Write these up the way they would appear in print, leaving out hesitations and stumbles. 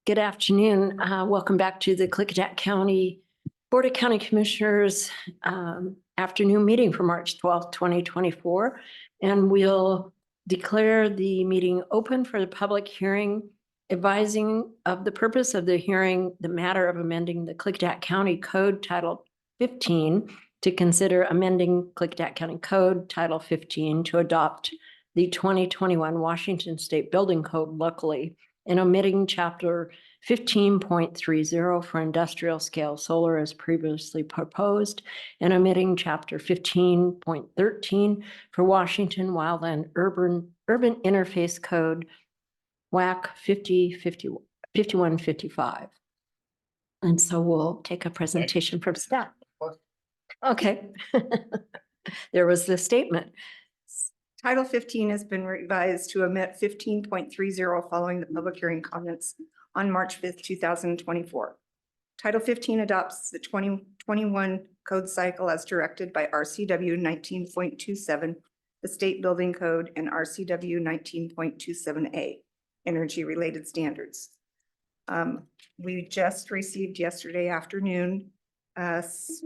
Good afternoon. Welcome back to the Klickitat County Board of County Commissioners afternoon meeting for March 12th, 2024. And we'll declare the meeting open for the public hearing, advising of the purpose of the hearing, the matter of amending the Klickitat County Code Title 15 to consider amending Klickitat County Code Title 15 to adopt the 2021 Washington State Building Code locally, and omitting Chapter 15.30 for industrial scale solar as previously proposed, and omitting Chapter 15.13 for Washington Wildland Urban Interface Code, WAC 5155. And so we'll take a presentation from staff. Okay. There was the statement. Title 15 has been revised to omit 15.30 following the public hearing comments on March 5th, 2024. Title 15 adopts the 2021 code cycle as directed by RCW 19.27, the state building code, and RCW 19.27A, energy related standards. We just received yesterday afternoon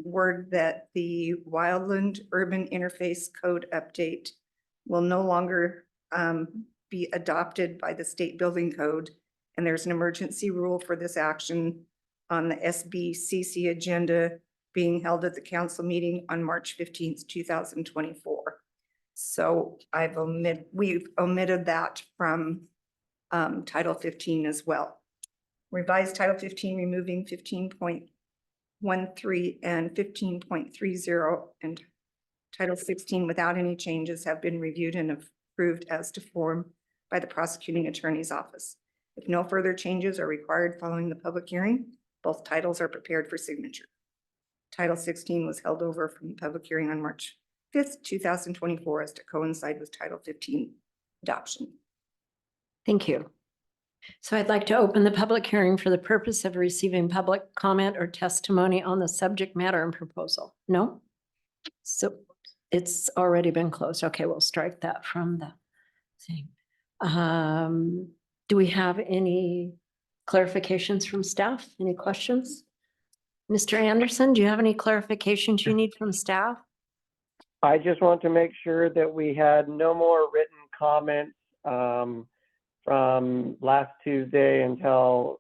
word that the Wildland Urban Interface Code update will no longer be adopted by the state building code. And there's an emergency rule for this action on the BoCC agenda being held at the council meeting on March 15th, 2024. So we've omitted that from Title 15 as well. Revised Title 15, removing 15.13 and 15.30, and Title 16 without any changes have been reviewed and approved as to form by the prosecuting attorney's office. If no further changes are required following the public hearing, both titles are prepared for signature. Title 16 was held over from the public hearing on March 5th, 2024 as to coincide with Title 15 adoption. Thank you. So I'd like to open the public hearing for the purpose of receiving public comment or testimony on the subject matter and proposal. No? So it's already been closed. Okay, we'll strike that from the thing. Do we have any clarifications from staff? Any questions? Mr. Anderson, do you have any clarifications you need from staff? I just want to make sure that we had no more written comments from last Tuesday until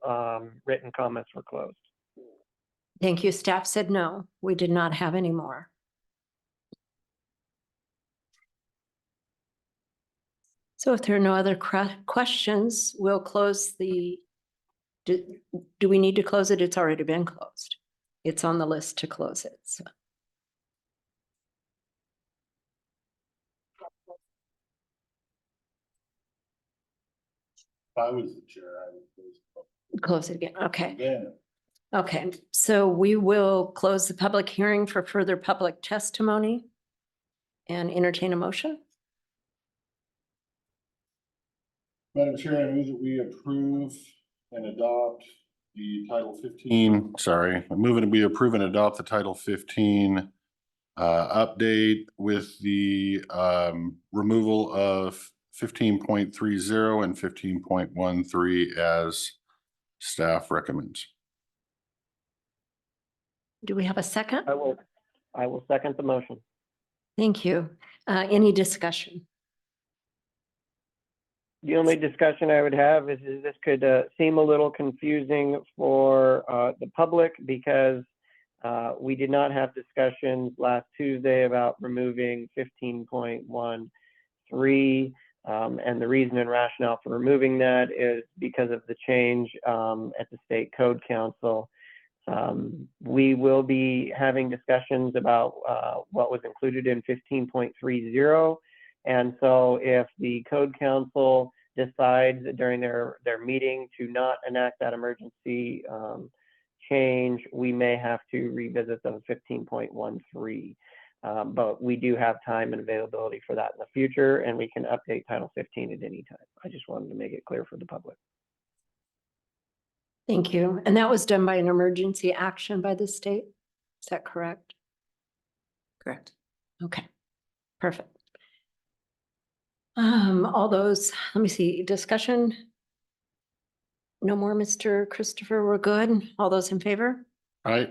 written comments were closed. Thank you. Staff said no, we did not have any more. So if there are no other questions, we'll close the, do we need to close it? It's already been closed. It's on the list to close it. So. If I was the chair, I would close it again. Okay. Yeah. Okay, so we will close the public hearing for further public testimony and entertain a motion. Madam Chair, I move that we approve and adopt the Title 15. Sorry, I move that we approve and adopt the Title 15 update with the removal of 15.30 and 15.13 as staff recommends. Do we have a second? I will second the motion. Thank you. Any discussion? The only discussion I would have is this could seem a little confusing for the public because we did not have discussions last Tuesday about removing 15.13, and the reason and rationale for removing that is because of the change at the State Code Council. We will be having discussions about what was included in 15.30. And so if the Code Council decides during their meeting to not enact that emergency change, we may have to revisit the 15.13. But we do have time and availability for that in the future, and we can update Title 15 at any time. I just wanted to make it clear for the public. Thank you. And that was done by an emergency action by the state? Is that correct? Correct. Okay, perfect. All those, let me see, discussion. No more, Mr. Christopher. We're good. All those in favor? Aye.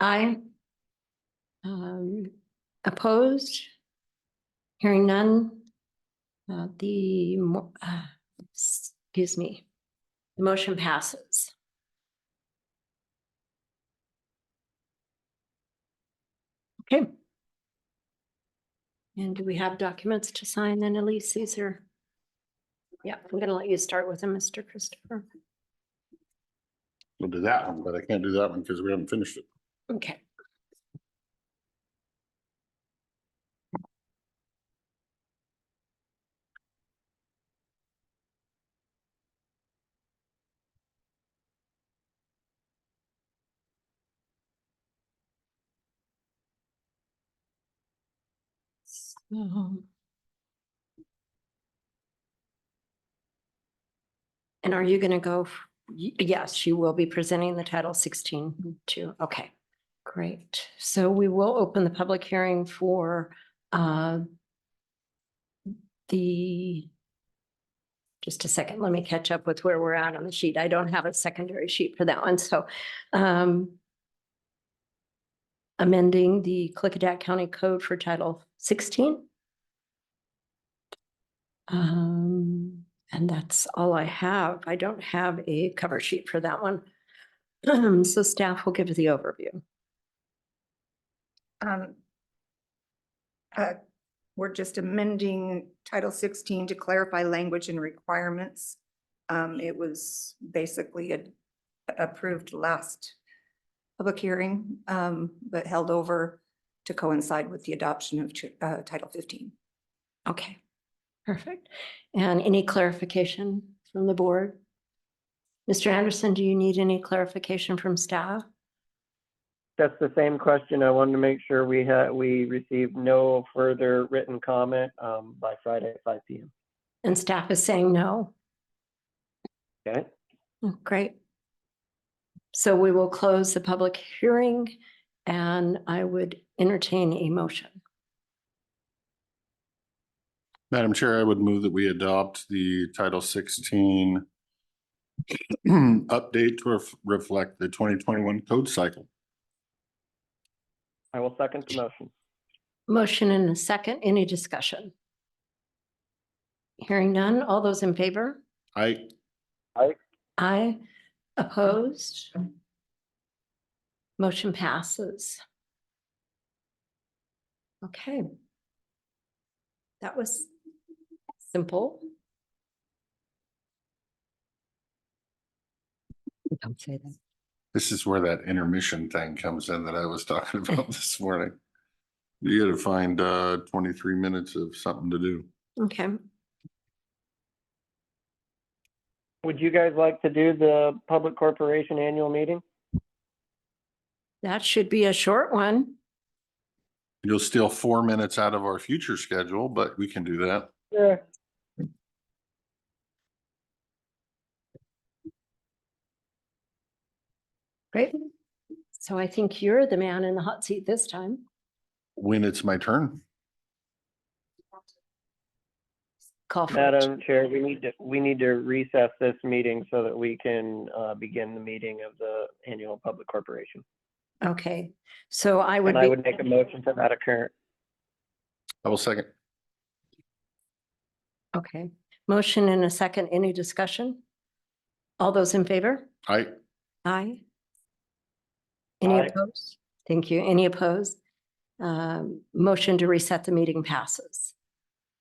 Aye. Opposed? Hearing none. Excuse me, the motion passes. Okay. And do we have documents to sign then, Elise? These are. Yeah, I'm gonna let you start with them, Mr. Christopher. We'll do that one, but I can't do that one because we haven't finished it. Okay. So. And are you gonna go? Yes, you will be presenting the Title 16 too. Okay, great. So we will open the public hearing for just a second, let me catch up with where we're at on the sheet. I don't have a secondary sheet for that one, so amending the Klickitat County Code for Title 16. And that's all I have. I don't have a cover sheet for that one. So staff will give the overview. We're just amending Title 16 to clarify language and requirements. It was basically approved last public hearing, but held over to coincide with the adoption of Title 15. Okay, perfect. And any clarification from the board? Mr. Anderson, do you need any clarification from staff? That's the same question. I wanted to make sure we received no further written comment by Friday at 5 p.m. And staff is saying no. Okay. Oh, great. So we will close the public hearing and I would entertain a motion. Madam Chair, I would move that we adopt the Title 16 update to reflect the 2021 code cycle. I will second the motion. Motion and a second. Any discussion? Hearing none. All those in favor? Aye. Aye. Opposed? Motion passes. Okay. That was simple. Don't say that. This is where that intermission thing comes in that I was talking about this morning. You gotta find 23 minutes of something to do. Okay. Would you guys like to do the public corporation annual meeting? That should be a short one. You'll steal 4 minutes out of our future schedule, but we can do that. Yeah. Great. So I think you're the man in the hot seat this time. When it's my turn. Call for it. Madam Chair, we need to recess this meeting so that we can begin the meeting of the annual public corporation. Okay, so I would And I be, would make a motion to that occur. I will second. okay. Motion in a second. Any discussion? All those in favor? Aye. Aye. Any Aye. opposed? Thank you. Any opposed? Motion to reset the meeting passes.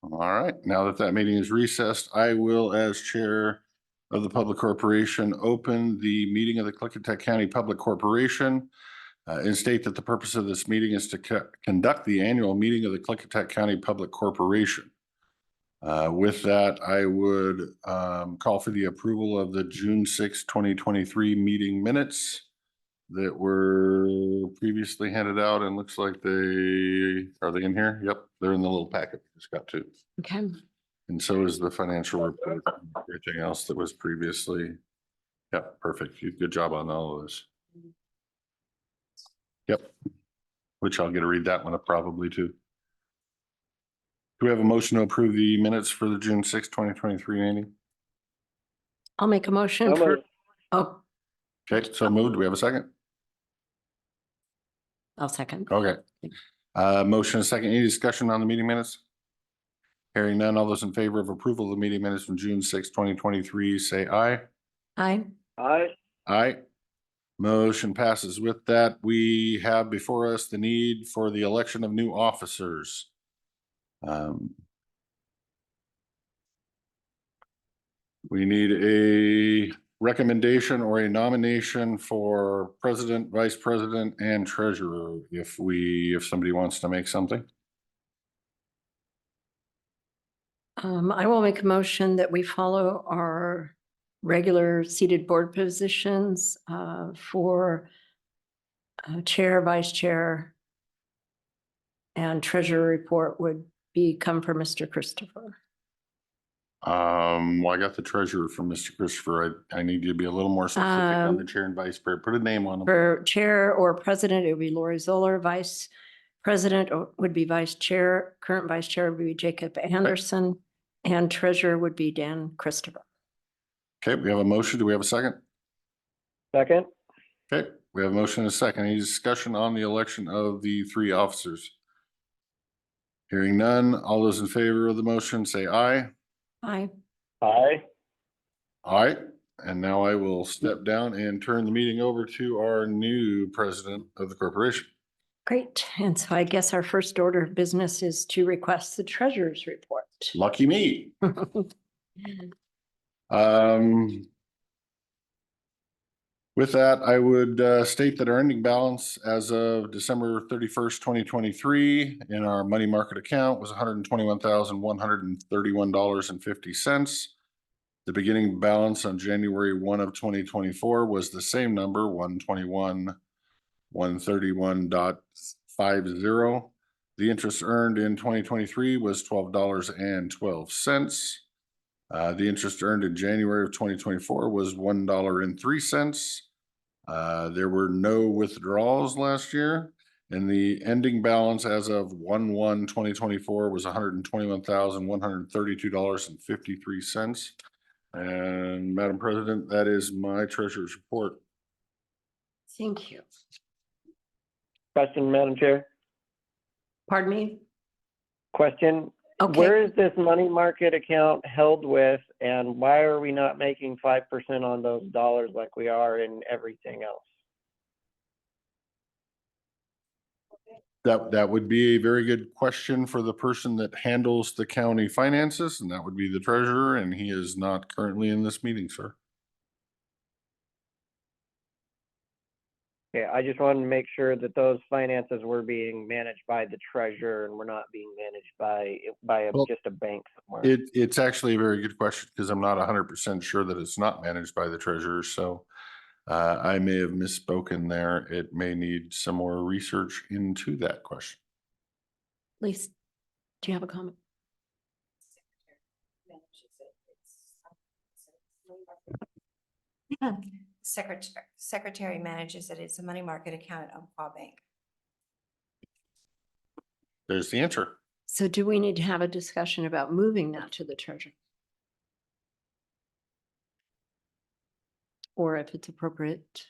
All right, now that that meeting is recessed, I will, as chair of the public corporation, open the meeting of the Klickitat County Public Corporation and state that the purpose of this meeting is to conduct the annual meeting of the Klickitat County Public Corporation. With that, I would call for the approval of the June 6, 2023 meeting minutes that were previously handed out, and looks like are they in here? Yep, they're in the little packet. Just got two. Okay, And so is the financial report, and everything else that was previously. Yep, perfect. Good job on all of this. Yep. Which I'll get to read that one up probably too. Do we have a motion to approve the minutes for the June 6, 2023 meeting? I'll make a motion So for, moved. oh, Okay, so moved. Do we have a second? I'll second. Okay. Motion and second. Any discussion on the meeting minutes? Hearing none, all those in favor of approval of the meeting minutes from June 6, 2023, say aye. Aye. Aye. Aye. Motion passes. With that, we have before us the need for the election of new officers. We need a recommendation or a nomination for president, vice president, and treasurer if somebody wants to make something. I will make a motion that we follow our regular seated board positions for chair, vice chair, and treasurer report would come from Mr. Christopher. Well, I got the treasurer from Mr. Christopher. I need you to be a little more specific on the chair and vice chair. Put a name on them. For chair or president, it would be Lori Zoller. Vice president would be vice chair. Current vice chair would be Jacob Anderson. And treasurer would be Dan Christopher. Okay, we have a motion. Do we have a second? Second. Okay, we have a motion and a second. Any discussion on the election of the three officers? Hearing none, all those in favor of the motion say aye. Aye. Aye. Aye. And now I will step down and turn the meeting over to our new president of the corporation. Great. And so I guess our first order of business is to request the treasurer's report. Lucky me. With that, I would state that our ending balance as of December 31st, 2023 in our money market account was $121,131.50. The beginning balance on January 1 of 2024 was the same number, $121,131.50. The interest earned in 2023 was $12.12. The interest earned in January of 2024 was $1.03. There were no withdrawals last year, and the ending balance as of 1/1/2024 was $121,132.53. And Madam President, that is my treasurer's report. Thank you. Question, Madam Chair. Pardon me? Question. Okay. Where is this money market account held with, and why are we not making 5% on those dollars like we are in everything else? That would be a very good question for the person that handles the county finances, and that would be the treasurer, and he is not currently in this meeting, sir. Okay, I just wanted to make sure that those finances were being managed by the treasurer and were not being managed by Well, just a bank somewhere. It's actually a very good question because I'm not 100% sure that it's not managed by the treasurer. So I may have misspoken there. It may need some more research into that question. Lisa, do you have a comment? Secretary manages it. It's a money market account at Umpqua Bank. There's the answer. So do we need to have a discussion about moving that to the treasurer? Or if it's appropriate?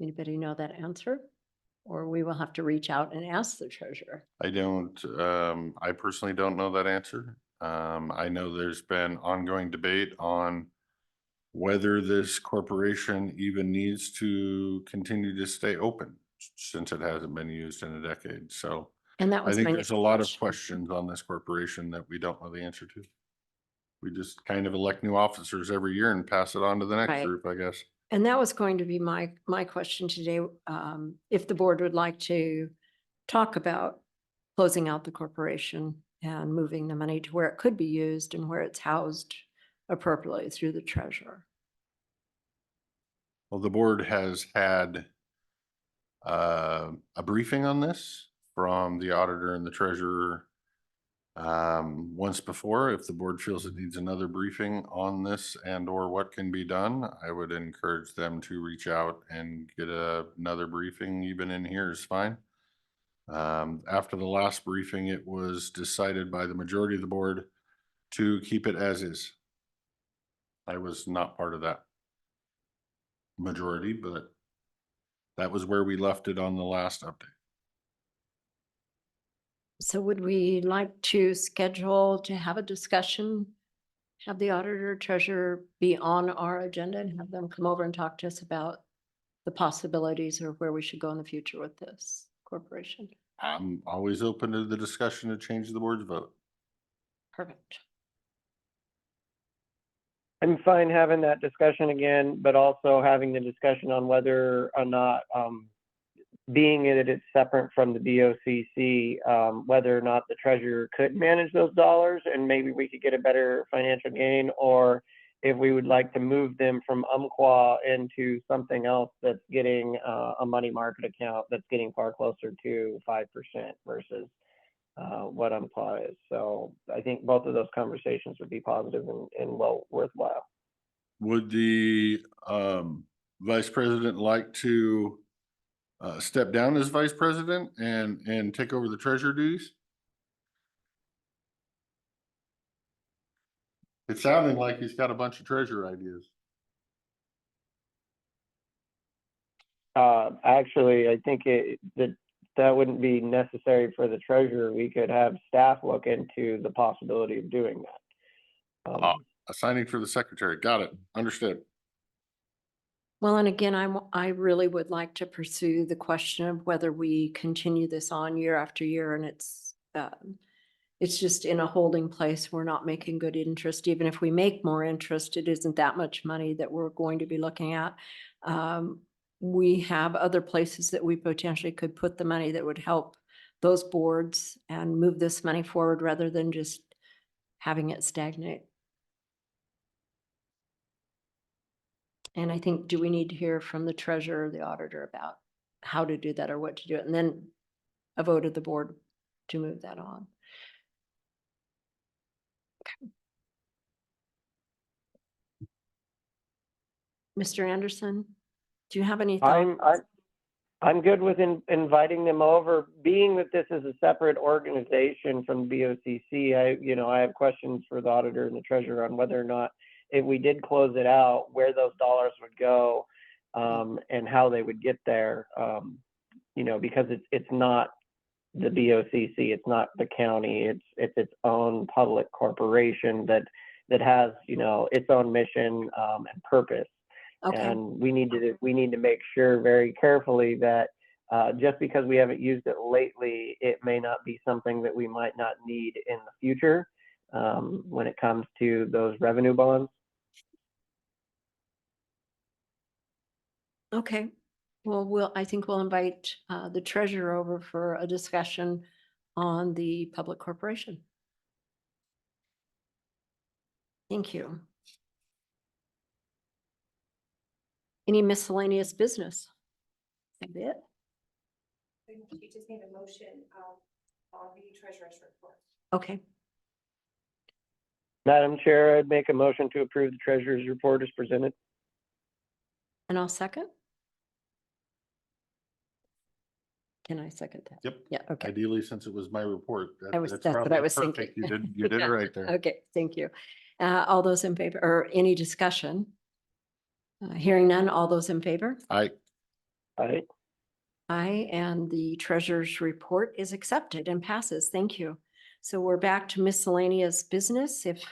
Anybody know that answer? Or we will have to reach out and ask the treasurer. I personally don't know that answer. I know there's been ongoing debate on whether this corporation even needs to continue to stay open since it hasn't been used in a decade. So And that I was think my there's next a lot of question. questions on this corporation that we don't know the answer to. We just kind of elect new officers every year and pass it on to the next Right. group, I guess. And that was going to be my question today. If the board would like to talk about closing out the corporation and moving the money to where it could be used and where it's housed appropriately through the treasurer. Well, the board has had a briefing on this from the auditor and the treasurer once before. If the board feels it needs another briefing on this and or what can be done, I would encourage them to reach out and get another briefing. Even in here is fine. After the last briefing, it was decided by the majority of the board to keep it as is. I was not part of that majority, but that was where we left it on the last update. So would we like to schedule to have a discussion? Have the auditor treasurer be on our agenda and have them come over and talk to us about the possibilities or where we should go in the future with this corporation? I'm always open to the discussion to change the board's vote. Perfect. I'm fine having that discussion again, but also having the discussion on whether or not, being that it's separate from the BoCC, whether or not the treasurer could manage those dollars and maybe we could get a better financial gain, or if we would like to move them from Umpqua into something else that's getting a money market account that's getting far closer to 5% versus what Umpqua is. So I think both of those conversations would be positive and well worthwhile. Would the vice president like to step down as vice president and take over the treasurer duties? It's sounding like he's got a bunch of treasurer ideas. Actually, I think that wouldn't be necessary for the treasurer. We could have staff look into the possibility of doing that. Assigning for the secretary. Got it. Understood. Well, and again, I really would like to pursue the question of whether we continue this on year after year, and it's just in a holding place. We're not making good interest. Even if we make more interest, it isn't that much money that we're going to be looking at. We have other places that we potentially could put the money that would help those boards and move this money forward rather than just having it stagnate. And I think, do we need to hear from the treasurer or the auditor about how to do that or what to do it? And then a vote of the board to move that on. Mr. Anderson, do you have any thoughts? I'm good with inviting them over. Being that this is a separate organization from BoCC, I have questions for the auditor and the treasurer on whether or not, if we did close it out, where those dollars would go, and how they would get there. Because it's not the BoCC, it's not the county, it's its own public corporation that has, its own mission and purpose. Okay, And we need to make sure very carefully that just because we haven't used it lately, it may not be something that we might not need in the future when it comes to those revenue bonds. okay. Well, I think we'll invite the treasurer over for a discussion on the public corporation. Thank you. Any miscellaneous business? That it? You just need a motion on the treasurer's report. Okay, Madam Chair, I'd make a motion to approve the treasurer's report as presented. and I'll second. Can I second that? Yep. Yeah, okay. Ideally, since it was my report. That's what I probably was perfect. thinking. You did it right there. Okay, thank you. All those in favor, or any discussion? Hearing none, all those in favor? Aye. Aye, and the treasurer's report is accepted and passes. Thank you. So we're back to miscellaneous business. If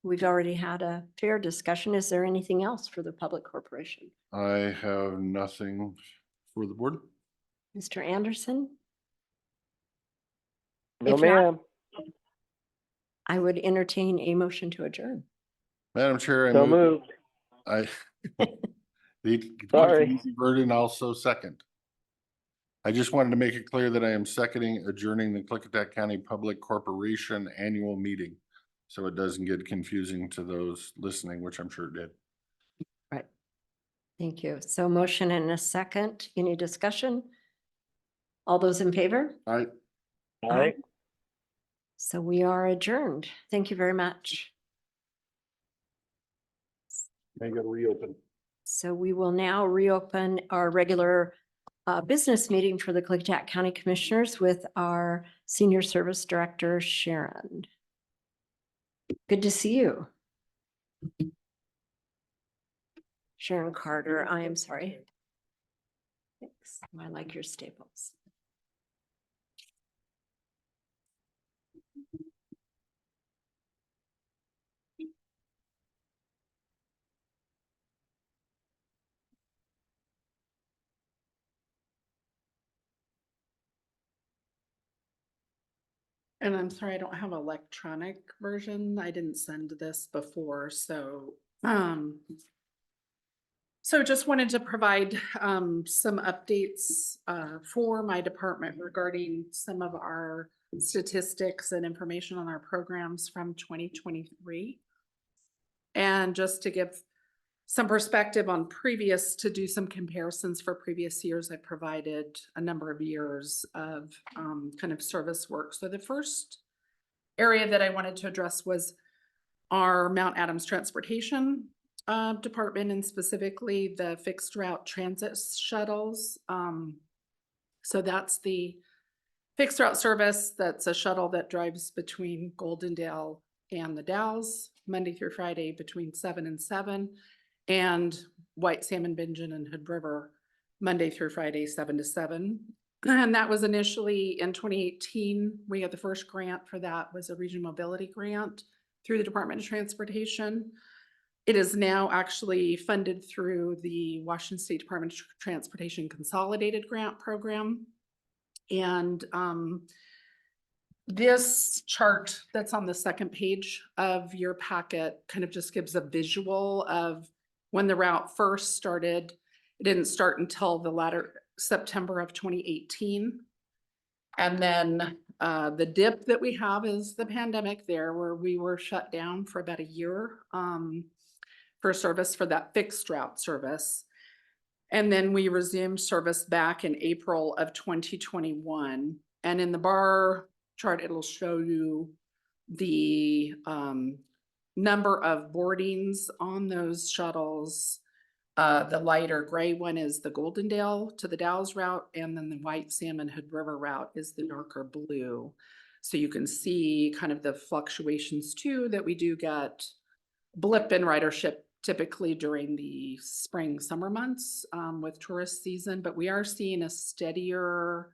we've already had a fair discussion, is there anything else for the public corporation? I have nothing for the board. Mr. Anderson, No, If not- ma'am. I would entertain a motion to adjourn. Madam Chair, So moved. The Sorry. question converted, also second. I just wanted to make it clear that I am seconding adjourning the Klickitat County Public Corporation Annual Meeting. So it doesn't get confusing to those listening, which I'm sure it did. Right. Thank you. So motion and a second. Any discussion? All those in favor? Aye. Aye. So we are adjourned. Thank you very much. May go to reopen. So we will now reopen our regular business meeting for the Klickitat County Commissioners with our Senior Service Director, Sharon. Good to see you. Sharon Carter, I am sorry. Thanks. I like your staples. And I'm sorry, I don't have electronic version. I didn't send this before, so just wanted to provide some updates for my department regarding some of our statistics and information on our programs from 2023. And just to give some perspective on to do some comparisons for previous years, I provided a number of years of kind of service work. So the first area that I wanted to address was our Mount Adams Transportation Department, and specifically the fixed route transit shuttles. So that's the fixed route service. That's a shuttle that drives between Goldendale and the Dalles, Monday through Friday between 7 and 7. And White Salmon, Bingen, and Hood River, Monday through Friday, 7 to 7. And that was initially in 2018. We had the first grant for that, was a regional mobility grant through the Department of Transportation. It is now actually funded through the Washington State Department of Transportation Consolidated Grant Program. And this chart that's on the second page of your packet kind of just gives a visual of when the route first started. It didn't start until the latter September of 2018. And then the dip that we have is the pandemic there, where we were shut down for about a year for service for that fixed route service. And then we resumed service back in April of 2021. And in the bar chart, it'll show you the number of boardings on those shuttles. The lighter gray one is the Goldendale to the Dalles route, and then the White Salmon Hood River route is the darker blue. So you can see kind of the fluctuations too, that we do get blip in ridership typically during the spring, summer months with tourist season, but we are seeing a steadier,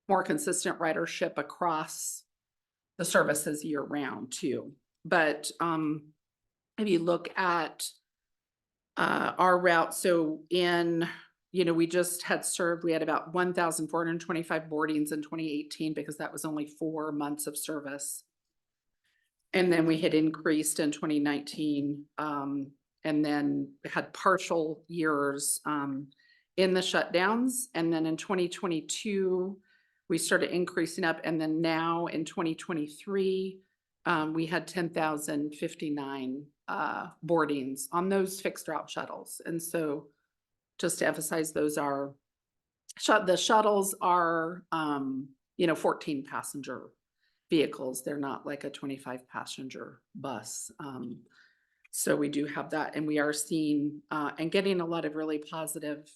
more consistent ridership across the services year round too. But if you look at our route, so we just had we had about 1,425 boardings in 2018 because that was only 4 months of service. And then we had increased in 2019 and then had partial years in the shutdowns. And then in 2022, we started increasing up. And then now in 2023, we had 10,059 boardings on those fixed route shuttles. And so just to emphasize, those are, the shuttles are, 14 passenger vehicles. They're not like a 25 passenger bus. So we do have that, and we are seeing and getting a lot of really positive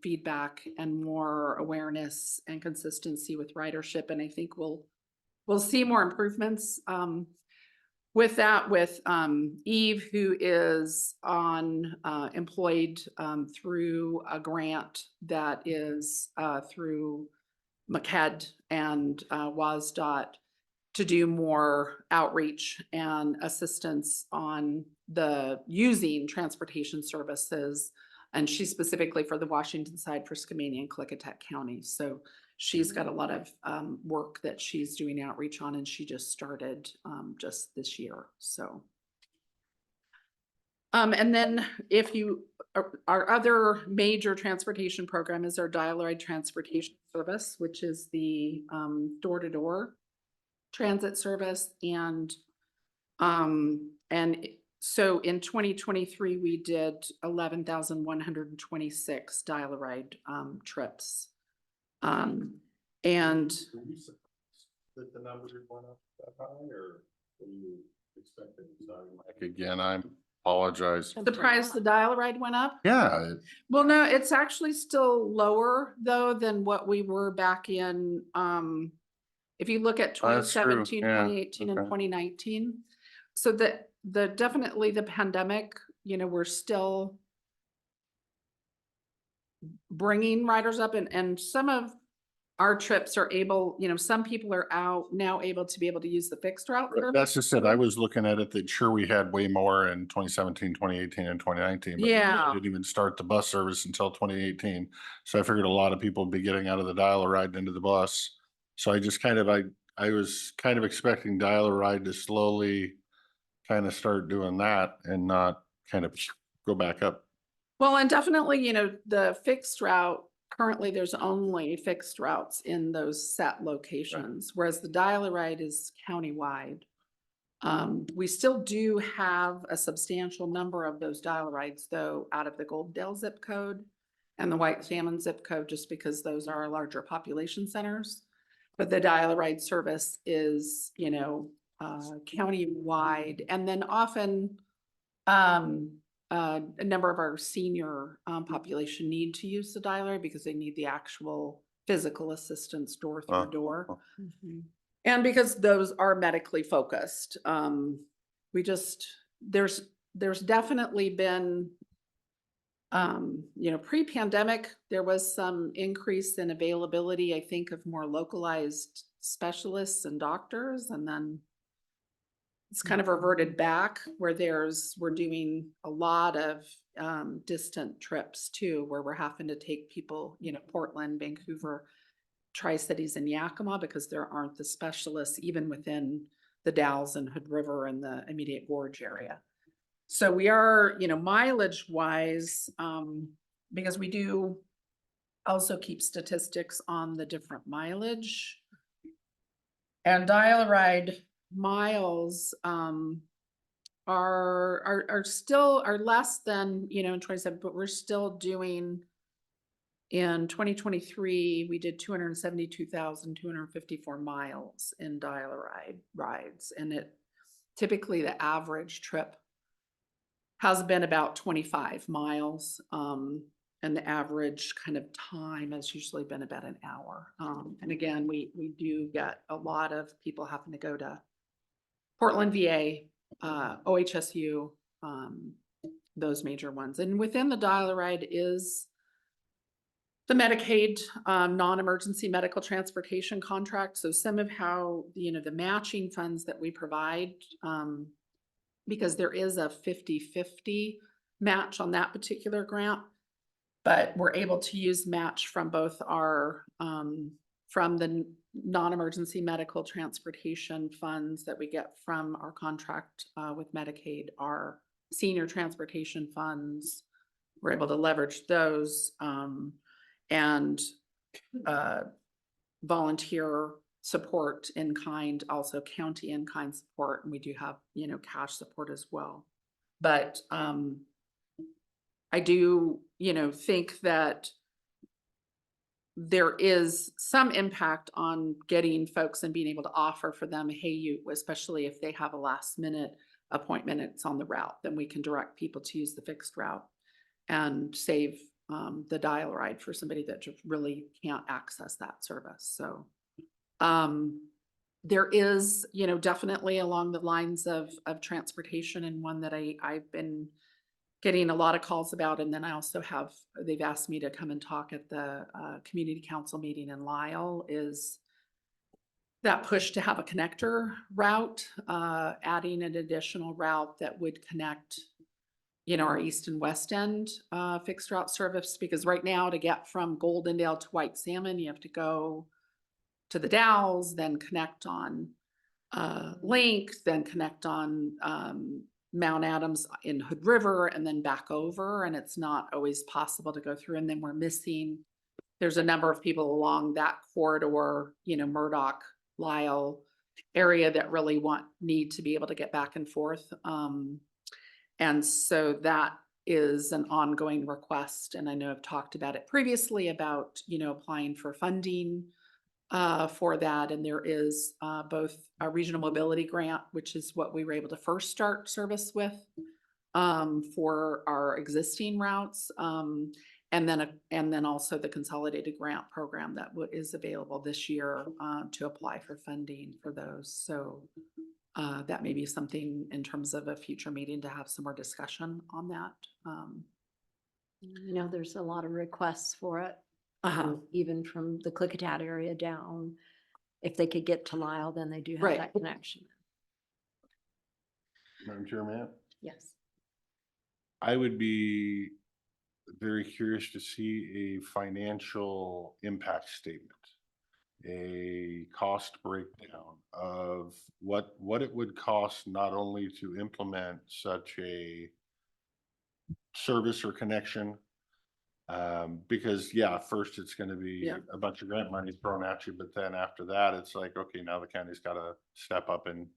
feedback and more awareness and consistency with ridership. And I think we'll see more improvements with that, with Eve, who is employed through a grant that is through MCED and WASDOT to do more outreach and assistance on using transportation services. And she's specifically for the Washington side for Skamania and Klickitat counties. So she's got a lot of work that she's doing outreach on, and she just started just this year. So, and then our other major transportation program is our dial-a-ride transportation service, which is the door-to-door transit service. And so in 2023, we did 11,126 dial-a-ride trips. And that the numbers are going up that high, or what do you expect it to sound like? Again, I apologize. surprised the dial-a-ride went up. Yeah, Well, no, it's actually still lower though than what we were back in, if you look at That's true, 2017, yeah, 2018, and okay. 2019. So definitely the pandemic, we're still bringing riders up and some of our trips are able, some people are now able to be able to use the fixed route. That's just it. I was looking at it that sure we had way more in 2017, 2018, and 2019. But Yeah. we didn't even start the bus service until 2018. So I figured a lot of people would be getting out of the dial-a-ride into the bus. So I just I was kind of expecting dial-a-ride to slowly kind of start doing that and not kind of go back up. Well, and definitely, the fixed route, currently there's only fixed routes in those set locations, whereas the dial-a-ride is countywide. We still do have a substantial number of those dial-a-rides though out of the Goldendale zip code and the White Salmon zip code, just because those are larger population centers. But the dial-a-ride service is, countywide, and then often a number of our senior population need to use the dial-a-ride because they need the actual physical assistance door through door. And because those are medically focused, there's definitely been, pre-pandemic, there was some increase in availability, I think, of more localized specialists and doctors, and then it's kind of reverted back where we're doing a lot of distant trips too, where we're having to take people, Portland, Vancouver, Tri-Cities, and Yakima, because there aren't the specialists even within the Dalles and Hood River and the immediate gorge area. So we are, mileage wise, because we do also keep statistics on the different mileage. And dial-a-ride miles are still less than, in 27, but we're still doing. In 2023, we did 272,254 miles in dial-a-ride rides, and typically the average trip has been about 25 miles, and the average kind of time has usually been about an hour. And again, we do get a lot of people having to go to Portland, VA, OHSU, those major ones. And within the dial-a-ride is the Medicaid non-emergency medical transportation contract. So some of how, the matching funds that we provide, because there is a 50-50 match on that particular grant, but we're able to use match from both our, from the non-emergency medical transportation funds that we get from our contract with Medicaid, our senior transportation funds. We're able to leverage those. And volunteer support in kind, also county in kind support, and we do have, cash support as well. But I do, think that there is some impact on getting folks and being able to offer for them, hey, especially if they have a last minute appointment, it's on the route, then we can direct people to use the fixed route and save the dial-a-ride for somebody that just really can't access that service. So there is, definitely along the lines of transportation, and one that I've been getting a lot of calls about. And then I also they've asked me to come and talk at the community council meeting in Lisle, is that push to have a connector route, adding an additional route that would connect our east and west end fixed route service, because right now to get from Goldendale to White Salmon, you have to go to the Dalles, then connect on Link, then connect on Mount Adams in Hood River, and then back over. And it's not always possible to go through. And then there's a number of people along that corridor, Murdoch, Lisle area that really need to be able to get back and forth. And so that is an ongoing request. And I know I've talked about it previously about, applying for funding for that. And there is both a regional mobility grant, which is what we were able to first start service with for our existing routes. And then also the consolidated grant program that is available this year to apply for funding for those. So that may be something in terms of a future meeting to have some more discussion on that. You know, there's a lot of requests for it, Uh-huh. even from the Klickitat area down. If they could get to Lyle, then they do have Right. that connection. Madam Chair, may I? Yes. I would be very curious to see a financial impact statement, a cost breakdown of what it would cost not only to implement such a service or connection. Because yeah, first it's gonna be Yeah. a bunch of grant money thrown at you, but then after that, it's like, okay, now the county's gotta step up and,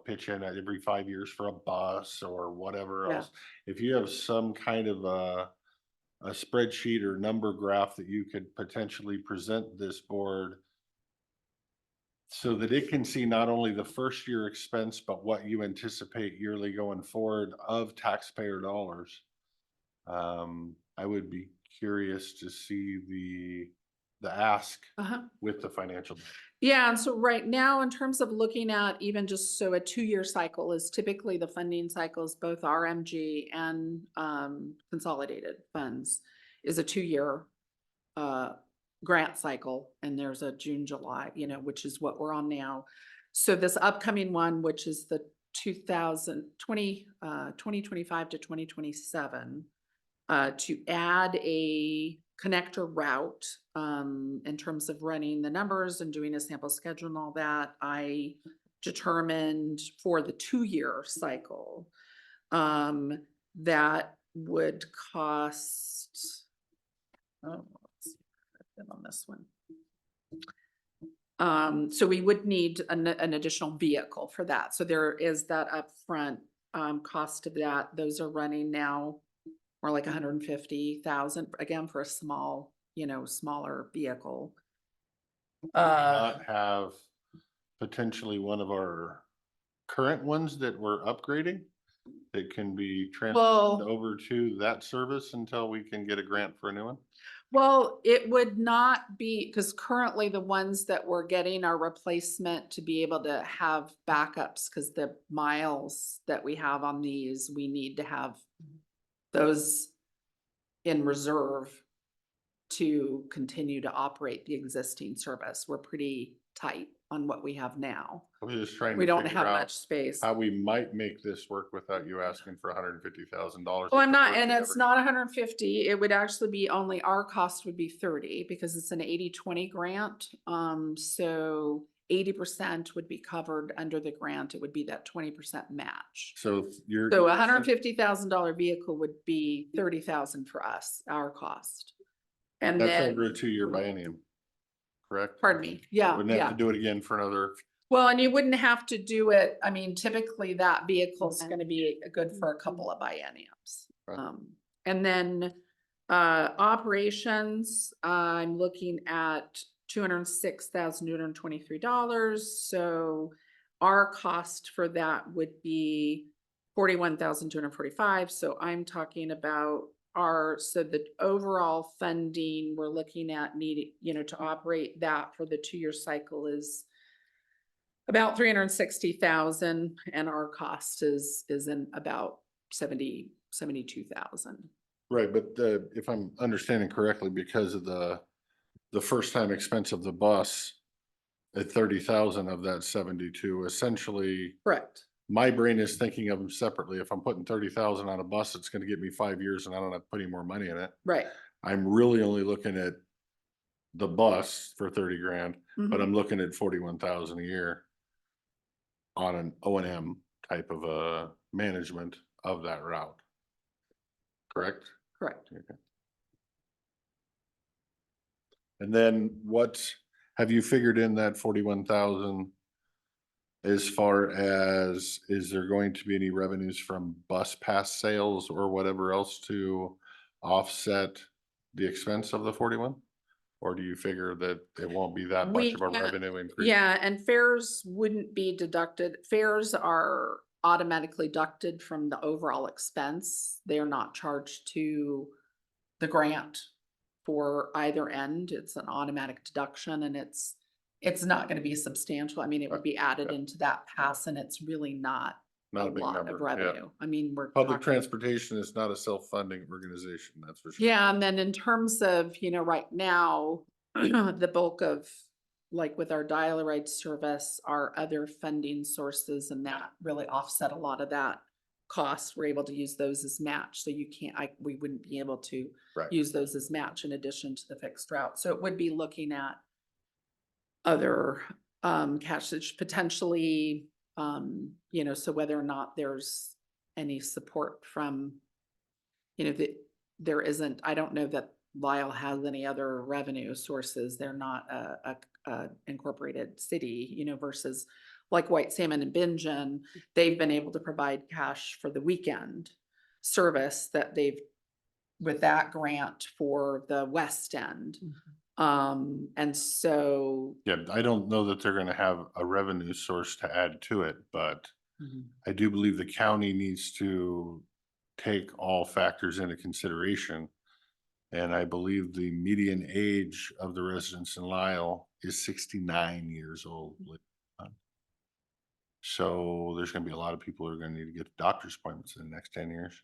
pitch in at every 5 years for a bus or whatever Yeah. else. If you have some kind of a spreadsheet or number graph that you could potentially present this board so that it can see not only the first year expense, but what you anticipate yearly going forward of taxpayer dollars. I would be curious to see the ask Uh-huh. with the financial. Yeah, and so right now, in terms of looking at even just so a 2-year cycle is typically the funding cycles, both RMG and consolidated funds is a 2-year grant cycle, and there's a June, July, which is what we're on now. So this upcoming one, which is the 2025 to 2027, to add a connector route in terms of running the numbers and doing a sample schedule and all that, I determined for the 2-year cycle that would cost, let's see, on this one. So we would need an additional vehicle for that. So there is that upfront cost of that. Those are running now more like 150,000 again for a small, smaller vehicle. Not have potentially one of our current ones that we're upgrading that can be transferred over to that service until we can get a grant for a new one? Well, it would not be, because currently the ones that we're getting are replacement to be able to have backups, because the miles that we have on these, we need to have those in reserve to continue to operate the existing service. We're pretty tight on what we have now. I was just trying We to don't figure have out much space. how we might make this work without you asking for $150,000. Oh, I'm not, and it's not 150. It would actually be only, our cost would be 30 because it's an 80-20 grant. So 80% would be covered under the grant. It would be that 20% match. So you're. So $150,000 vehicle would be 30,000 for us, our cost. And That's then, over a 2-year biennium, correct? pardon me, yeah, Wouldn't have yeah. to do it again for another. Well, and you wouldn't have to do it, I mean, typically that vehicle's gonna be good for a couple of bienniums. Right. And then, operations, I'm looking at $206,223. So our cost for that would be 41,245. So I'm talking about so the overall funding we're looking at needing, to operate that for the 2-year cycle is about 360,000, and our cost is in about 72,000. Right, but if I'm understanding correctly, because of the first time expense of the bus at 30,000 of that 72, essentially, Correct. my brain is thinking of them separately. If I'm putting 30,000 on a bus, it's gonna get me 5 years and I don't have to put any more money in it. Right. I'm really only looking at the bus for 30 grand, but Mhm. I'm looking at 41,000 a year on an O&M type of a management of that route. Correct? Correct. Okay. And then have you figured in that 41,000 as far as, is there going to be any revenues from bus pass sales or whatever else to offset the expense of the 41? Or do you figure that it won't be that much of a revenue increase? Yeah, and fares wouldn't be deducted. Fares are automatically deducted from the overall expense. They are not charged to the grant for either end. It's an automatic deduction, and it's it's not gonna be substantial. I mean, it would be added into that pass and it's really not a Not a big lot number. of Yeah. revenue. I mean, we're Public talking. transportation is not a self-funding organization, that's for sure. Yeah, and then in terms of, right now, the bulk of, like with our dial-a-ride service, our other funding sources and that really offset a lot of that cost. We're able to use those as match, so you can't, we wouldn't be able to Right. use those as match in addition to the fixed route. So it would be looking at other cash that potentially, so whether or not there's any support from, that there isn't, I don't know that Lyle has any other revenue sources. They're not a incorporated city, versus like White Salmon and Bingen, they've been able to provide cash for the weekend service that they've, with that grant for the West End. And so. Yeah, I don't know that they're gonna have a revenue source to add to it, but I do believe the county needs to take all factors into consideration. And I believe the median age of the residents in Lyle is 69 years old. So there's gonna be a lot of people who are gonna need to get doctor's appointments in the next 10 years.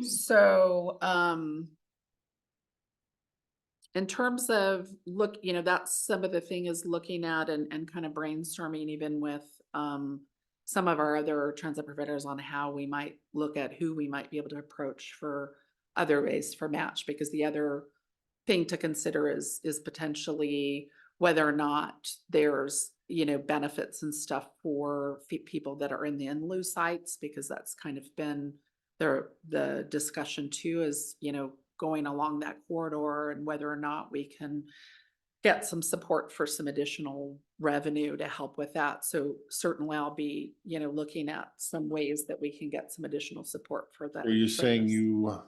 So, in terms of that's some of the thing is looking at and kind of brainstorming even with, some of our other transit providers on how we might look at who we might be able to approach for other ways for match, because the other thing to consider is potentially whether or not there's, benefits and stuff for people that are in the in-lieu sites, because that's kind of been the discussion too, is, going along that corridor and whether or not we can get some support for some additional revenue to help with that. So certainly I'll be, looking at some ways that we can get some additional support for that. Are you saying service.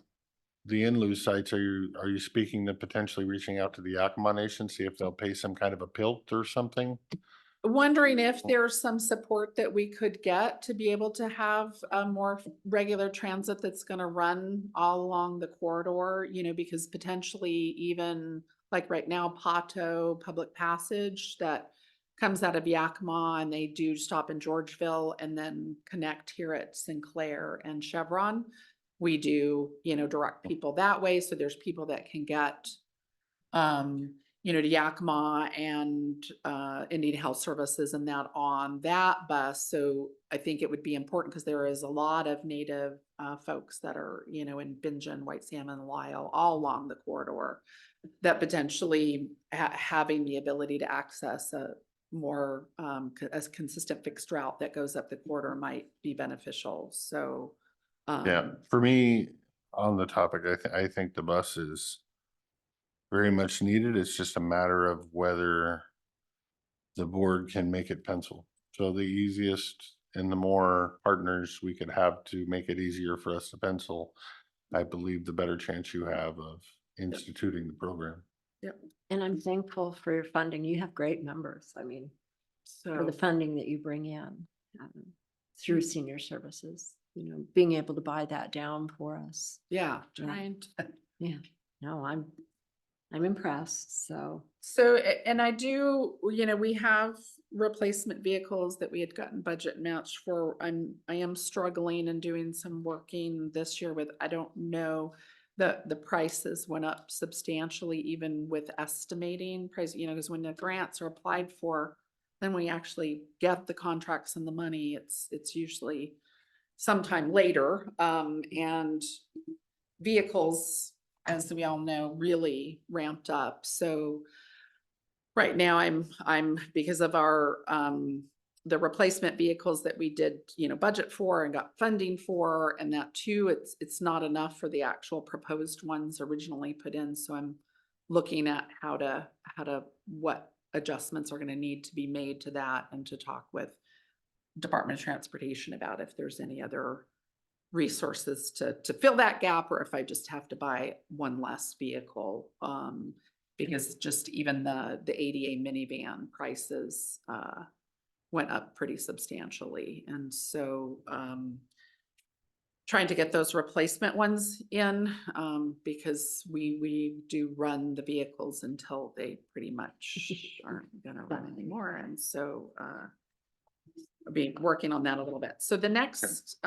the in-lieu sites, are you speaking to potentially reaching out to the Yakima Nation, see if they'll pay some kind of a pilt or something? Wondering if there's some support that we could get to be able to have a more regular transit that's gonna run all along the corridor, because potentially even like right now, Pato Public Passage that comes out of Yakima and they do stop in Georgeville and then connect here at Sinclair and Chevron. We do, direct people that way. So there's people that can get, to Yakima and Indian Health Services and that on that bus. So I think it would be important because there is a lot of Native folks that are, in Bingen, White Salmon, Lyle, all along the corridor, that potentially having the ability to access a more as consistent fixed route that goes up the corridor might be beneficial. So Yeah, for me, on the topic, I think the bus is very much needed. It's just a matter of whether the board can make it pencil. So the easiest and the more partners we could have to make it easier for us to pencil, I believe the better chance you have of instituting the program. And I'm thankful for your funding. You have great members. I mean, for so the funding that you bring in through senior services, being able to buy that down for us. yeah, Yeah. trying to. Yeah, no, I'm impressed. So, And I do, we have replacement vehicles that we had gotten budget matched for. I am struggling and doing some working this year with, I don't know, the prices went up substantially, even with estimating price, because when the grants are applied for, then we actually get the contracts and the money, it's usually sometime later. And vehicles, as we all know, really ramped up. So right now I'm because of our the replacement vehicles that we did, budget for and got funding for, and that too, it's not enough for the actual proposed ones originally put in. So I'm looking at how to what adjustments are going to need to be made to that, and to talk with Department of Transportation about if there's any other resources to fill that gap, or if I just have to buy one less vehicle. Because just even the ADA minivan prices went up pretty substantially. And so trying to get those replacement ones in, because we do run the vehicles until they pretty much aren't gonna run anymore, and so, I'll be working on that a little bit. So the next,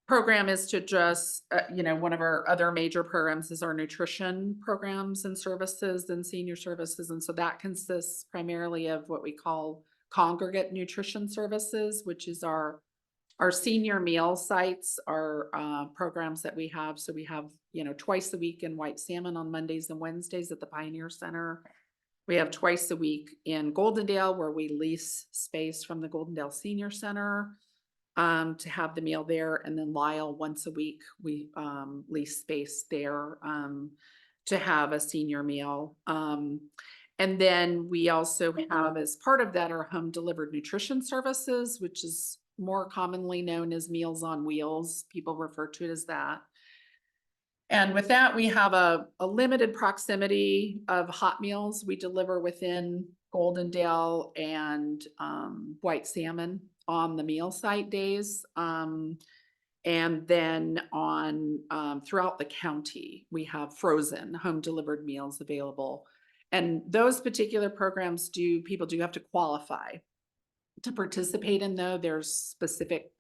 program is to just, one of our other major programs is our nutrition programs and services and senior services. And so that consists primarily of what we call congregate nutrition services, which is our senior meal sites, our programs that we have. So we have, twice a week in White Salmon on Mondays and Wednesdays at the Pioneer Center. We have twice a week in Goldendale, where we lease space from the Goldendale Senior Center to have the meal there. And then Lyle, once a week, we lease space there to have a senior meal. And then we also have, as part of that, our home delivered nutrition services, which is more commonly known as Meals on Wheels. People refer to it as that. And with that, we have a limited proximity of hot meals we deliver within Goldendale and White Salmon on the meal site days. And then on throughout the county, we have frozen home delivered meals available. And those particular programs people do have to qualify to participate in, though. There's specific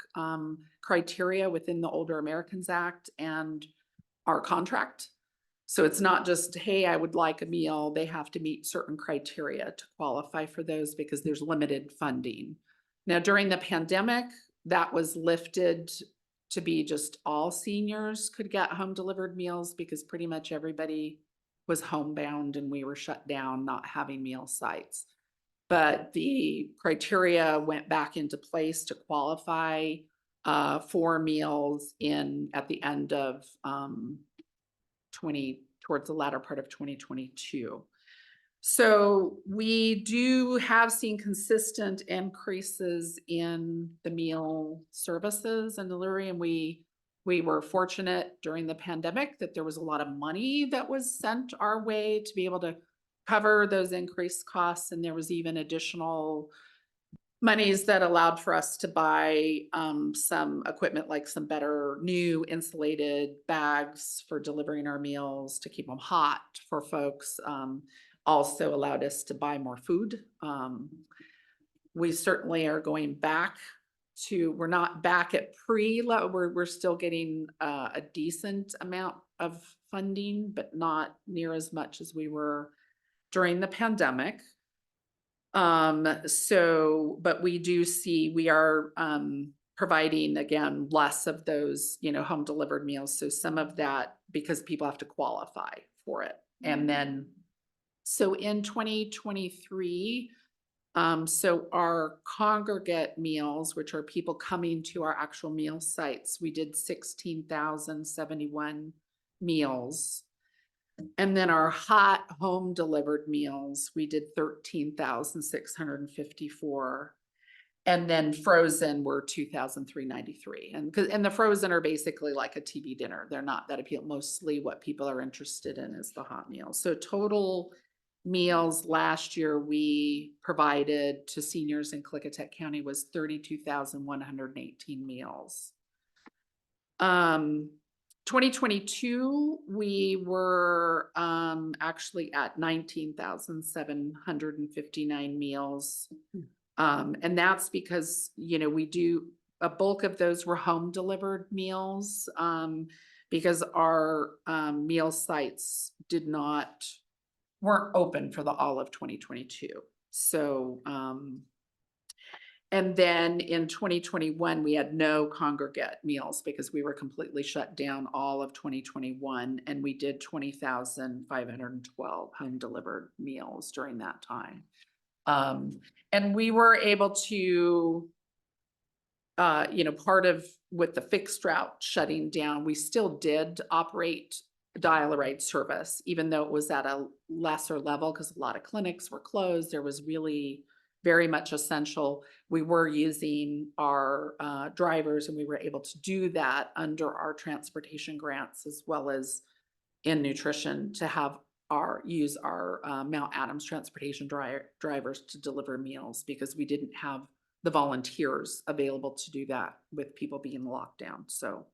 criteria within the Older Americans Act and our contract. So it's not just, hey, I would like a meal. They have to meet certain criteria to qualify for those because there's limited funding. Now, during the pandemic, that was lifted to be just all seniors could get home delivered meals because pretty much everybody was homebound and we were shut down, not having meal sites. But the criteria went back into place to qualify for meals at the end of towards the latter part of 2022. So we have seen consistent increases in the meal services and delivery, and we were fortunate during the pandemic that there was a lot of money that was sent our way to be able to cover those increased costs, and there was even additional monies that allowed for us to buy some equipment, like some better new insulated bags for delivering our meals to keep them hot for folks. Also allowed us to buy more food. We certainly are going back we're not back at we're still getting a decent amount of funding, but not near as much as we were during the pandemic. But we do see we are providing, again, less of those, home delivered meals. So some of that, because people have to qualify for it. And then, so in 2023, so our congregate meals, which are people coming to our actual meal sites, we did 16,071 meals. And then our hot home delivered meals, we did 13,654. And then frozen were 2,393. And the frozen are basically like a TV dinner. They're not that appealing. Mostly what people are interested in is the hot meals. So total meals last year we provided to seniors in Klickitat County was 32,118 meals. 2022, we were actually at 19,759 meals. And that's because, we do a bulk of those were home delivered meals because our meal sites weren't open for all of 2022. So, and then in 2021, we had no congregate meals because we were completely shut down all of 2021. And we did 20,512 home delivered meals during that time. And we were able to, part of with the fixed route shutting down, we still did operate dial-a-ride service, even though it was at a lesser level because a lot of clinics were closed. There was really very much essential. We were using our drivers, and we were able to do that under our transportation grants as well as in nutrition to use our Mount Adams transportation drivers to deliver meals because we didn't have the volunteers available to do that with people being locked down. So.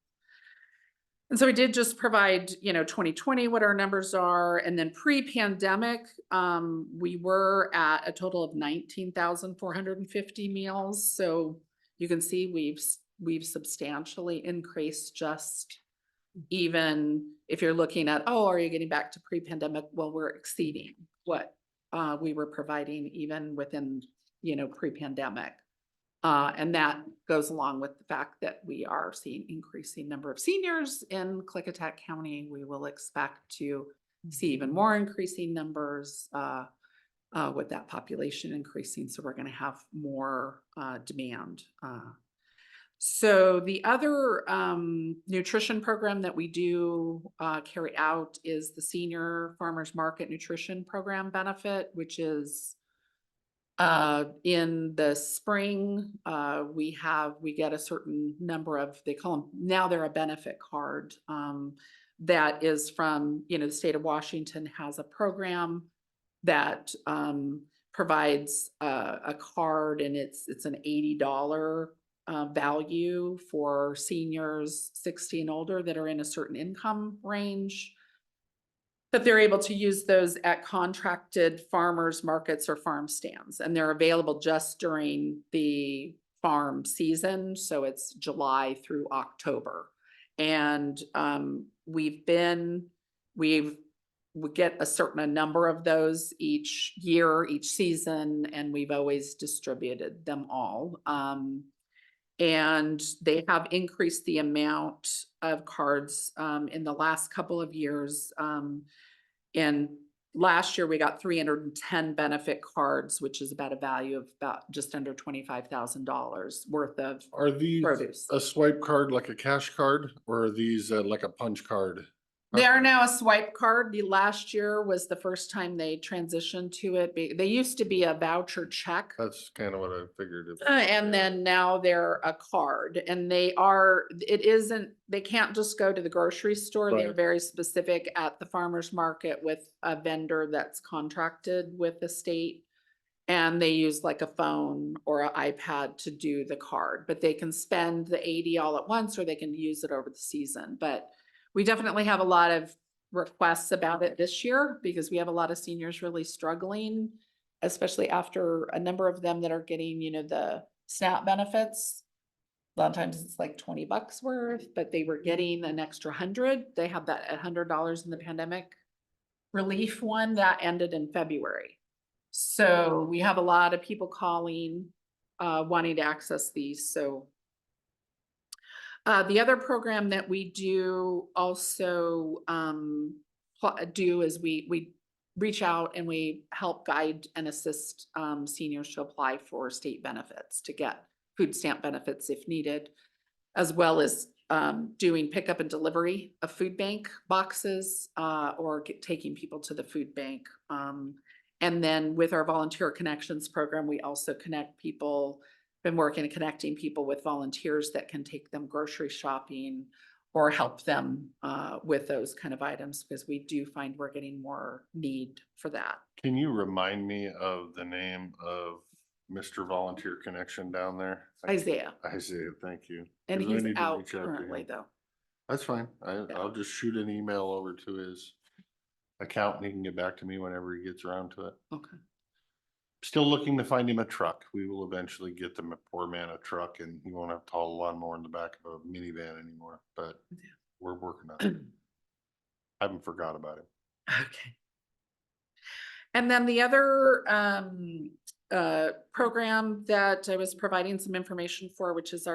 And so we did just provide, 2020, what our numbers are. And then pre-pandemic, we were at a total of 19,450 meals. So you can see we've substantially increased, just even if you're looking at, oh, are you getting back to pre-pandemic? Well, we're exceeding what we were providing even within, pre-pandemic. And that goes along with the fact that we are seeing increasing number of seniors in Klickitat County. We will expect to see even more increasing numbers with that population increasing. So we're going to have more demand. So the other nutrition program that we do carry out is the Senior Farmers Market Nutrition Program benefit, which is in the spring, we get a certain number of, they call them, now they're a benefit card, that is from, the state of Washington has a program that, provides, a card, and it's an $80, value for seniors 60 and older that are in a certain income range, that they're able to use those at contracted farmers markets or farm stands. And they're available just during the farm season. So it's July through October. And we get a certain number of those each year, each season, and we've always distributed them all. And they have increased the amount of cards in the last couple of years. And last year we got 310 benefit cards, which is about a value of about just under $25,000 worth of Are these produce. a swipe card, like a cash card, or are these like a punch card? They are now a swipe card. The last year was the first time they transitioned to it. They used to be a voucher check. That's kind of what I figured. And then now they're a card, and they can't just go to the grocery store. They're Right. very specific at the farmer's market with a vendor that's contracted with the state. And they use like a phone or an iPad to do the card, but they can spend the 80 all at once, or they can use it over the season. But we definitely have a lot of requests about it this year because we have a lot of seniors really struggling, especially after a number of them that are getting, the SNAP benefits. A lot of times it's like $20 worth, but they were getting an extra 100. They have that $100 in the pandemic relief one that ended in February. So we have a lot of people calling, wanting to access these. So the other program that we do also do is we reach out and we help guide and assist seniors to apply for state benefits, to get food stamp benefits if needed, as well as doing pickup and delivery of food bank boxes or taking people to the food bank. And then with our Volunteer Connections program, we also connect people, been working and connecting people with volunteers that can take them grocery shopping or help them with those kind of items, because we do find we're getting more need for that. Can you remind me of the name of Mr. Volunteer Connection down there? Isaiah, Isaiah, thank you. and 'Cause I he's need to out reach out to currently him. though. That's fine. I'll just shoot an email over to his account and he can get back to me whenever he gets around to it. Okay. Still looking to find him a truck. We will eventually get the poor man a truck, and he won't have to haul a lawnmower in the back of a minivan anymore, but Yeah. we're working on it. I haven't forgot about him. Okay. And then the other program that I was providing some information for, which is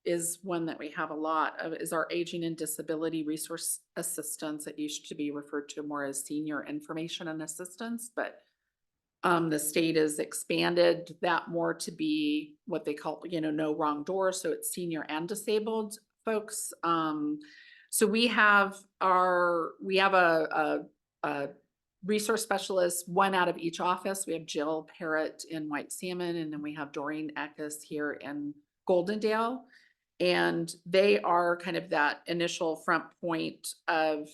is one that we have a lot of, is our Aging and Disability Resource Assistance. It used to be referred to more as Senior Information and Assistance, but the state has expanded that more to be what they call, no wrong door. So it's senior and disabled folks. So we have a resource specialist, one out of each office. We have Jill Parrott in White Salmon, and then we have Doreen Eckes here in Goldendale. And they are kind of that initial front point of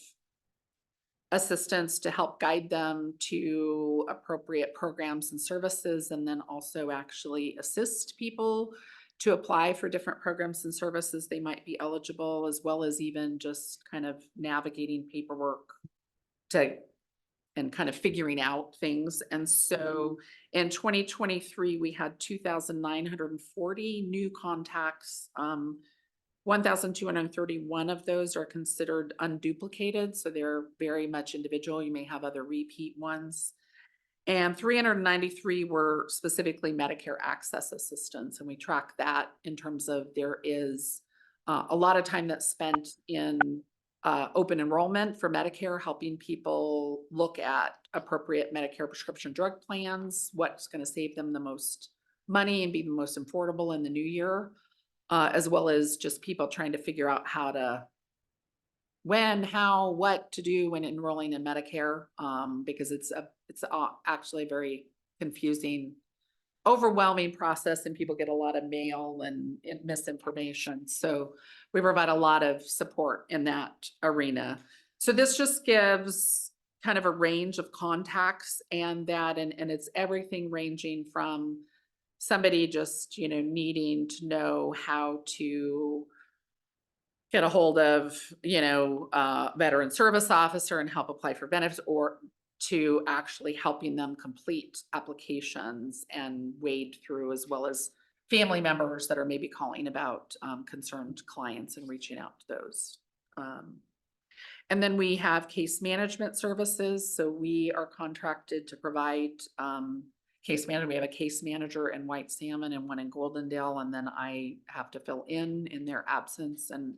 assistance to help guide them to appropriate programs and services, and then also actually assist people to apply for different programs and services they might be eligible, as well as even just kind of navigating paperwork to and kind of figuring out things. And so in 2023, we had 2,940 new contacts. 1,231 of those are considered unduplicated, so they're very much individual. You may have other repeat ones. And 393 were specifically Medicare access assistance, and we track that in terms of there is a lot of time that's spent in open enrollment for Medicare, helping people look at appropriate Medicare prescription drug plans, what's going to save them the most money and be the most affordable in the new year, as well as just people trying to figure out how to, when, how, what to do when enrolling in Medicare, because it's actually a very confusing, overwhelming process, and people get a lot of mail and misinformation. So we provide a lot of support in that arena. So this just gives kind of a range of contacts, and it's everything ranging from somebody just, needing to know how to get a hold of, veteran service officer and help apply for benefits, or to actually helping them complete applications and wade through, as well as family members that are maybe calling about concerned clients and reaching out to those. And then we have case management services. So we are contracted to provide case management. We have a case manager in White Salmon and one in Goldendale, and then I have to fill in their absence and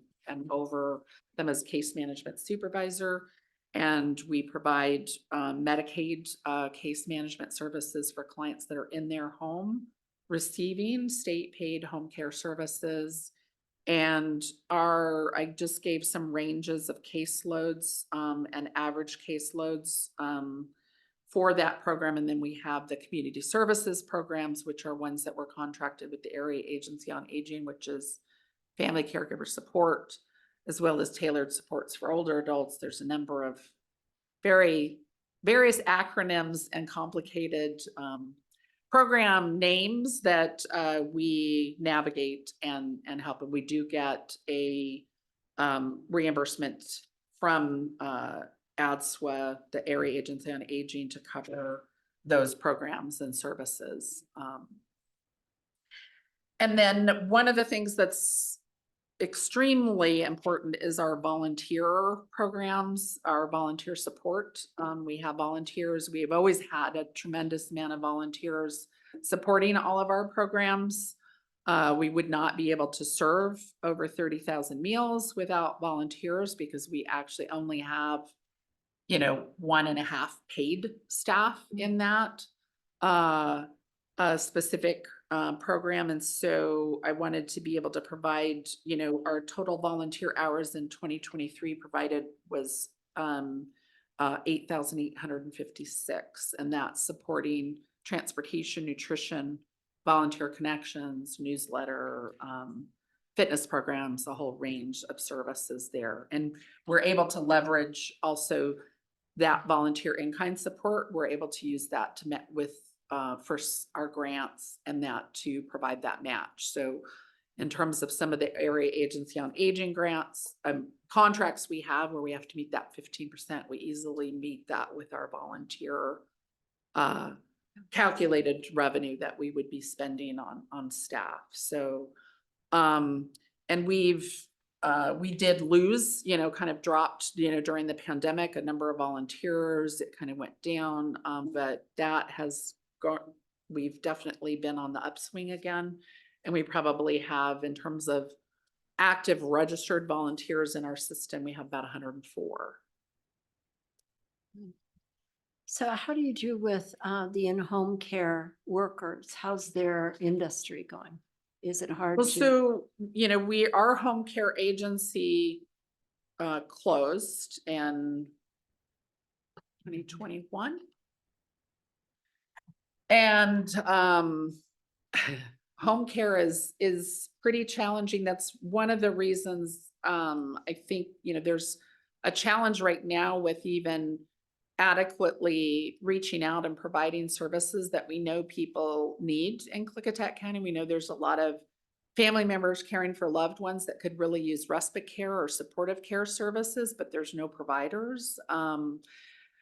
over them as case management supervisor. And we provide Medicaid case management services for clients that are in their home receiving state paid home care services. And I just gave some ranges of caseloads and average caseloads for that program. And then we have the community services programs, which are ones that were contracted with the Area Agency on Aging, which is family caregiver support, as well as tailored supports for older adults. There's a number of various acronyms and complicated program names that we navigate and help. And we do get a reimbursement from ADSWA, the Area Agency on Aging, to cover those programs and services. And then one of the things that's extremely important is our volunteer programs, our volunteer support. We have volunteers. We have always had a tremendous amount of volunteers supporting all of our programs. We would not be able to serve over 30,000 meals without volunteers, because we actually only have, 1.5 paid staff in that specific program. And so I wanted to be able to provide, our total volunteer hours in 2023 provided was 8,856. And that's supporting transportation, nutrition, volunteer connections, newsletter, fitness programs, a whole range of services there. And we're able to leverage also that volunteer in-kind support. We're able to use that to met with for our grants and that to provide that match. So in terms of some of the Area Agency on Aging grants, contracts we have where we have to meet that 15%, we easily meet that with our volunteer calculated revenue that we would be spending on staff. So, and we did lose, kind of dropped, during the pandemic, a number of volunteers. It kind of went down, but that has we've definitely been on the upswing again. And we probably have, in terms of active registered volunteers in our system, we have about 104. So how do you do with the in-home care workers? How's their industry going? Is it hard Well, to? so, our home care agency closed in 2021. And home care is pretty challenging. That's one of the reasons I think, there's a challenge right now with even adequately reaching out and providing services that we know people need in Klickitat County. We know there's a lot of family members caring for loved ones that could really use respite care or supportive care services, but there's no providers.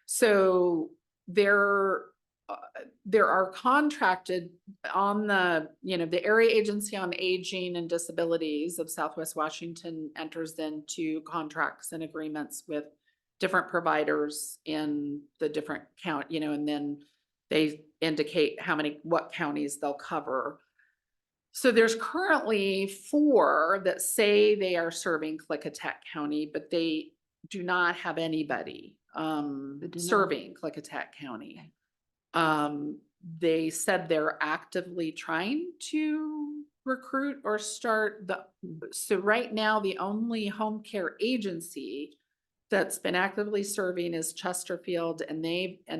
So there are contracted on the, the Area Agency on Aging and Disabilities of Southwest Washington enters into contracts and agreements with different providers in the different count, and then they indicate what counties they'll cover. So there's currently 4 that say they are serving Klickitat County, but they do not have anybody serving Klickitat County. They said they're actively trying to recruit or start so right now the only home care agency that's been actively serving is Chesterfield, and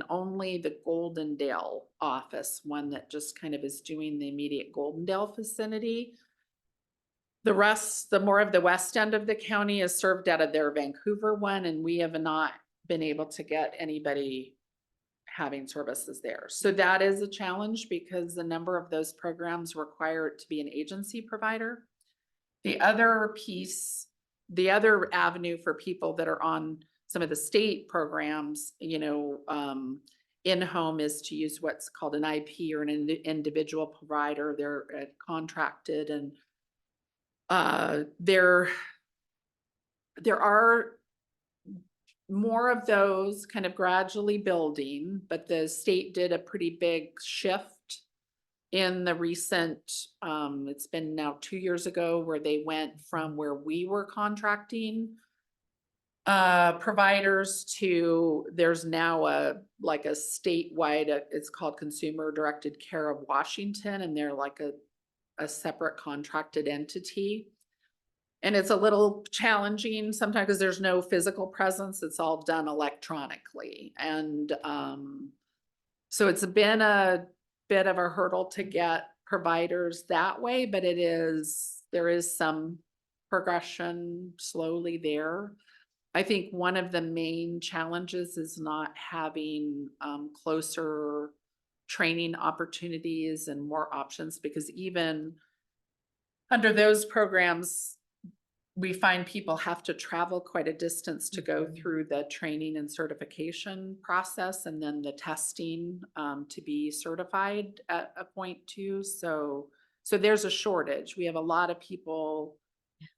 only the Goldendale office, one that just kind of is doing the immediate Goldendale vicinity. The rest, the more of the west end of the county is served out of their Vancouver one, and we have not been able to get anybody having services there. So that is a challenge because the number of those programs require it to be an agency provider. The other piece, the other avenue for people that are on some of the state programs, in-home is to use what's called an IP or an individual provider. They're contracted, and there are more of those kind of gradually building, but the state did a pretty big shift in the recent, it's been now 2 years ago, where they went from where we were contracting providers to there's now a statewide, it's called Consumer Directed Care of Washington, and they're like a separate contracted entity. And it's a little challenging sometimes because there's no physical presence. It's all done electronically. And so it's been a bit of a hurdle to get providers that way, but there is some progression slowly there. I think one of the main challenges is not having closer training opportunities and more options, because even under those programs, we find people have to travel quite a distance to go through the training and certification process, and then the testing to be certified at a point too. So there's a shortage. We have a lot of people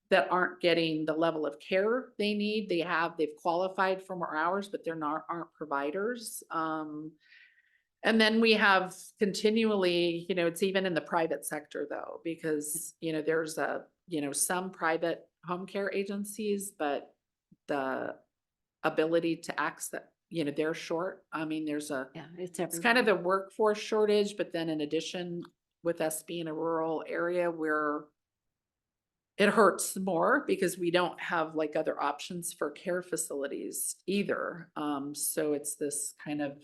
that aren't getting the level of care they need. They've qualified for more hours, but aren't providers. And then we have continually, it's even in the private sector though, because, there's some private home care agencies, but the ability to access, they're short. I mean, it's kind of the workforce shortage, but then in addition, with us being a rural area where it hurts more because we don't have like other options for care facilities either. So it's this kind of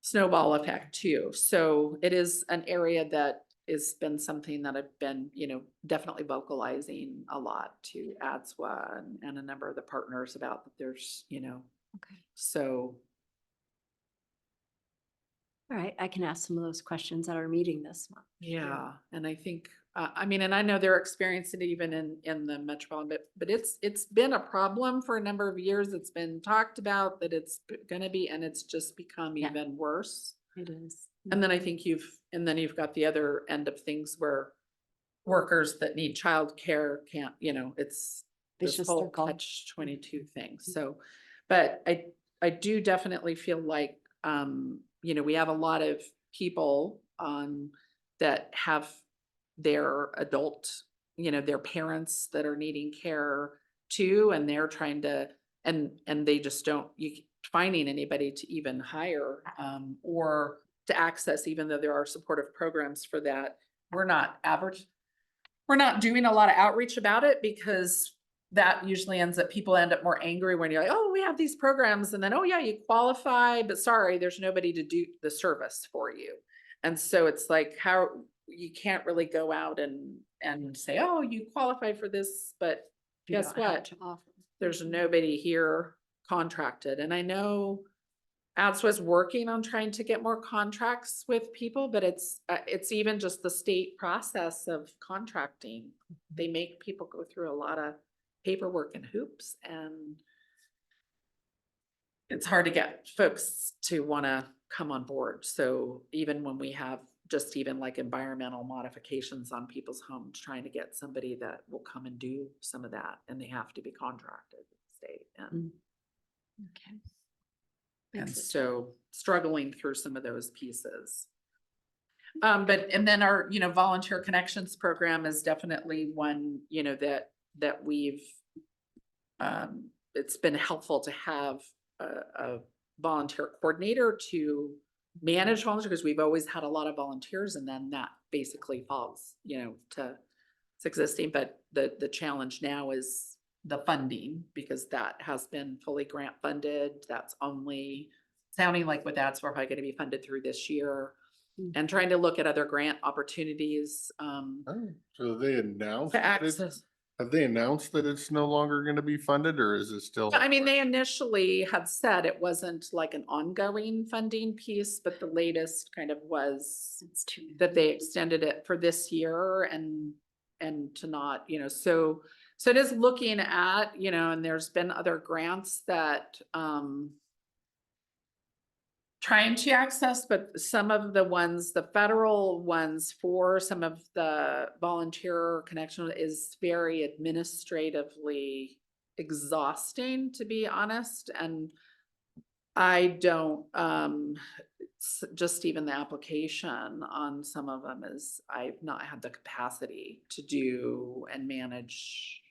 snowball effect too. So it is an area that has been something that I've been, definitely vocalizing a lot to ADSWA and a number of the partners about that there's, Okay. so. All right, I can ask some of those questions at our meeting this month. Yeah, and I think, and I know they're experiencing it even in the metropolitan, but it's been a problem for a number of years. It's been talked about that it's gonna be, and it's just become even worse. It is. And then I think you've got the other end of things where workers that need childcare can't, it's this Vicious whole circle. catch-22 thing. So, but I do definitely feel like, we have a lot of people that have their adult, their parents that are needing care too, and they're trying to, and they just finding anybody to even hire or to access, even though there are supportive programs for that. We're not doing a lot of outreach about it, because that usually people end up more angry when you're like, oh, we have these programs, and then, oh yeah, you qualify, but sorry, there's nobody to do the service for you. And so it's like, how you can't really go out and say, oh, you qualify for this, but guess what? There's nobody here contracted, and I know ADS was working on trying to get more contracts with people, but it's even just the state process of contracting. They make people go through a lot of paperwork and hoops, and it's hard to get folks to want to come on board. So even when we have just even like environmental modifications on people's homes, trying to get somebody that will come and do some of that, and they have to be contracted with the state. And Okay. And Makes it so struggling through some of those pieces. And then our, volunteer connections program is definitely one, that we've, it's been helpful to have a volunteer coordinator to manage volunteers, because we've always had a lot of volunteers, and then that basically falls, to it's existing. But the challenge now is the funding, because that has been fully grant funded. That's only sounding like with that's probably going to be funded through this year, and trying to look at other grant opportunities. Oh, so they announced, To access. have they announced that it's no longer gonna be funded, or is it still? I mean, they initially had said it wasn't like an ongoing funding piece, but the latest kind of was It's too. that they extended it for this year, and to not, so it is looking at, and there's been other grants that trying to access, but some of the ones, the federal ones for some of the volunteer connection is very administratively exhausting, to be honest. And I don't, just even the application on some of them is, I've not had the capacity to do and manage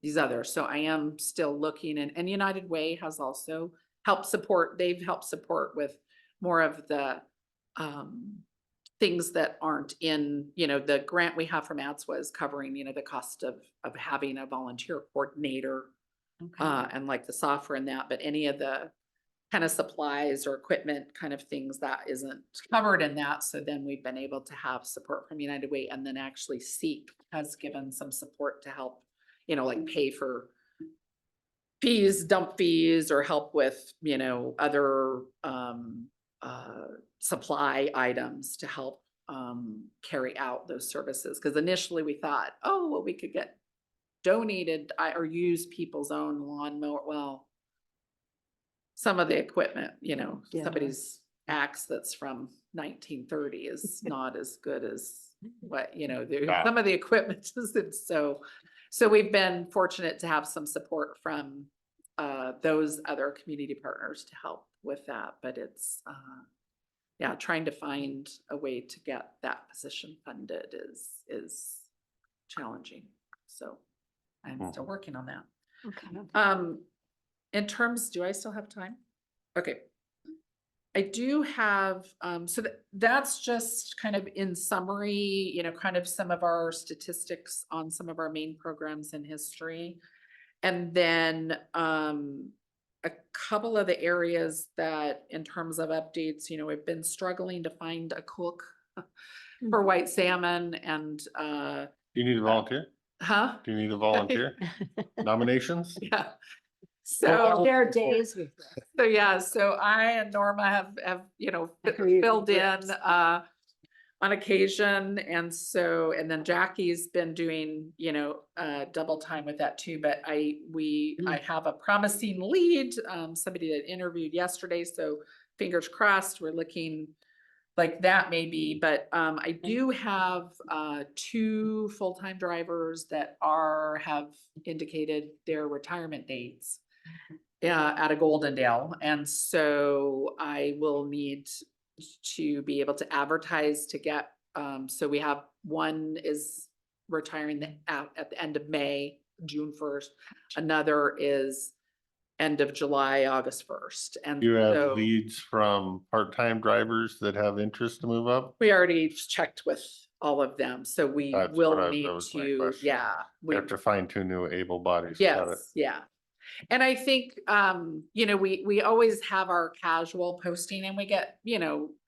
these others. So I am still looking, and United Way has also helped support, they've helped support with more of the things that aren't in, the grant we have from ADS was covering, the cost of having a volunteer coordinator, and like the software and that, but any of the kind of supplies or equipment kind of things that isn't covered in that. So then we've been able to have support from United Way, and then actually Seek has given some support to help, like pay for fees, dump fees, or help with, other supply items to help carry out those services. Because initially we thought, oh, well, we could get donated or use people's own lawnmower. Well, some of the equipment, Yeah. somebody's axe that's from 1930 is not as good as what, some of the equipment isn't. So we've been fortunate to have some support from those other community partners to help with that. But it's, trying to find a way to get that position funded is challenging. So I'm still working on that. Okay. In terms, do I still have time? Okay. I do have, so that's just kind of in summary, kind of some of our statistics on some of our main programs in history. And then a couple of the areas that in terms of updates, we've been struggling to find a cook for white salmon, and Do you need a volunteer? huh? Do you need a volunteer? Nominations? Yeah. So, Share days with. so I and Norma have, Agreed. filled in, on occasion. And then Jackie's been doing, double time with that too. But I have a promising lead, somebody that interviewed yesterday. So fingers crossed, we're looking like that maybe. But I do have 2 full-time drivers that have indicated their retirement dates at a Goldendale. And so I will need to be able to advertise to get, so we have one is retiring at the end of May, June 1st. Another is end of July, August 1st. And You have so leads from part-time drivers that have interest to move up? we already checked with all of them. So we That will was need my to, question. we You have to find 2 new able bodies. Got it. yes, yeah. And I think, we always have our casual posting and we get,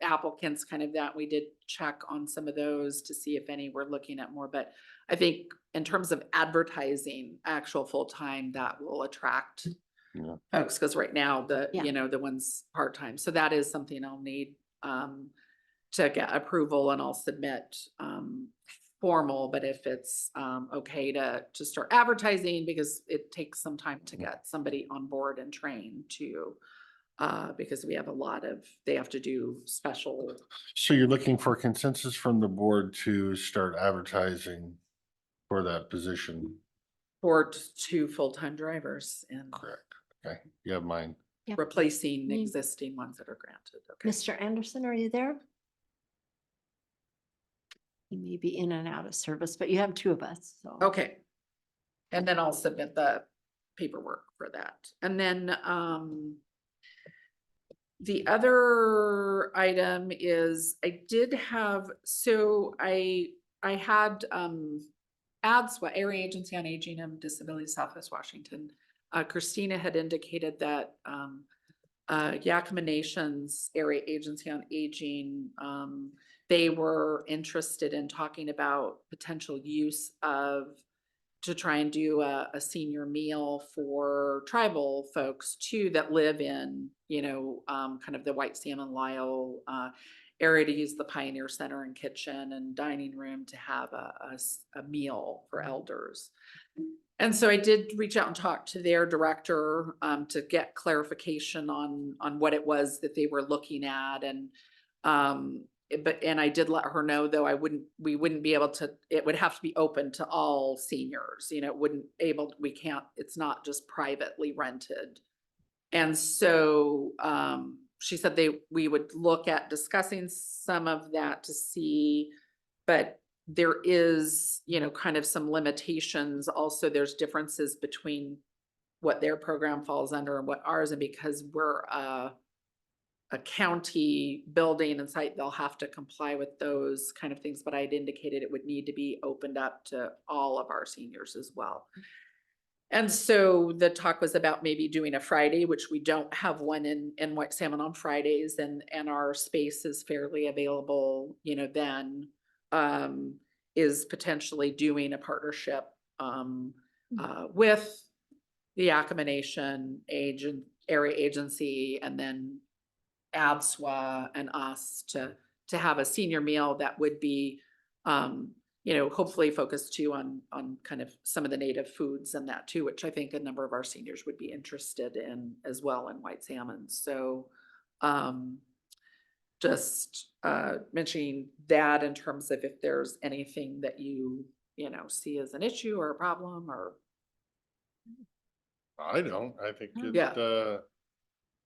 applicants kind of that. We did check on some of those to see if any were looking at more, but I think in terms of advertising, actual full-time, that will attract Yeah. folks, because right now Yeah. the one's part-time. So that is something I'll need, to get approval, and I'll submit, formal, but if it's okay to start advertising, because it takes some time to get somebody on board and trained to, because we have they have to do special, So you're looking for consensus from the board to start advertising for that position? for 2 full-time drivers and Correct. Okay, you have mine. replacing Mm. existing ones that are granted. Okay. Mr. Anderson, are you there? He may be in and out of service, but you have 2 of us, so. Okay. And then I'll submit the paperwork for that. And then, the other item is I did have, so I had, ADSWA, Area Agency on Aging and Disability Southwest Washington. Christina had indicated that, Yakima Nation's Area Agency on Aging, they were interested in talking about potential use to try and do a senior meal for tribal folks too, that live in, kind of the White Salmon Lyle, area, to use the Pioneer Center and kitchen and dining room to have a meal for elders. And so I did reach out and talk to their director, to get clarification on what it was that they were looking at. And, and I did let her know, though, we wouldn't be able to, it would have to be open to all seniors, it's not just privately rented. And so, she said we would look at discussing some of that to see, but there is, kind of some limitations. Also, there's differences between what their program falls under and what ours, and because we're a county building and site, they'll have to comply with those kind of things. But I'd indicated it would need to be opened up to all of our seniors as well. And so the talk was about maybe doing a Friday, which we don't have one in White Salmon on Fridays, and our space is fairly available, then, is potentially doing a partnership, with the Yakima Nation Area Agency, and then ADSWA and us to have a senior meal that would be, hopefully focused too on kind of some of the native foods and that too, which I think a number of our seniors would be interested in as well in White Salmon. So, just mentioning that in terms of if there's anything that you see as an issue or a problem, or. I don't. I think Yeah.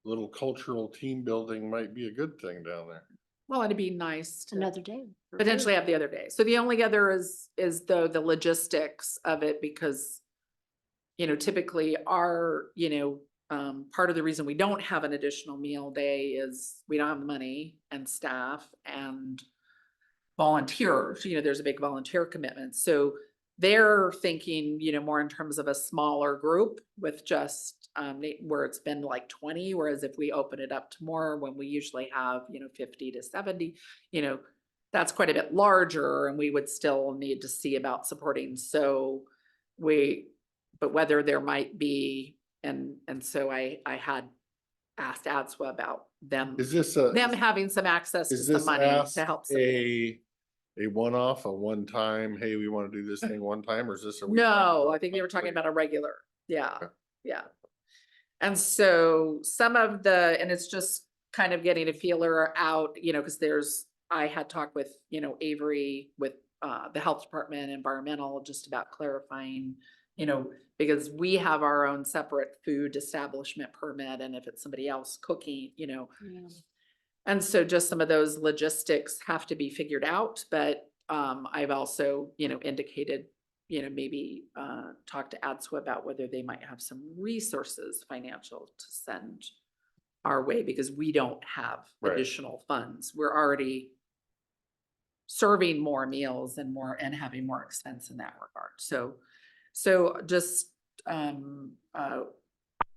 Little cultural team building might be a good thing down there. Well, it'd be nice to Another day. for potentially have the other day. So the only other is the logistics of it, because, typically our, part of the reason we don't have an additional meal day is we don't have the money and staff and volunteers. There's a big volunteer commitment. So they're thinking, more in terms of a smaller group with just, where it's been like 20, whereas if we open it up to more, when we usually have, 50 to 70, that's quite a bit larger, and we would still need to see about supporting. So but whether there might be, and so I had asked ADSWA about them having some access to some money to help support. A one-off, a one-time, hey, we want to do this thing one time, or is this a? No, I think they were talking about a regular. Yeah. Okay. Yeah. And so and it's just kind of getting a feeler out, because I had talked with, Avery with the health department, environmental, just about clarifying, because we have our own separate food establishment permit, and if it's somebody else cooking, Yeah. and so just some of those logistics have to be figured out. But I've also, indicated, maybe talk to ADSWA about whether they might have some resources financial to send our way, because we don't have additional funds. We're already serving more meals and having more expense in that regard. So just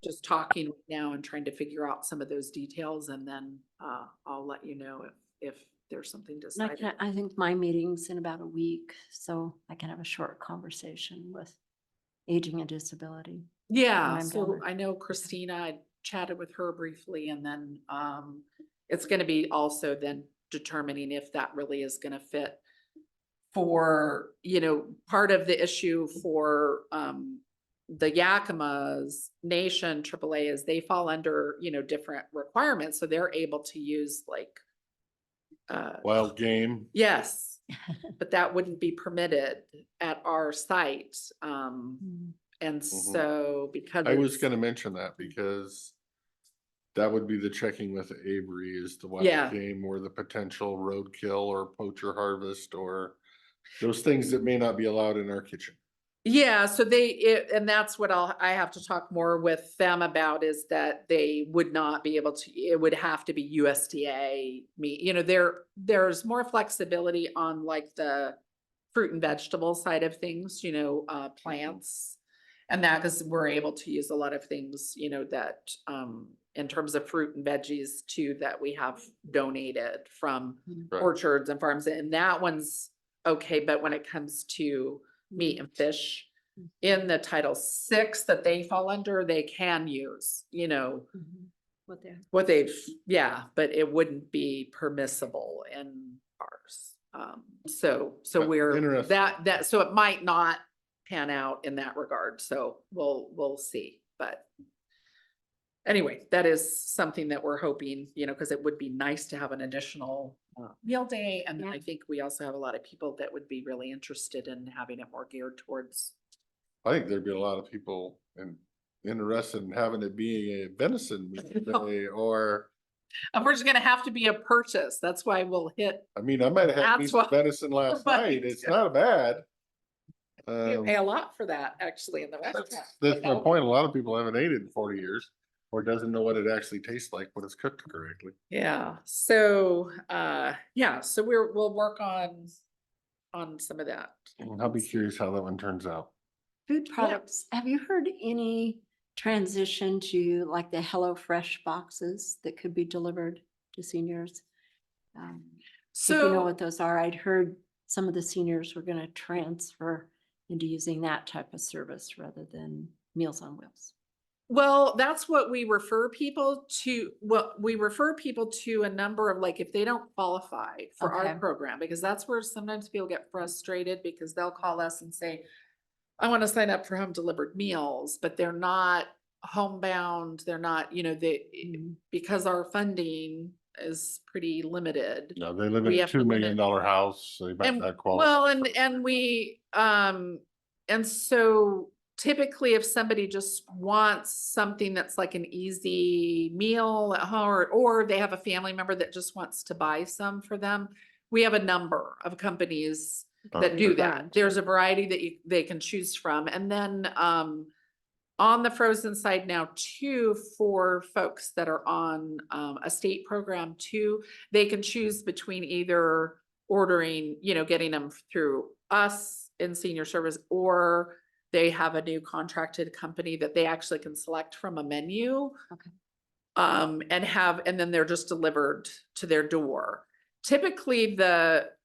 just talking now and trying to figure out some of those details, and then I'll let you know if there's something And decided. I think my meeting's in about a week, so I can have a short conversation with aging and disability. Yeah, I'm down so there. I know Christina, I chatted with her briefly, and then it's gonna be also then determining if that really is gonna fit for, part of the issue for the Yakima's Nation AAA is they fall under, different requirements, so they're able to use like Wild game. yes, but that wouldn't be permitted at our site. Mm. And so because I was it's- gonna mention that because that would be the checking with Avery is the wild Yeah. game or the potential roadkill or poacher harvest or those things that may not be allowed in our kitchen. Yeah, so and that's what I have to talk more with them about is that they would not be able to, it would have to be USDA meat, there's more flexibility on like the fruit and vegetable side of things, plants. And that because we're able to use a lot of things, that in terms of fruit and veggies too, that we have donated from Right. orchards and farms, and that one's okay, but when it comes to meat and fish in the Title VI that they fall under, they can use, Mhm. What they're. what they've, but it wouldn't be permissible in ours. So we're, Interesting. so it might not pan out in that regard, so we'll see, but anyway, that is something that we're hoping, because it would be nice to have an additional meal day. And Yeah. I think we also have a lot of people that would be really interested in having it more geared towards. I think there'd be a lot of people interested in having it be a venison meat day or, Of course, it's gonna have to be a purchase. That's why we'll hit, I mean, I might have had That's some what- venison last Right. night. It's not bad. you pay a lot for that actually in the restaurant. That's my point. A lot of people haven't ate it in 40 years or doesn't know what it actually tastes like when it's cooked correctly. Yeah, so, so we'll work on some of that. I'll be curious how that one turns out. Food products, have you heard any transition to like the HelloFresh boxes that could be delivered to seniors? If you know So, what those are, I'd heard some of the seniors were gonna transfer into using that type of service rather than Meals on Wheels. well, that's what we refer people to. What we refer people to a number of like, if they don't qualify for our Okay. program, because that's where sometimes people get frustrated because they'll call us and say, I want to sign up for home delivered meals, but they're not homebound. They're not, because our funding is pretty limited. No, they live in We a have to $2 million limit- house. So they might And not qualify. well, and we, and so typically if somebody just wants something that's like an easy meal at home, or they have a family member that just wants to buy some for them, we have a number of companies that Okay. do Preferring that. There's a variety that they can choose from. And then, on the frozen side now too, for folks that are on a state program too, they can choose between either ordering, getting them through us in senior service, or they have a new contracted company that they actually can select from a menu. Okay. And then they're just delivered to their door. Typically,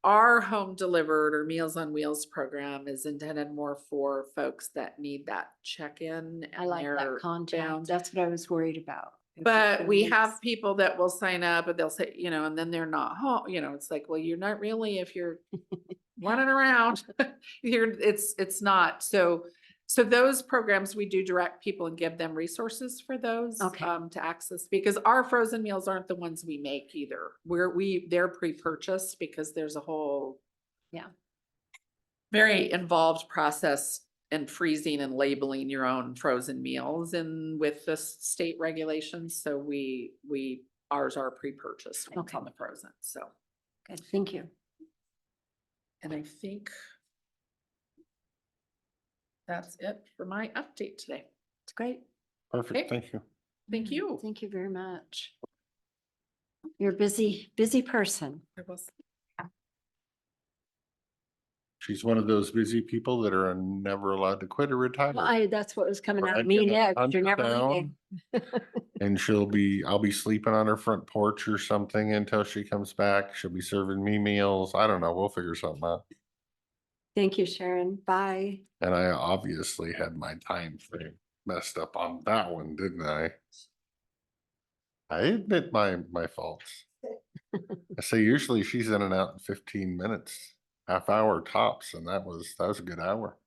our home delivered or Meals on Wheels program is intended more for folks that need that check-in. I and like that they're contact. bound. That's what I was worried about. If But it we was- have people that will sign up and they'll say, and then they're not home, it's like, well, you're not really, if you're running around, it's not. So those programs, we do direct people and give them resources for those, Okay. to access, because our frozen meals aren't the ones we make either. They're pre-purchased because there's a whole very involved process in freezing and labeling your own frozen meals and with the state regulations. So ours are pre-purchased Okay. on the frozen, so. Good, thank you. And I think that's it for my update today. It's great. Perfect. Okay. Thank you. Thank you. Thank you very much. You're a busy person. I was- She's one of those busy people that are never allowed to quit or retire. Well, that's what was coming Or out of I'm me gonna next. hunt You're her never down. leaving. And I'll be sleeping on her front porch or something until she comes back. She'll be serving me meals. I don't know. We'll figure something out. Thank you, Sharon. Bye. And I obviously had my time frame messed up on that one, didn't I? I admit my faults. I say usually she's in and out in 15 minutes, half hour tops, and that was a good hour.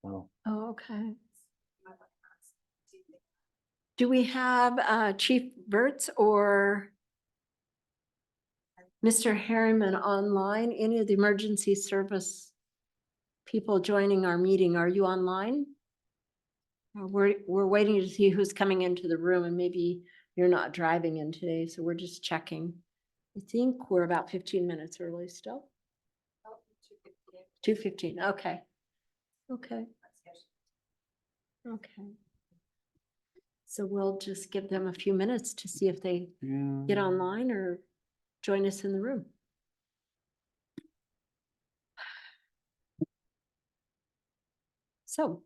Well, Oh, okay. Do we have Chief Burtz or Mr. Harriman online? Any of the emergency service people joining our meeting? Are you online? We're waiting to see who's coming into the room, and maybe you're not driving in today, so we're just checking. I think we're about 15 minutes early still. 2:15, okay. Okay. Okay. So we'll just give them a few minutes to see if they get online or join us in the room. So,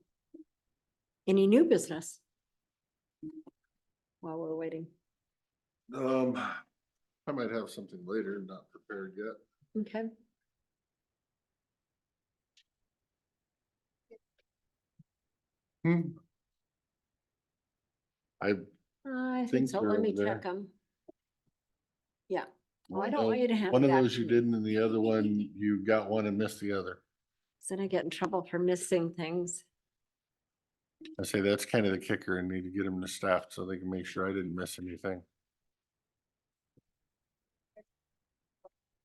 any new business? While we're waiting, I might have something later, not prepared yet. okay. I I think Things so, are let me over there. check them. Yeah, well, I don't want you to have. One of it those you actually. didn't, and the other one you got one and missed the other. Then I get in trouble for missing things. I say that's kind of the kicker, and need to get them to staff so they can make sure I didn't miss anything.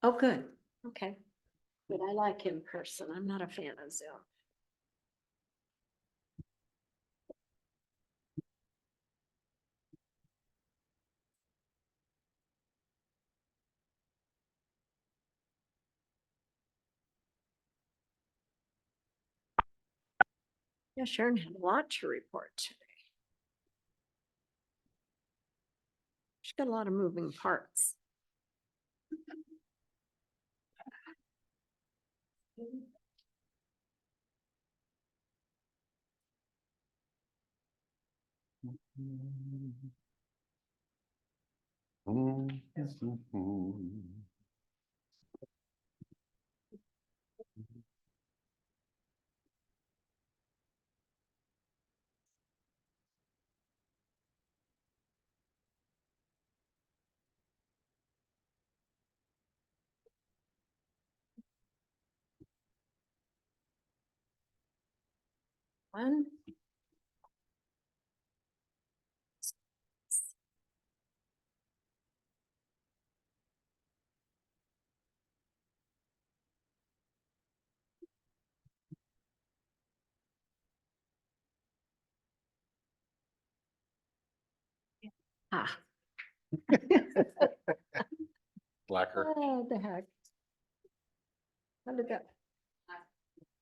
Oh, good, okay. But I like in person, I'm not a fan of Zoom. Yeah, Sharon had a lot to report today. She's got a lot of moving parts. One. Ah. Blacker. Oh, the heck. How did that?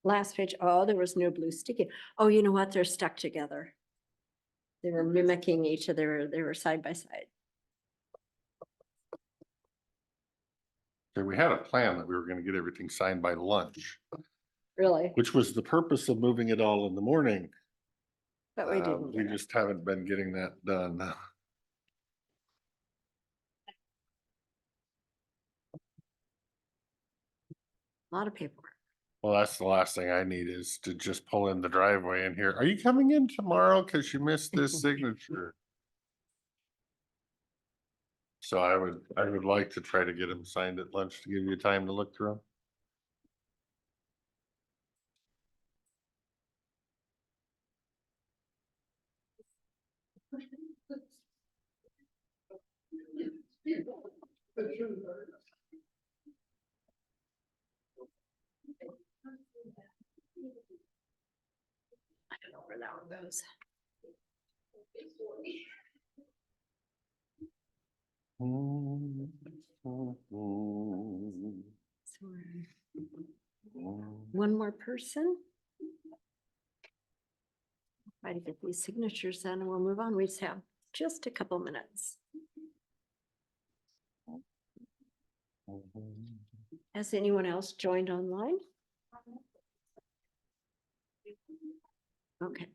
Last page, oh, there was no blue sticky. Oh, you know what? They're stuck together. They were mimicking each other. They were side by side. So we had a plan that we were gonna get everything signed by lunch, Really? which was the purpose of moving it all in the morning. But we didn't We get it. just haven't been getting that done. A lot of paperwork. Well, that's the last thing I need is to just pull in the driveway and hear, are you coming in tomorrow? Cause you missed this signature. So I would like to try to get them signed at lunch to give you time to look through them. I don't know where that one goes. So one more person. Try to get these signatures in and we'll move on. We just have just a couple minutes. Has anyone else joined online? Okay.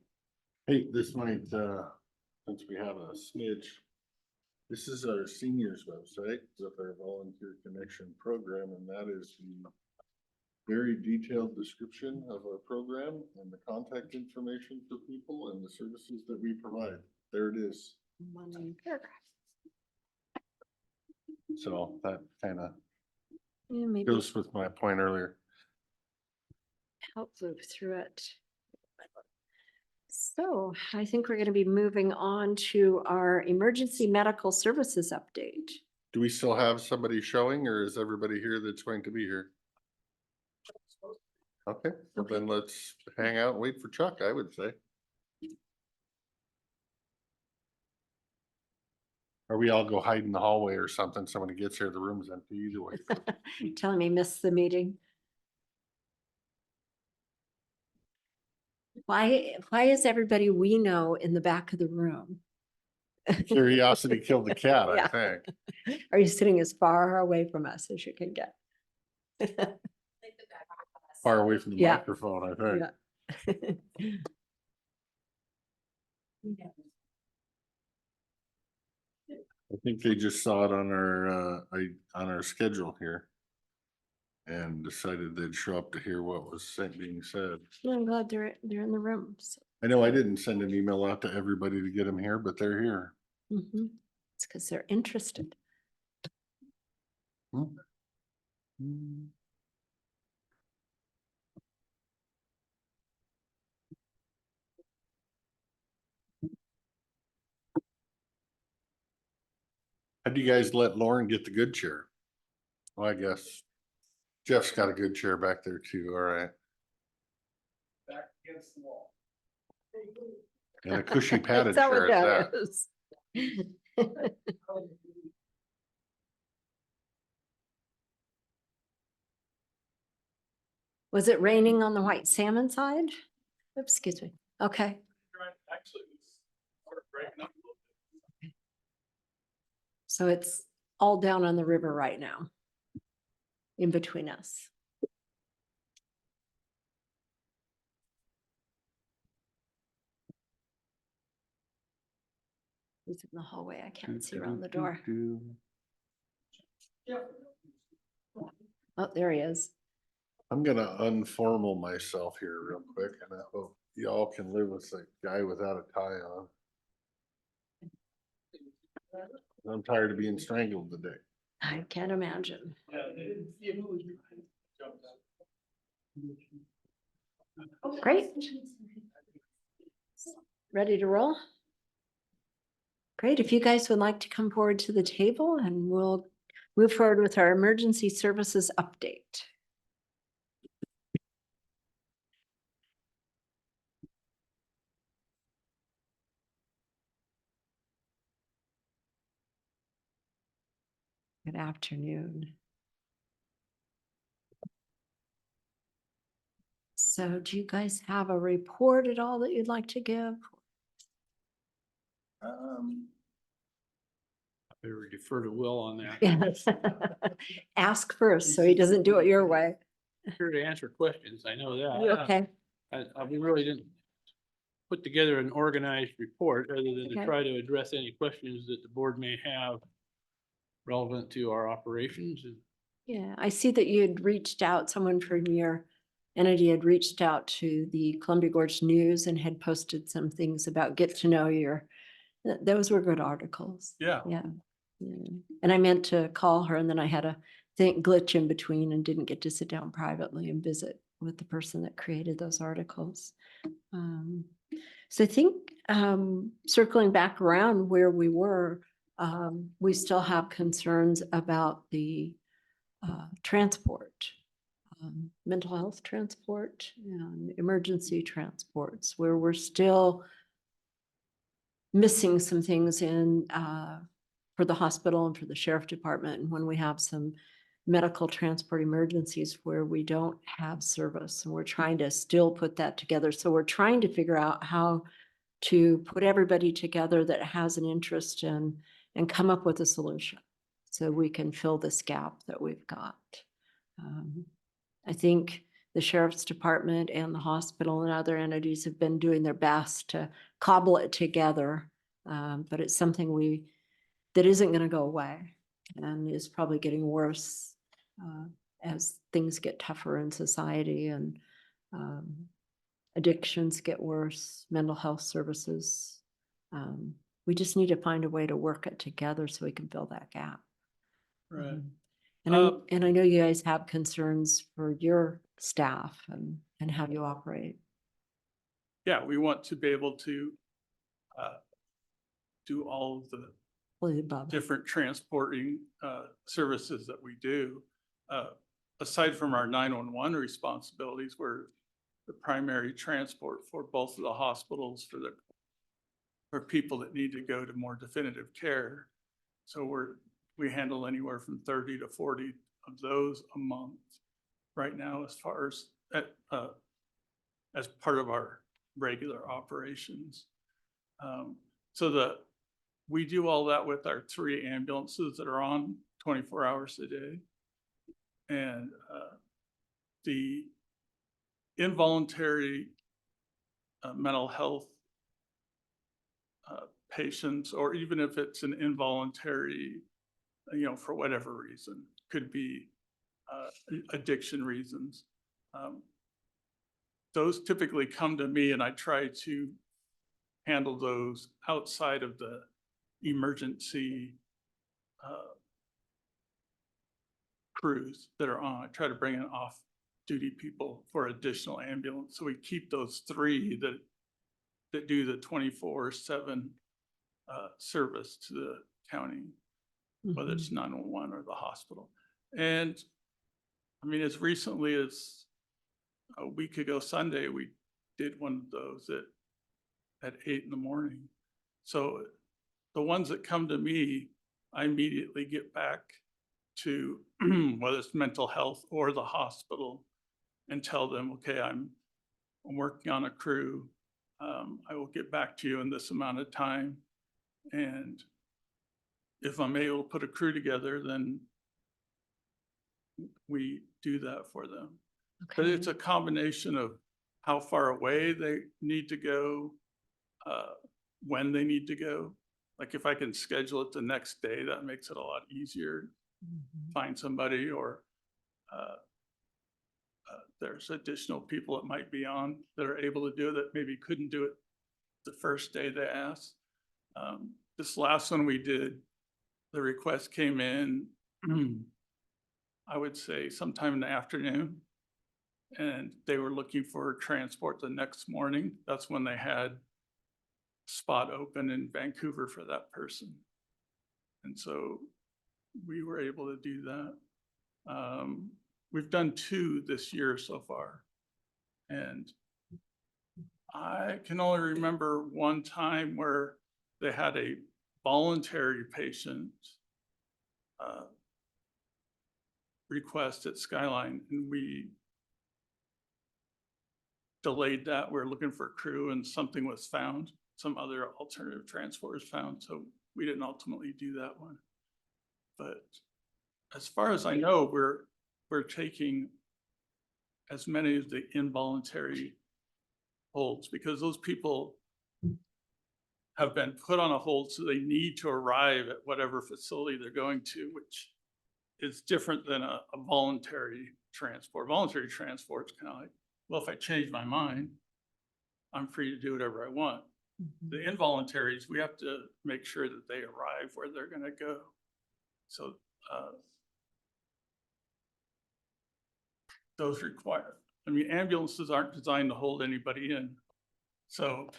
Hey, this might, since we have a smidge, this is our seniors website with our volunteer connection program, and that is the very detailed description of our program and the contact information for people and the services that we provide. There it is. One paragraph. So that kind of Yeah, maybe goes with my point earlier. help move through it. So I think we're going to be moving on to our emergency medical services update. Do we still have somebody showing, or is everybody here that's going to be here? Okay, well Okay. then let's hang out and wait for Chuck, I would say. Or we all go hide in the hallway or something. Somebody gets here, the room's empty either way. Telling me missed the meeting. Why is everybody we know in the back of the room? Curiosity killed the cat, I Yeah. think. Are you sitting as far away from us as you can get? Far away from the Yeah. microphone, I think. Yeah. I think they just saw it on our schedule here. And decided they'd show up to hear what was being said. I'm glad they're in the room. So, I know I didn't send an email out to everybody to get them here, but they're here. It's because they're interested. Hmm. How'd you guys let Lauren get the good chair? Well, I guess Jeff's got a good chair back there too, all right. Back against the wall. And a cushy padded Is that what chair at that that. is? Was it raining on the white salmon side? Oops, excuse me. Okay. Actually, it's sort of breaking up a little bit. So it's all down on the river right now. In between us. Who's in the hallway? I can't see around the door. Oh, there he is. I'm gonna unformal myself here real quick and I hope y'all can live with a guy without a tie on. I'm tired of being strangled today. I can't imagine. Yeah, they didn't see who was behind. Jumped out. Great. Ready to roll? Great. If you guys would like to come forward to the table and we'll move forward with our emergency services update. Good afternoon. So do you guys have a report at all that you'd like to give? I better defer to Will on that. Yes. Ask first, so he doesn't do it your way. Here to answer questions, I know that. Okay, We really didn't put together an organized report other than to Okay. try to address any questions that the board may have relevant to our operations. And yeah, I see that you had reached out, someone from your entity had reached out to the Columbia Gorge News and had posted some things about get to know your, those were good articles. Yeah. Yeah. Yeah. And I meant to call her and then I had a glitch in between and didn't get to sit down privately and visit with the person that created those articles. So I think circling back around where we were, we still have concerns about the transport, mental health transport, and emergency transports, where we're still missing some things in for the hospital and for the sheriff department. And when we have some medical transport emergencies where we don't have service, and we're trying to still put that together. So we're trying to figure out how to put everybody together that has an interest in and come up with a solution. so we can fill this gap that we've got. I think the sheriff's department and the hospital and other entities have been doing their best to cobble it together. But it's something that isn't going to go away and is probably getting worse as things get tougher in society and addictions get worse, mental health services. We just need to find a way to work it together so we can fill that gap. Right. And I know you guys have concerns for your staff and how you operate. Yeah, we want to be able to do all of the Fully above. different transporting services that we do. Aside from our 911 responsibilities, we're the primary transport for both of the hospitals for people that need to go to more definitive care. So we handle anywhere from 30 to 40 of those a month right now, as far as part of our regular operations. We do all that with our 3 ambulances that are on 24 hours a day. And the involuntary mental health patients, or even if it's an involuntary, for whatever reason, could be addiction reasons. Those typically come to me, and I try to handle those outside of the emergency crews that are on. I try to bring in off-duty people for additional ambulance. So we keep those 3 that do the 24/7 service to the county, whether it's 911 or the hospital. And I mean, as recently as a week ago Sunday, we did one of those at 8 in the morning. So the ones that come to me, I immediately get back to whether it's mental health or the hospital and tell them, okay, I'm working on a crew. I will get back to you in this amount of time. And if I'm able to put a crew together, then we do that for them. But it's a combination of how far away they need to go, when they need to go. Like if I can schedule it the next day, that makes it a lot easier. Find somebody, or there's additional people that might be on that are able to do it that maybe couldn't do it the first day they asked. This last one we did, the request came in, I would say sometime in the afternoon, and they were looking for transport the next morning. That's when they had spot open in Vancouver for that person. And so we were able to do that. We've done 2 this year so far. And I can only remember one time where they had a voluntary patient request at Skyline, and we delayed that. We're looking for a crew, and something was found. Some other alternative transport was found, so we didn't ultimately do that one. But as far as I know, we're taking as many of the involuntary holds, because those people have been put on a hold, so they need to arrive at whatever facility they're going to, which is different than a voluntary transport. Voluntary transport is kind of like, well, if I change my mind, I'm free to do whatever I want. The involuntaries, we have to make sure that they arrive where they're going to go. So those require, ambulances aren't designed to hold anybody in. So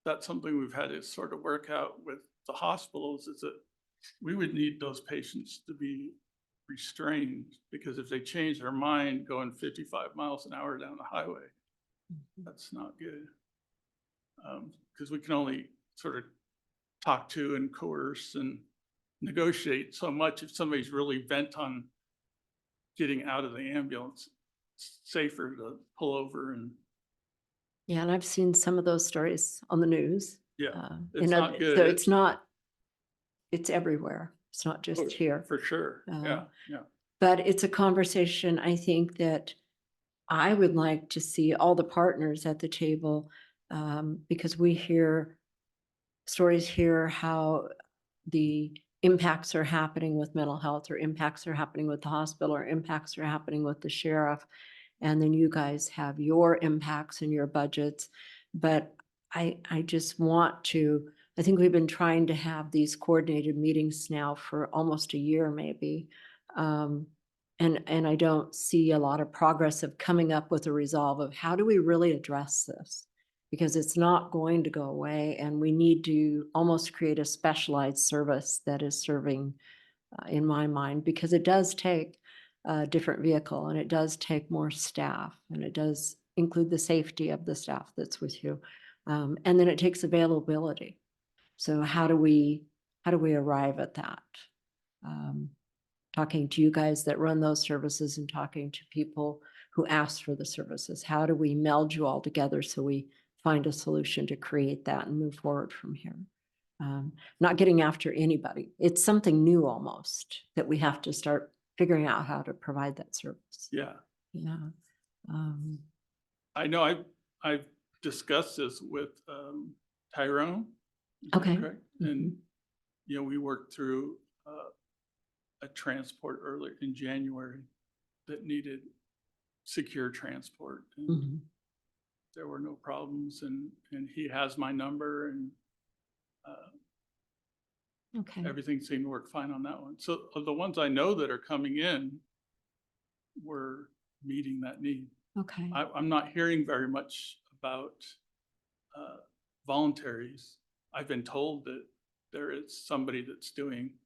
that's something we've had to sort of work out with the hospitals, is that we would need those patients to be restrained, because if they change their mind going 55 miles an hour down the highway, that's not good. Because we can only sort of talk to and coerce and negotiate so much. If somebody's really bent on getting out of the ambulance, it's safer to pull over. And Yeah, and I've seen some of those stories on the news. yeah, it's not good. So it's everywhere. It's not just here. For sure. Yeah, yeah. But it's a conversation, I think, that I would like to see all the partners at the table, because we hear stories here how the impacts are happening with mental health, or impacts are happening with the hospital, or impacts are happening with the sheriff. And then you guys have your impacts and your budgets. But I just want to, I think we've been trying to have these coordinated meetings now for almost a year, maybe. And I don't see a lot of progress of coming up with a resolve of how do we really address this? Because it's not going to go away, and we need to almost create a specialized service that is serving, in my mind, because it does take a different vehicle, and it does take more staff, and it does include the safety of the staff that's with you. And then it takes availability. So how do we arrive at that? Talking to you guys that run those services and talking to people who ask for the services. How do we meld you all together so we find a solution to create that and move forward from here? Not getting after anybody. It's something new almost that we have to start figuring out how to provide that service. Yeah. Yeah. I know I've discussed this with Tyrone. Is that Okay. correct? And, you know, we worked through a transport earlier in January that needed secure transport. And Mhm. there were no problems, and he has my number, and Okay. everything seemed to work fine on that one. So of the ones I know that are coming in, we're meeting that need. Okay. I'm not hearing very much about voluntaries. I've been told that there is somebody that's doing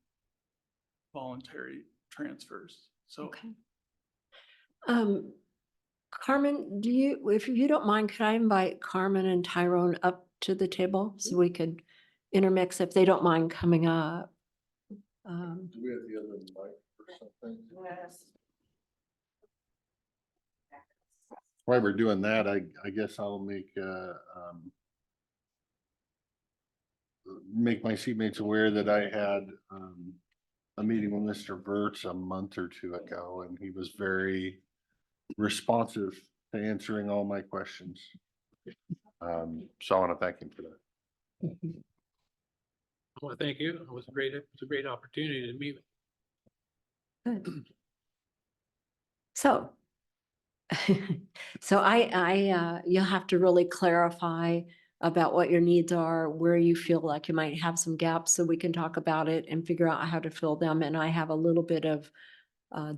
voluntary transfers. So Okay. Carmen, do you, if you don't mind, could I invite Carmen and Tyrone up to the table so we could intermix if they don't mind coming up? Do we have the other mic or something? While we're doing that, I guess I'll make my seatmates aware that I had a meeting with Mr. Burt's a month or two ago, and he was very responsive to answering all my questions. So I want to thank him for that. Well, thank you. It was a great opportunity to meet. Good. So, you'll have to really clarify about what your needs are, where you feel like you might have some gaps, so we can talk about it and figure out how to fill them. And I have a little bit of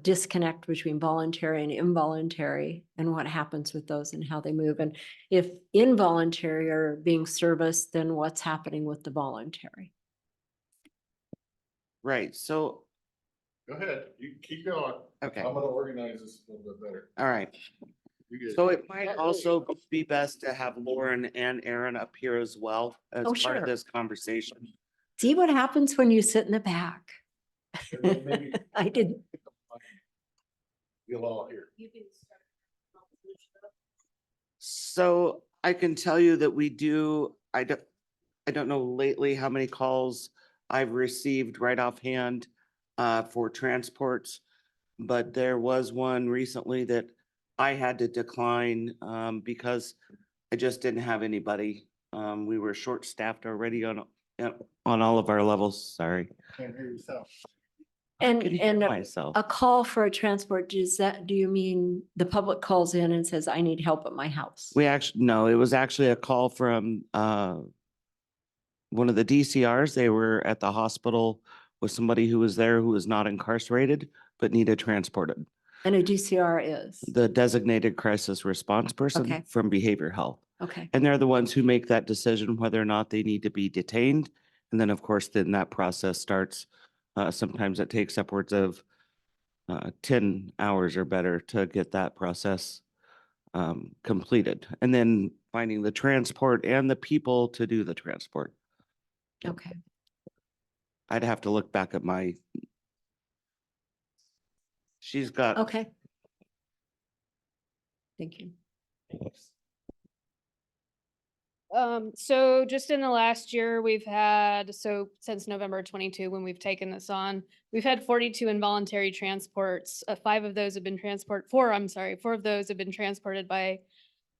disconnect between voluntary and involuntary and what happens with those and how they move. And if involuntary are being serviced, then what's happening with the voluntary? Right, so, Go ahead, you keep going. okay, I'm gonna organize this a little bit better. all right. You get So it might also be best to have Lauren and Aaron up here as well as Oh, part sure. of this conversation. See what happens when you sit in the back. And then maybe- I didn't. You'll all hear. So I can tell you that we do, I don't know lately how many calls I've received right offhand for transports, but there was one recently that I had to decline because I just didn't have anybody. We were short-staffed already on all of our levels, sorry. Can't hear yourself. And, Couldn't and hear a- myself. a call for a transport, do you mean the public calls in and says, I need help at my house? No, it was actually a call from one of the DCRs. They were at the hospital with somebody who was there who was not incarcerated, but needed transported. And a DCR is? The designated crisis response person Okay. from behavior health. Okay, And they're the ones who make that decision whether or not they need to be detained. And then, of course, then that process starts. Sometimes it takes upwards of 10 hours or better to get that process completed. And then finding the transport and the people to do the transport. okay. I'd have to look back at she's got. Okay. Thank you. So just in the last year, we've had, so since November 22, when we've taken this on, we've had 42 involuntary transports. 4 of those have been transported by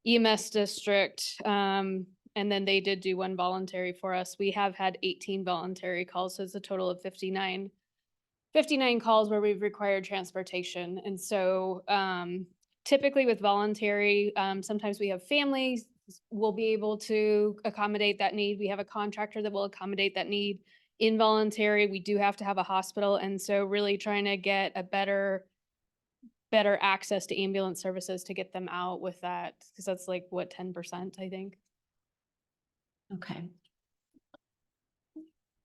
EMS district. And then they did do 1 voluntary for us. We have had 18 voluntary calls, so it's a total of 59 calls where we've required transportation. And so typically with voluntary, sometimes we have families will be able to accommodate that need. We have a contractor that will accommodate that need. Involuntary, we do have to have a hospital. And so really trying to get a better access to ambulance services to get them out with that, because that's like, what, 10%, I think. Okay.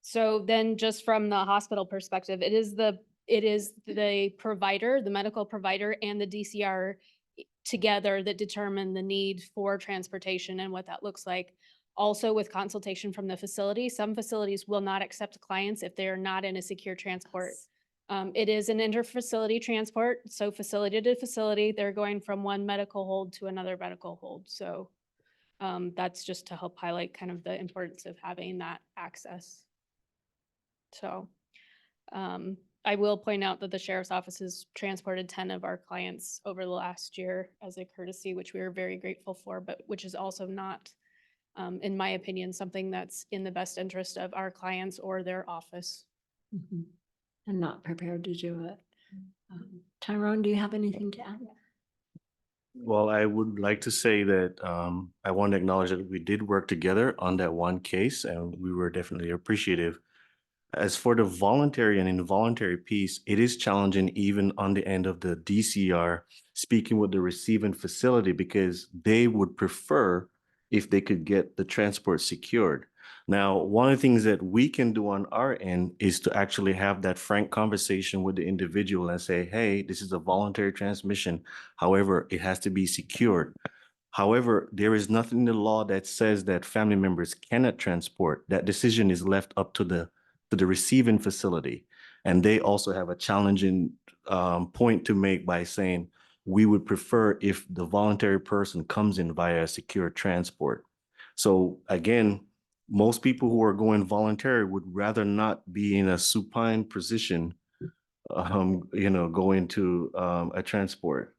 So then just from the hospital perspective, it is the provider, the medical provider and the DCR together that determine the need for transportation and what that looks like. Also with consultation from the facility, some facilities will not accept clients if they are not in a secure transport. It is an interfacility transport, so facility to facility, they're going from one medical hold to another medical hold. So that's just to help highlight kind of the importance of having that access. So I will point out that the sheriff's office has transported 10 of our clients over the last year as a courtesy, which we are very grateful for, but which is also not, in my opinion, something that's in the best interest of our clients or their office. Mhm. I'm not prepared to do it. Tyrone, do you have anything to add? Well, I would like to say that I want to acknowledge that we did work together on that one case, and we were definitely appreciative. As for the voluntary and involuntary piece, it is challenging even on the end of the DCR, speaking with the receiving facility, because they would prefer if they could get the transport secured. Now, one of the things that we can do on our end is to actually have that frank conversation with the individual and say, hey, this is a voluntary transmission. However, it has to be secured. However, there is nothing in the law that says that family members cannot transport. That decision is left up to the receiving facility. And they also have a challenging point to make by saying, we would prefer if the voluntary person comes in via secure transport. So again, most people who are going voluntary would rather not be in a supine position, going to a transport.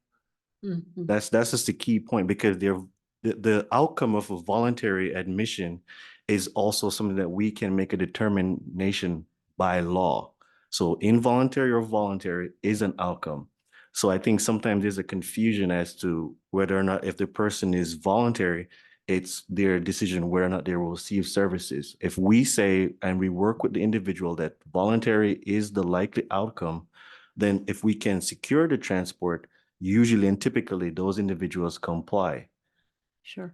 Mhm. That's just the key point, because the outcome of a voluntary admission is also something that we can make a determination by law. So involuntary or voluntary is an outcome. So I think sometimes there's a confusion as to whether or not, if the person is voluntary, it's their decision whether or not they will receive services. If we say, and we work with the individual, that voluntary is the likely outcome, then if we can secure the transport, usually and typically those individuals comply. Sure.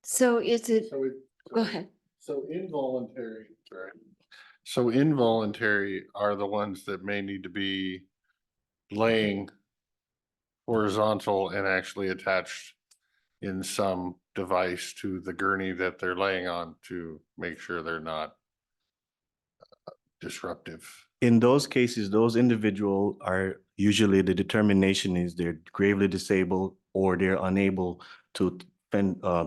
So is it, go ahead. So involuntary, right? So involuntary are the ones that may need to be laying horizontal and actually attached in some device to the gurney that they're laying on to make sure they're not disruptive. In those cases, those individuals are usually, the determination is they're gravely disabled or they're unable to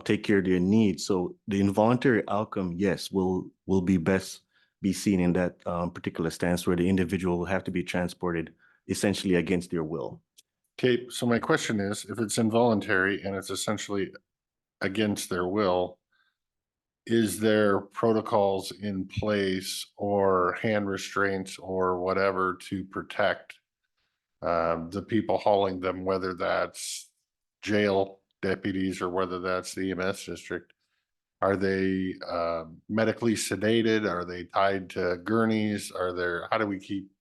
take care of their needs. So the involuntary outcome, yes, will be best be seen in that particular stance, where the individual will have to be transported essentially against their will. Okay, so my question is, if it's involuntary and it's essentially against their will, is there protocols in place or hand restraints or whatever to protect the people hauling them, whether that's jail deputies or whether that's the EMS district? Are they medically sedated? Are they tied to gurneys? How do we keep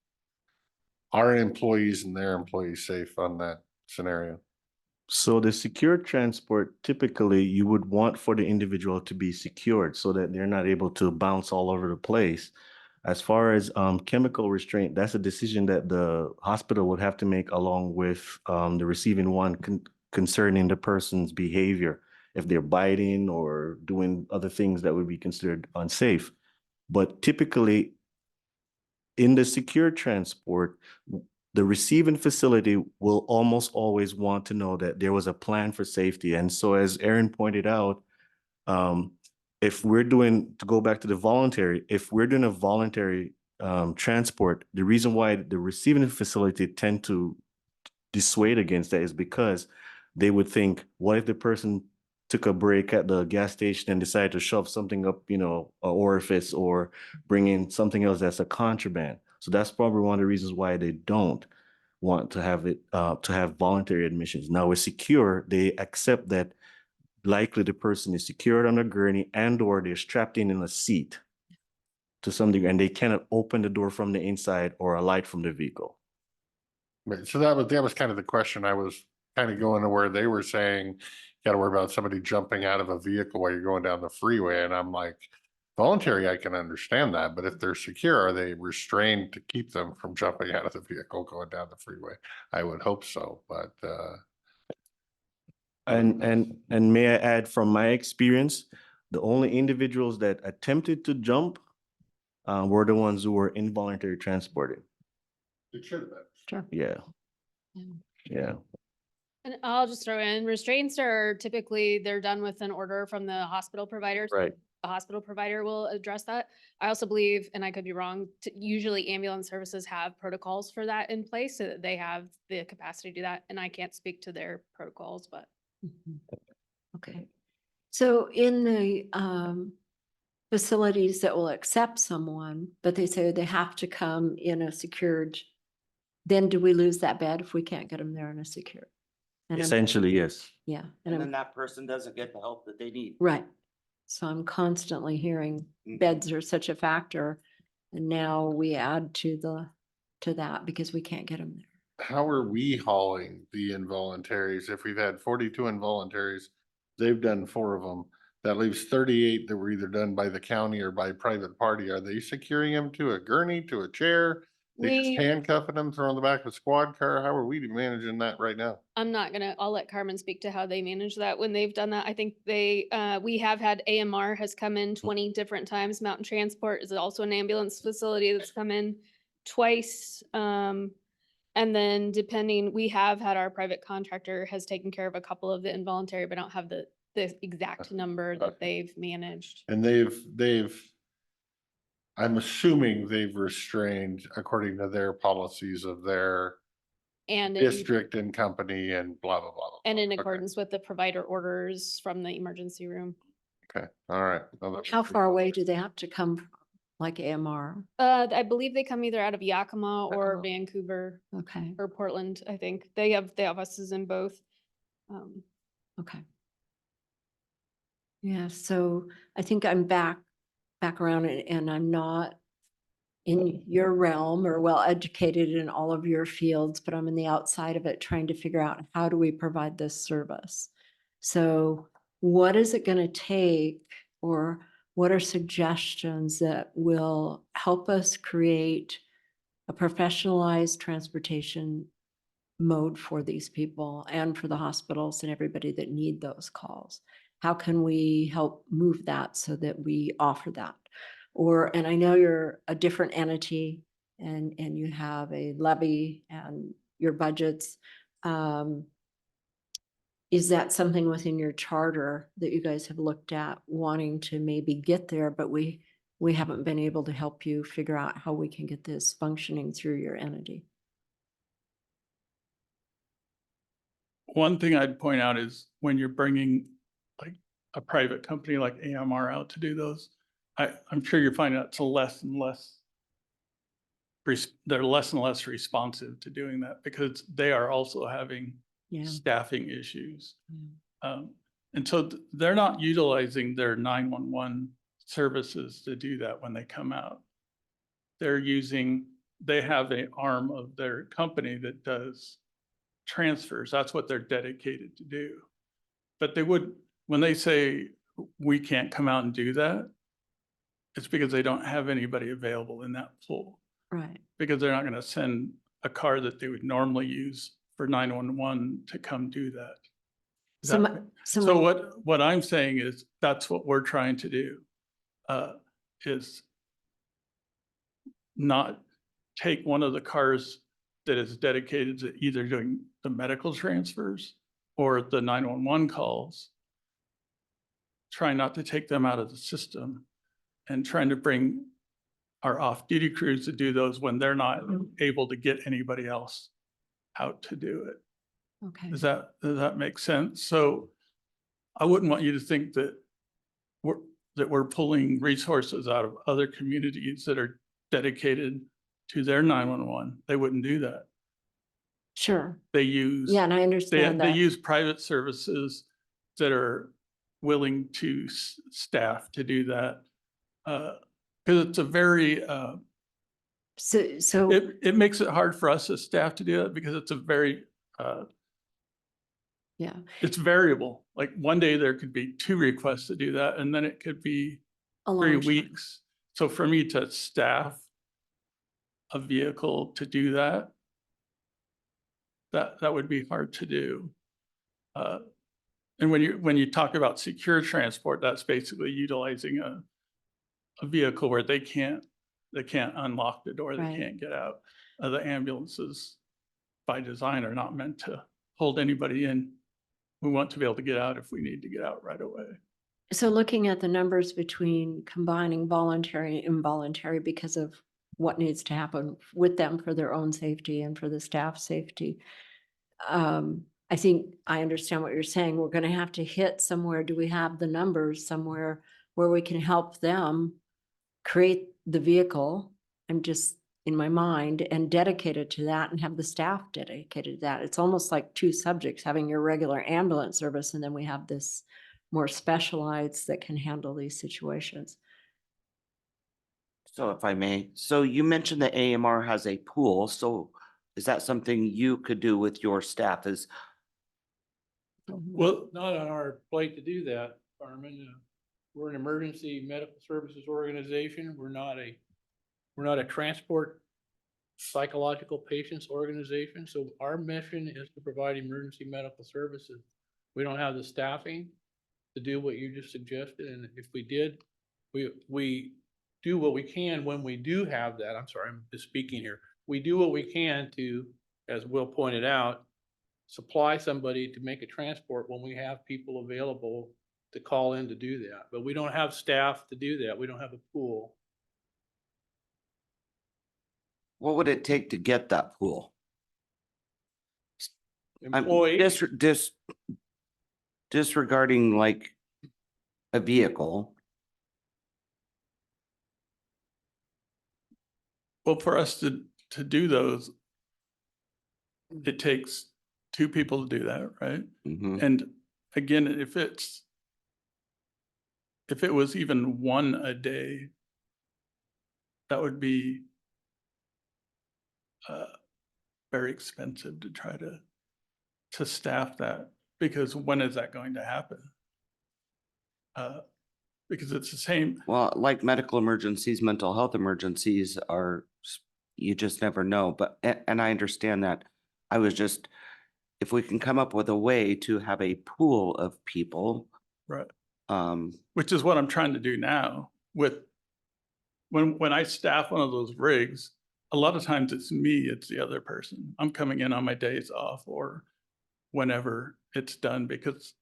our employees and their employees safe on that scenario? So the secure transport, typically you would want for the individual to be secured so that they're not able to bounce all over the place. As far as chemical restraint, that's a decision that the hospital would have to make along with the receiving one concerning the person's behavior, if they're biting or doing other things that would be considered unsafe. But typically in the secure transport, the receiving facility will almost always want to know that there was a plan for safety. And so as Aaron pointed out, if we're doing, to go back to the voluntary, if we're doing a voluntary transport, the reason why the receiving facility tend to dissuade against that is because they would think, what if the person took a break at the gas station and decided to shove something up, you know, a orifice or bring in something else that's a contraband. So that's probably one of the reasons why they don't want to have it, to have voluntary admissions. Now with secure, they accept that likely the person is secured on a gurney and or they're strapped in a seat to some degree, and they cannot open the door from the inside or alight from the vehicle. Right, so that was kind of the question. I was kind of going to where they were saying, you gotta worry about somebody jumping out of a vehicle while you're going down the freeway, and I'm like, voluntary, I can understand that, but if they're secure, are they restrained to keep them from jumping out of the vehicle going down the freeway? I would hope so, but And may I add, from my experience, the only individuals that attempted to jump were the ones who were involuntary transported. it should have been. Sure. Yeah. Yeah. Yeah. And I'll just throw in, restraints are typically, they're done with an order from the hospital provider. so Right. The hospital provider will address that. I also believe, and I could be wrong, usually ambulance services have protocols for that in place so that they have the capacity to do that. And I can't speak to their protocols, but. Mhm. Okay. So in the facilities that will accept someone, but they say they have to come in a secured, then do we lose that bed if we can't get them there in a secure? And I'm- Essentially, yes. Yeah. And And then I'm, that person doesn't get the help that they need. right. So I'm constantly hearing Mhm. beds are such a factor. And now we add to that because we can't get them there. How are we hauling the involuntaries? If we've had 42 involuntaries, they've done 4 of them. That leaves 38 that were either done by the county or by private party. Are they securing them to a gurney, to a chair? They just We- handcuffing them, throwing the back of a squad car? How are we managing that right now? I'm not gonna, I'll let Carmen speak to how they manage that when they've done that. I think they, we have had AMR has come in 20 different times. Mountain Transport is also an ambulance facility that's come in twice. And then depending, we have had our private contractor has taken care of a couple of the involuntary, but I don't have the exact number that they've managed. And I'm assuming they've restrained according to their policies of their And district and company and blah, blah, blah. and in Okay. accordance with the provider orders from the emergency room. Okay, all right. Well, that How was- far away do they have to come from, like AMR? I believe they come either out of Yakima or Oh. Vancouver Okay, or Portland, I think. They have offices in both. okay. Yeah, so I think I'm back around and I'm not in your realm or well educated in all of your fields, but I'm in the outside of it trying to figure out how do we provide this service? So what is it going to take, or what are suggestions that will help us create a professionalized transportation mode for these people and for the hospitals and everybody that need those calls? How can we help move that so that we offer that? Or, and I know you're a different entity and you have a levy and your budgets. Is that something within your charter that you guys have looked at wanting to maybe get there, but we haven't been able to help you figure out how we can get this functioning through your entity? One thing I'd point out is when you're bringing like a private company like AMR out to do those, I'm sure you're finding out it's less and less. They're less and less responsive to doing that because they are also having Yeah. staffing issues. Yeah. And so they're not utilizing their 911 services to do that when they come out. They have an arm of their company that does transfers. That's what they're dedicated to do. But when they say we can't come out and do that, it's because they don't have anybody available in that pool. Right. Because they're not going to send a car that they would normally use for 911 to come do that. So what I'm saying is that's what we're trying to do, is not take one of the cars that is dedicated to either doing the medical transfers or the 911 calls. Trying not to take them out of the system and trying to bring our off-duty crews to do those when they're not able to get anybody else out to do it. Okay. Does that make sense? So I wouldn't want you to think that we're pulling resources out of other communities that are dedicated to their 911. They wouldn't do that. Sure. They use. Yeah, and I understand They that. use private services that are willing to staff to do that. Because it's a very, So, it makes it hard for us as staff to do that because it's a very, yeah, it's variable. Like one day there could be 2 requests to do that, and then it could be a 3 long time. weeks. So for me to staff a vehicle to do that, that would be hard to do. And when you talk about secure transport, that's basically utilizing a vehicle where they can't unlock the door, they Right. can't get out. The ambulances by design are not meant to hold anybody in. We want to be able to get out if we need to get out right away. So looking at the numbers between combining voluntary and involuntary because of what needs to happen with them for their own safety and for the staff safety. I think I understand what you're saying. We're going to have to hit somewhere. Do we have the numbers somewhere where we can help them create the vehicle? I'm just in my mind and dedicated to that and have the staff dedicated to that. It's almost like 2 subjects, having your regular ambulance service and then we have this more specialized that can handle these situations. So if I may, so you mentioned the AMR has a pool, so is that something you could do with your staff? Well, Not on our plate to do that, Carmen. We're an emergency medical services organization. We're not a transport psychological patients organization. So our mission is to provide emergency medical services. We don't have the staffing to do what you just suggested. And if we did, we do what we can when we do have that. I'm sorry, I'm just speaking here. We do what we can to, as Will pointed out, supply somebody to make a transport when we have people available to call in to do that. But we don't have staff to do that. We don't have a pool. What would it take to get that pool? Employees, Disregarding like a vehicle. well, for us to do those, it takes 2 people to do that, right? Mhm. And again, if it was even 1 a day, that would be very expensive to try to staff that, because when is that going to happen? Because it's the same. Well, like medical emergencies, mental health emergencies are, you just never know, but, and I understand that. I was just, if we can come up with a way to have a pool of people. Right. Um, Which is what I'm trying to do now with, when I staff one of those rigs, a lot of times it's me, it's the other person. I'm coming in on my days off or whenever it's done, because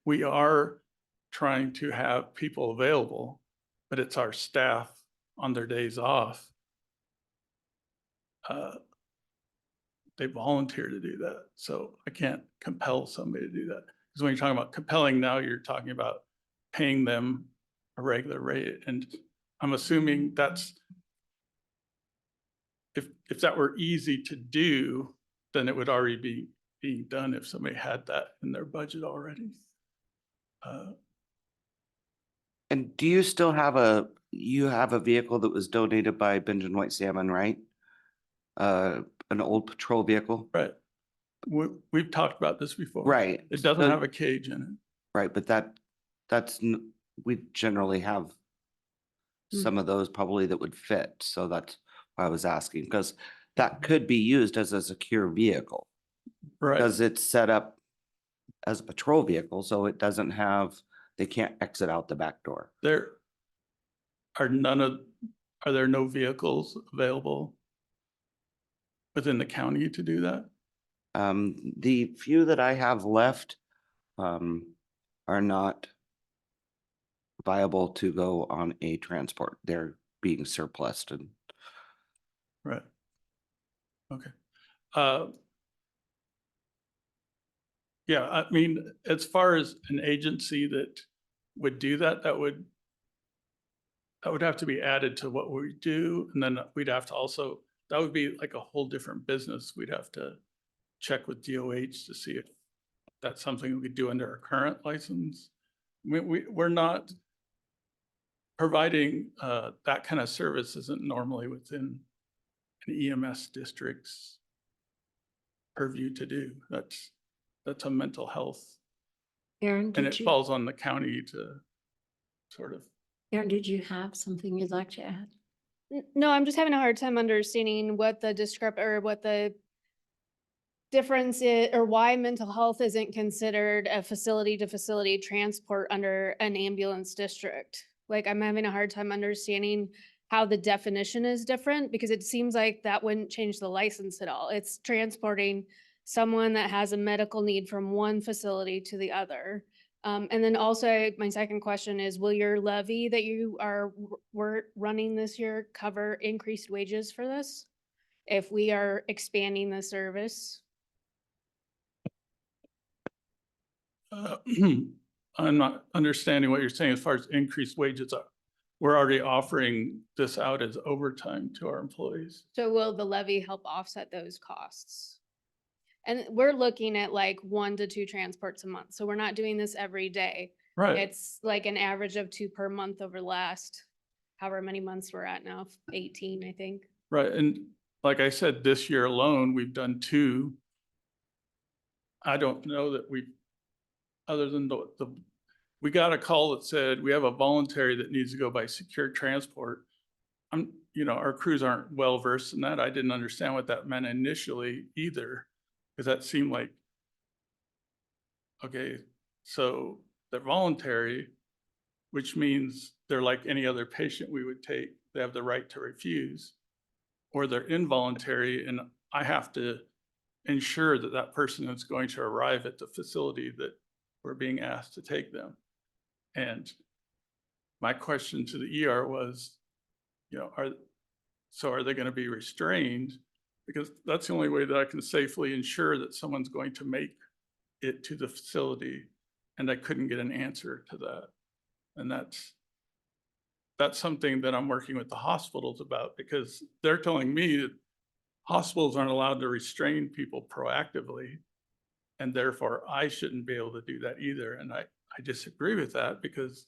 we are trying to have people available, but it's our staff on their days off. They volunteer to do that. So I can't compel somebody to do that. Because when you're talking about compelling now, you're talking about paying them a regular rate. And I'm assuming that's, if that were easy to do, then it would already be being done if somebody had that in their budget already. and do you still have you have a vehicle that was donated by Benjamin White Salmon, right? An old patrol vehicle? Right. We've talked about this before. Right. It doesn't So- have a cage in it. Right, but we generally have some of those probably that would fit, so that's why I was asking, because that could be used as a secure vehicle. Right. Because it's set up as a patrol vehicle, so it doesn't have, they can't exit out the back door. There are there no vehicles available? within the county to do that? The few that I have left are not viable to go on a transport. They're being surplused and Right. Okay. Yeah, I mean, as far as an agency that would do that, that would have to be added to what we do. And then we'd have to also, that would be like a whole different business. We'd have to check with DOH to see if that's something we could do under our current license. We're not providing that kind of service isn't normally within an EMS district's purview to do. That's a mental health, Aaron, and did it you, falls on the county to sort of. Aaron, did you have something you'd like to add? No, I'm just having a hard time understanding what the or what the difference is, or why mental health isn't considered a facility to facility transport under an ambulance district. Like, I'm having a hard time understanding how the definition is different, because it seems like that wouldn't change the license at all. It's transporting someone that has a medical need from one facility to the other. And then also, my second question is, will your levy that you we're running this year cover increased wages for this? If we are expanding the service? I'm not understanding what you're saying as far as increased wages. We're already offering this out as overtime to our employees. So will the levy help offset those costs? And we're looking at like 1 to 2 transports a month. So we're not doing this every day. Right, It's like an average of 2 per month over the last however many months we're at now, 18, I think. right. And like I said, this year alone, we've done 2. I don't know that other than we got a call that said we have a voluntary that needs to go by secure transport. Our crews aren't well versed in that. I didn't understand what that meant initially either, because that seemed like, okay, so they're voluntary, which means they're like any other patient we would take. They have the right to refuse, or they're involuntary, and I have to ensure that that person is going to arrive at the facility that we're being asked to take them. And my question to the ER was, are they going to be restrained? Because that's the only way that I can safely ensure that someone's going to make it to the facility. And I couldn't get an answer to that. And that's something that I'm working with the hospitals about, because they're telling me that hospitals aren't allowed to restrain people proactively, and therefore I shouldn't be able to do that either. And I disagree with that, because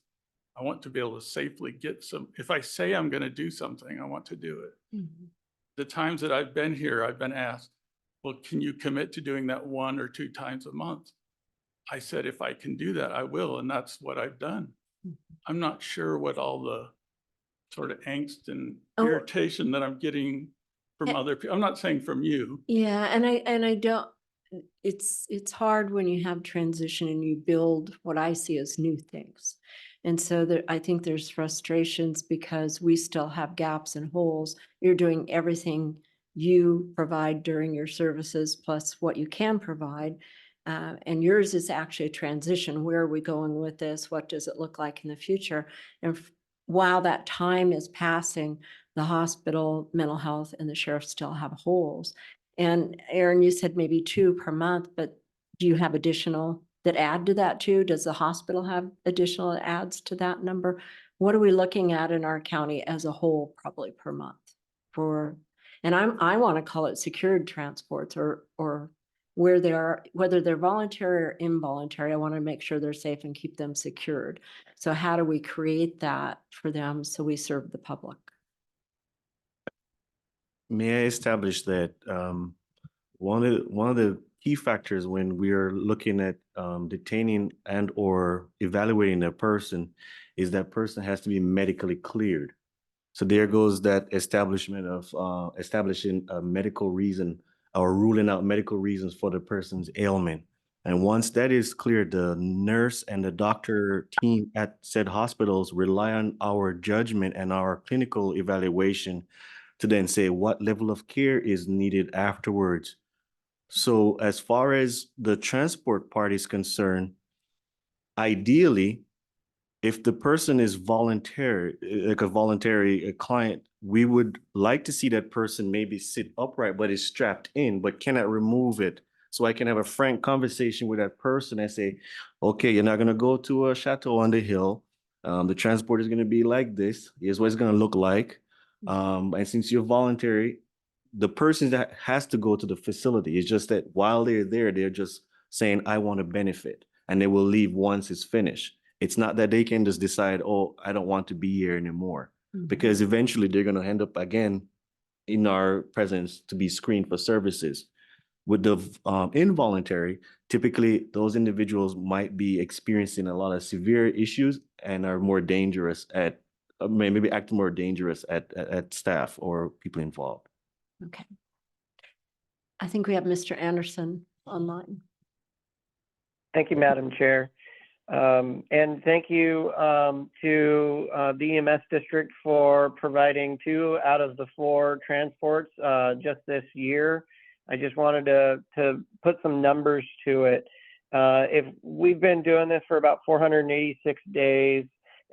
I want to be able to safely get if I say I'm going to do something, I want to do it. Mhm. The times that I've been here, I've been asked, well, can you commit to doing that 1 or 2 times a month? I said, if I can do that, I will. And that's what I've done. I'm not sure what all the sort of angst and irritation that I'm getting from other people. I'm not saying from you. Yeah, and I don't, it's hard when you have transition and you build what I see as new things. And so I think there's frustrations because we still have gaps and holes. You're doing everything you provide during your services plus what you can provide. And yours is actually a transition. Where are we going with this? What does it look like in the future? And while that time is passing, the hospital, mental health, and the sheriff still have holes. And Aaron, you said maybe 2 per month, but do you have additional that add to that too? Does the hospital have additional adds to that number? What are we looking at in our county as a whole, probably per month and I want to call it secured transports or where they are, whether they're voluntary or involuntary, I want to make sure they're safe and keep them secured. So how do we create that for them so we serve the public? May I establish that one of the key factors when we are looking at detaining and or evaluating a person is that person has to be medically cleared. So there goes that establishment of establishing a medical reason or ruling out medical reasons for the person's ailment. And once that is cleared, the nurse and the doctor team at said hospitals rely on our judgment and our clinical evaluation to then say what level of care is needed afterwards. So as far as the transport part is concerned, ideally, if the person is voluntary, like a client, we would like to see that person maybe sit upright, but is strapped in, but cannot remove it. So I can have a frank conversation with that person and say, okay, you're not gonna go to a chateau on the hill. The transport is gonna be like this. Here's what it's gonna look like. And since you're voluntary, the person that has to go to the facility, it's just that while they're there, they're just saying, I want to benefit, and they will leave once it's finished. It's not that they can just decide, oh, I don't want to be here anymore, because eventually they're going to end up again in our presence to be screened for services. With the involuntary, typically those individuals might be experiencing a lot of severe issues and are more dangerous at, maybe act more dangerous at staff or people involved. Okay. I think we have Mr. Anderson online. Thank you, Madam Chair. And thank you to the EMS district for providing 2 out of the 4 transports just this year. I just wanted to put some numbers to it. If we've been doing this for about 486 days,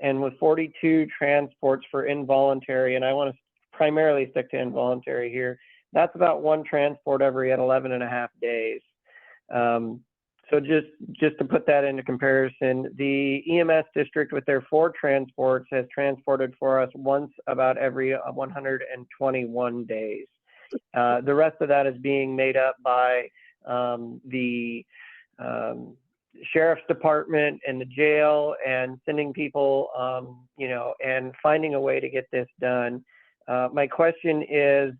and with 42 transports for involuntary, and I want to primarily stick to involuntary here, that's about 1 transport every 11.5 days. So just to put that into comparison, the EMS district with their 4 transports has transported for us once about every 121 days. The rest of that is being made up by the sheriff's department and the jail, and sending people, you know, and finding a way to get this done. My question is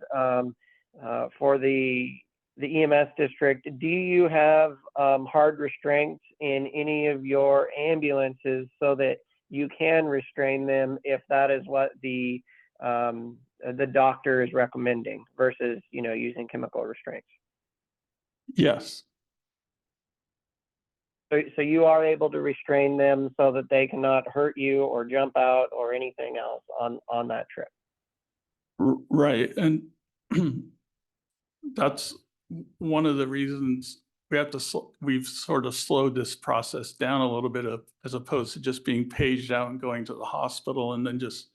for the EMS district, do you have hard restraints in any of your ambulances so that you can restrain them if that is what the doctor is recommending versus, you know, using chemical restraints? Yes. So you are able to restrain them so that they cannot hurt you or jump out or anything else on that trip? Right. And that's one of the reasons we have to, we've sort of slowed this process down a little bit, as opposed to just being paged out and going to the hospital and then just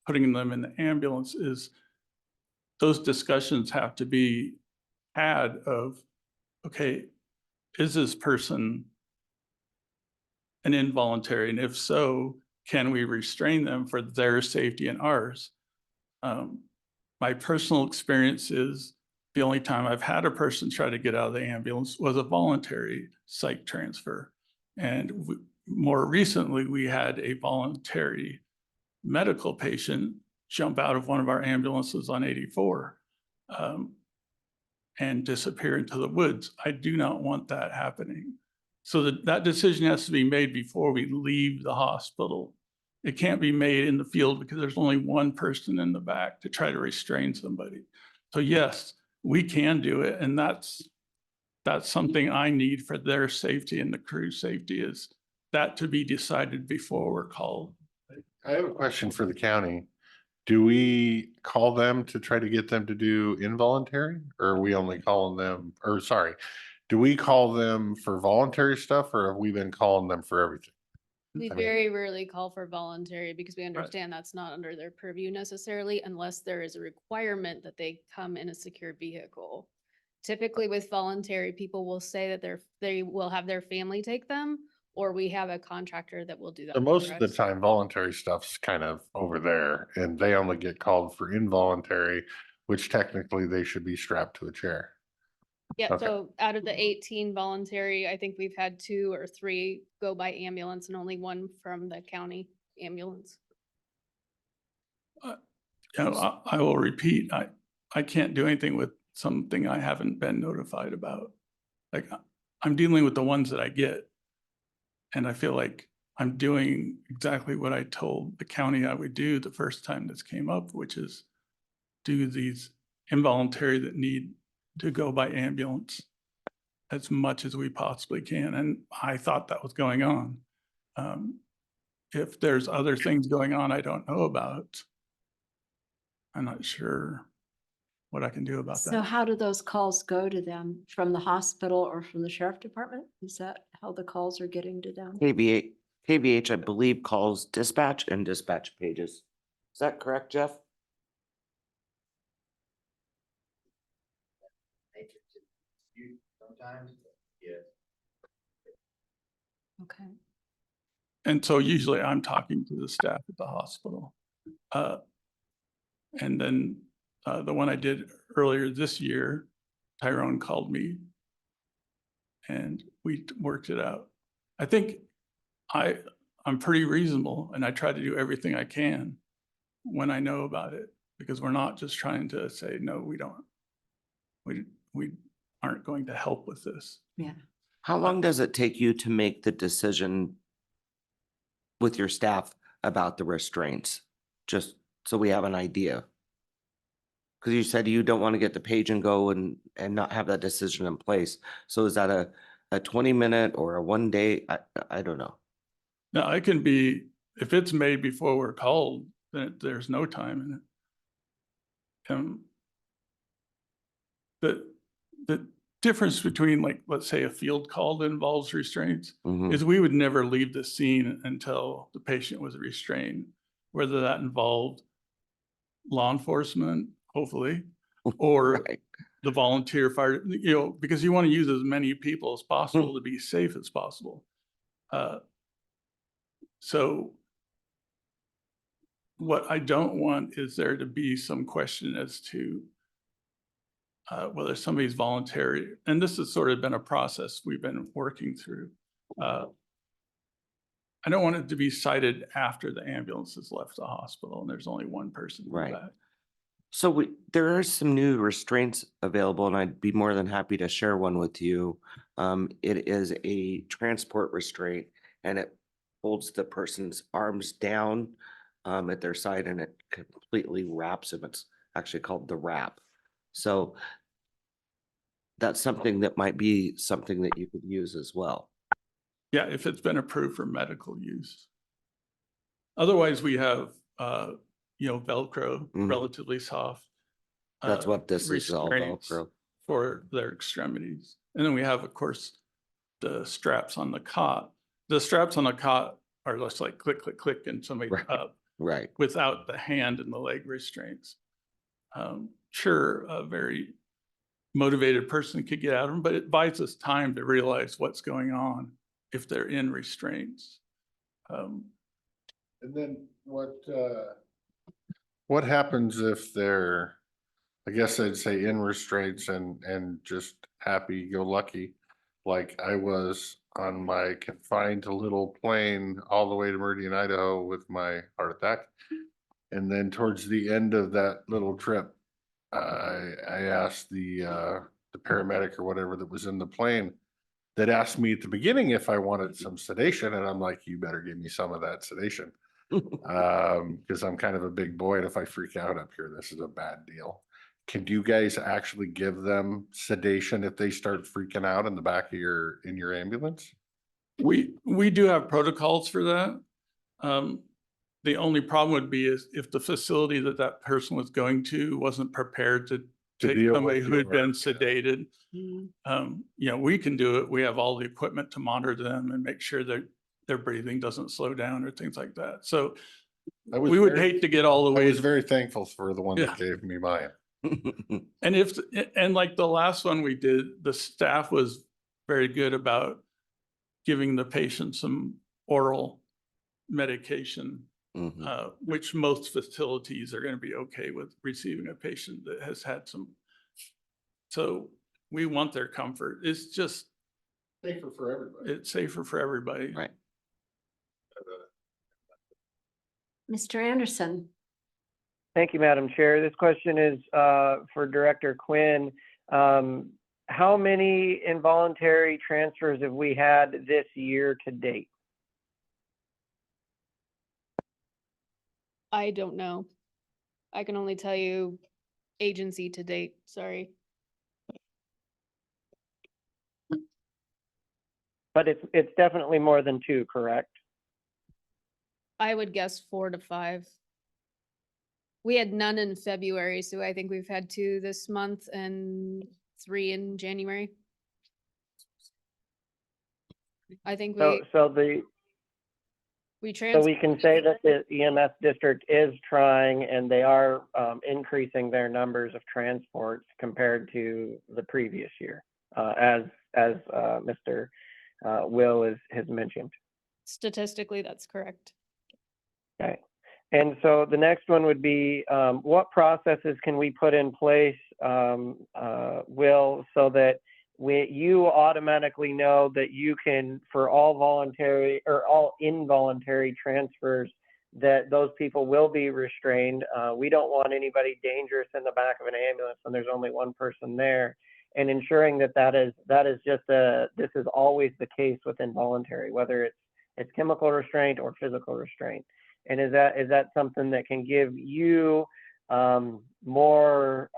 putting them in the ambulance. Is those discussions have to be had of, okay, is this person an involuntary? And if so, can we restrain them for their safety and ours? My personal experience is the only time I've had a person try to get out of the ambulance was a voluntary psych transfer. And more recently, we had a voluntary medical patient jump out of one of our ambulances on 84 and disappear into the woods. I do not want that happening. So that decision has to be made before we leave the hospital. It can't be made in the field because there's only one person in the back to try to restrain somebody. So yes, we can do it. And that's something I need for their safety and the crew's safety, is that to be decided before we're called. I have a question for the county. Do we call them to try to get them to do involuntary, or are we only calling them, or sorry, do we call them for voluntary stuff, or have we been calling them for everything? We I mean- very rarely call for voluntary because we understand that's not under their purview necessarily, unless there is a requirement that they come in a secure vehicle. Typically with voluntary, people will say that they will have their family take them, or we have a contractor that will do that. So most for of the us. time, voluntary stuff's kind of over there, and they only get called for involuntary, which technically they should be strapped to a chair. Yeah, Okay. so out of the 18 voluntary, I think we've had 2 or 3 go by ambulance and only 1 from the county ambulance. You know, I will repeat, I can't do anything with something I haven't been notified about. Like, I'm dealing with the ones that I get. And I feel like I'm doing exactly what I told the county I would do the first time this came up, which is do these involuntary that need to go by ambulance as much as we possibly can. And I thought that was going on. If there's other things going on I don't know about, I'm not sure. what I can do about So that. how do those calls go to them? From the hospital or from the sheriff department? Is that how the calls are getting to them? KVH, I believe, calls dispatch and dispatch pages. Is that correct, Jeff? Okay. And so usually I'm talking to the staff at the hospital. And then the one I did earlier this year, Tyrone called me and we worked it out. I think I'm pretty reasonable and I try to do everything I can when I know about it, because we're not just trying to say, no, we aren't going to help with this. Yeah. How long does it take you to make the decision with your staff about the restraints? Just so we have an idea. Because you said you don't want to get the page and go and not have that decision in place. So is that a 20-minute or a 1 day? I don't know. Now, it can be, if it's made before we're called, then there's no time in it. The difference between, like, let's say a field call that involves restraints Mhm. is we would never leave the scene until the patient was restrained, whether that involved law enforcement, hopefully, or Right. the volunteer fire, because you want to use as many people as possible to be safe as possible. So what I don't want is there to be some question as to whether somebody's voluntary, and this has sort of been a process we've been working through. I don't want it to be cited after the ambulance has left the hospital and there's only one person in the Right. back. So there are some new restraints available and I'd be more than happy to share one with you. It is a transport restraint and it holds the person's arms down at their side and it completely wraps them. It's actually called the wrap. So that's something that might be something that you could use as well. Yeah, if it's been approved for medical use. Otherwise, we have, Velcro, Mhm. relatively soft. That's what this is, all restraints Velcro. for their extremities. And then we have, of course, the straps on the cot. The straps on the cot are just like click, click, click, and somebody's Right. up Right. without the hand and the leg restraints. Sure, a very motivated person could get out of them, but it buys us time to realize what's going on if they're in restraints. And then what happens if they're, I guess I'd say in restraints and just happy go lucky, like I was on my confined to little plane all the way to Meridian, Idaho with my heart attack. And then towards the end of that little trip, I asked the paramedic or whatever that was in the plane that asked me at the beginning if I wanted some sedation. And I'm like, you better give me some of that sedation. Because I'm kind of a big boy. And if I freak out up here, this is a bad deal. Can you guys actually give them sedation if they start freaking out in the back of in your ambulance? We do have protocols for that. The only problem would be is if the facility that person was going to wasn't prepared to take deal somebody with who had been your- sedated. We can do it. We have all the equipment to monitor them and make sure that their breathing doesn't slow down or things like that. So we would hate to get all the I way. was very thankful for the one that Yeah. gave me mine. And like the last one we did, the staff was very good about giving the patient some oral medication, Mhm. which most facilities are going to be okay with receiving a patient that has had some. So we want their comfort. It's just, Safer for everybody. it's safer for everybody. Right. Mr. Anderson, Thank you, Madam Chair. This question is for Director Quinn. How many involuntary transfers have we had this year to date? I don't know. I can only tell you agency to date, sorry. But it's definitely more than 2, correct? I would guess 4 to 5. We had none in February, so I think we've had 2 this month and 3 in January. I think So, we so we can say that the EMS district is trying and they are increasing their numbers of transports compared to the previous year, as Mr. Will has mentioned. Statistically, that's correct. Okay. And so the next one would be, what processes can we put in place, Will, so that you automatically know that you can, for all voluntary or all involuntary transfers, that those people will be restrained. We don't want anybody dangerous in the back of an ambulance when there's only one person there, and ensuring that is just this is always the case with involuntary, whether it's chemical restraint or physical restraint. And is that something that can give you more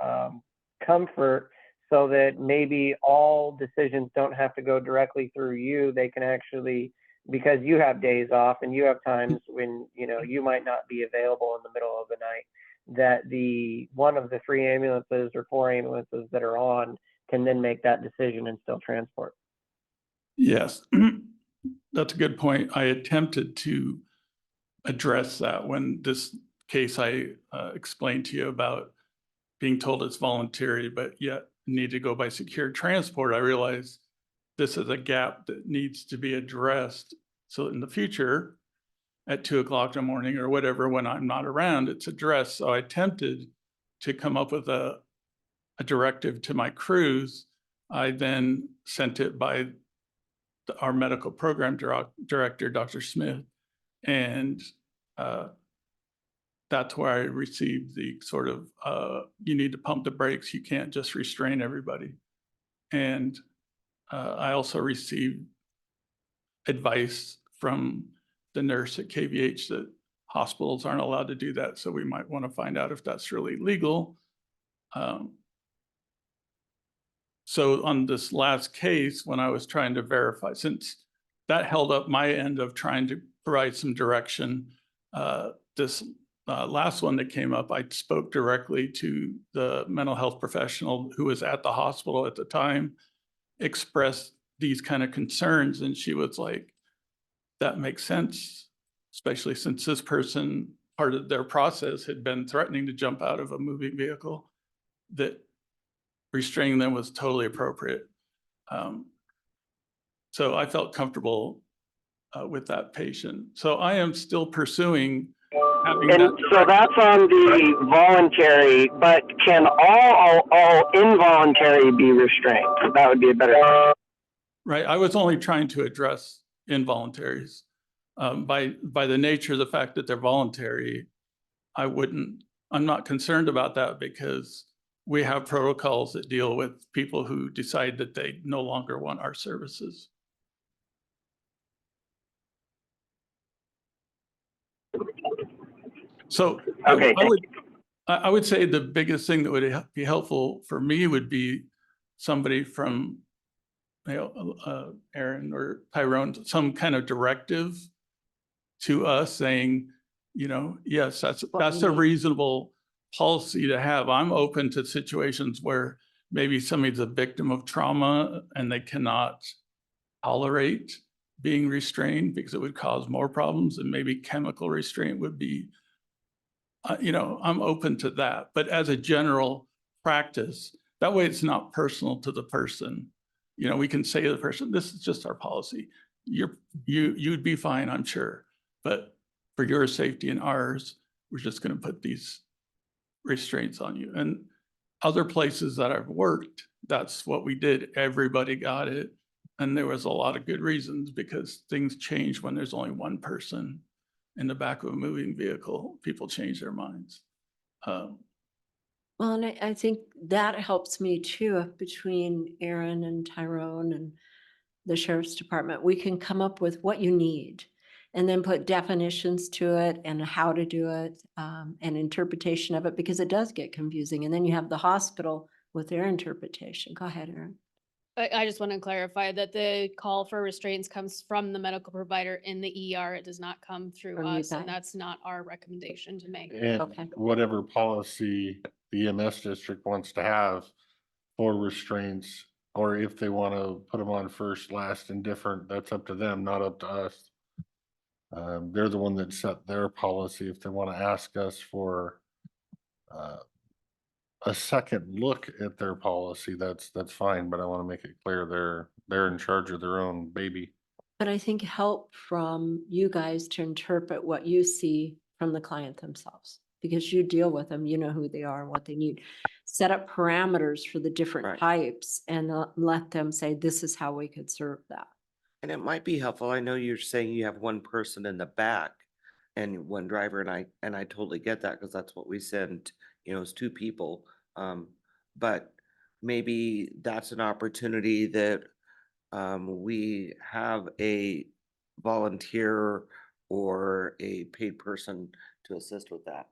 comfort, so that maybe all decisions don't have to go directly through you? They can actually, because you have days off and you have times when you might not be available in the middle of the night, that one of the 3 ambulances or 4 ambulances that are on can then make that decision and still transport. Yes, that's a good point. I attempted to address that when this case I explained to you about being told it's voluntary, but yet need to go by secure transport. I realized this is a gap that needs to be addressed. So in the future, at 2 o'clock in the morning or whatever, when I'm not around, it's addressed. So I attempted to come up with a directive to my crews. I then sent it by our medical program director, Dr. Smith, and that's where I received the sort of, you need to pump the brakes. You can't just restrain everybody. And I also received advice from the nurse at KVH that hospitals aren't allowed to do that. So we might want to find out if that's really legal. So on this last case, when I was trying to verify, since that held up my end of trying to provide some direction, this last one that came up, I spoke directly to the mental health professional who was at the hospital at the time, expressed these kind of concerns, and she was like, that makes sense, especially since this person, part of their process had been threatening to jump out of a moving vehicle, that restraining them was totally appropriate. So I felt comfortable with that patient. So I am still pursuing having And that. so that's on the voluntary, but can all involuntary be restrained? That would be a better. Right, I was only trying to address involuntaries. By the nature of the fact that they're voluntary, I'm not concerned about that because we have protocols that deal with people who decide that they no longer want our services. So Okay. I would say the biggest thing that would be helpful for me would be somebody from, Aaron or Tyrone, some kind of directive to us saying, yes, that's a reasonable policy to have. I'm open to situations where maybe somebody's a victim of trauma and they cannot tolerate being restrained because it would cause more problems, and maybe chemical restraint would be, I'm open to that. But as a general practice, that way it's not personal to the person. We can say to the person, this is just our policy. You'd be fine, I'm sure. But for your safety and ours, we're just going to put these restraints on you. And other places that I've worked, that's what we did. Everybody got it. And there was a lot of good reasons, because things change when there's only one person in the back of a moving vehicle. People change their minds. Well, and I think that helps me too, between Aaron and Tyrone and the sheriff's department. We can come up with what you need and then put definitions to it and how to do it, and interpretation of it, because it does get confusing. And then you have the hospital with their interpretation. Go ahead, Aaron. I just want to clarify that the call for restraints comes from the medical provider in the ER. It does not come through From you us, and guys. that's not our recommendation to make. And Okay. whatever policy the EMS district wants to have for restraints, or if they want to put them on first, last, and different, that's up to them, not up to us. They're the one that set their policy. If they want to ask us for a second look at their policy, that's fine, but I want to make it clear they're in charge of their own baby. But I think help from you guys to interpret what you see from the client themselves, because you deal with them, you know who they are and what they need. Set up parameters for the different Right. types and let them say, this is how we could serve that. And it might be helpful. I know you're saying you have one person in the back and one driver, and I totally get that because that's what we send, is two people. But maybe that's an opportunity that we have a volunteer or a paid person to assist with that.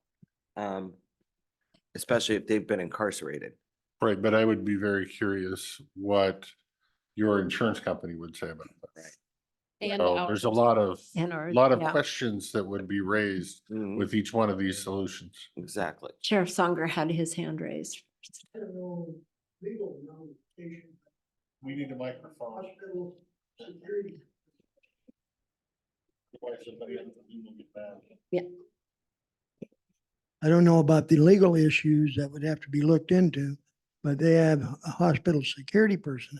Especially if they've been incarcerated. Right, but I would be very curious what your insurance company would say about that. Right. And So ours. there's a lot of And ours, yeah. questions that would be raised Mhm, with each one of these solutions. exactly. Sheriff Songer had his hand raised. We need a microphone. Yeah. I don't know about the legal issues that would have to be looked into, but they have a hospital security person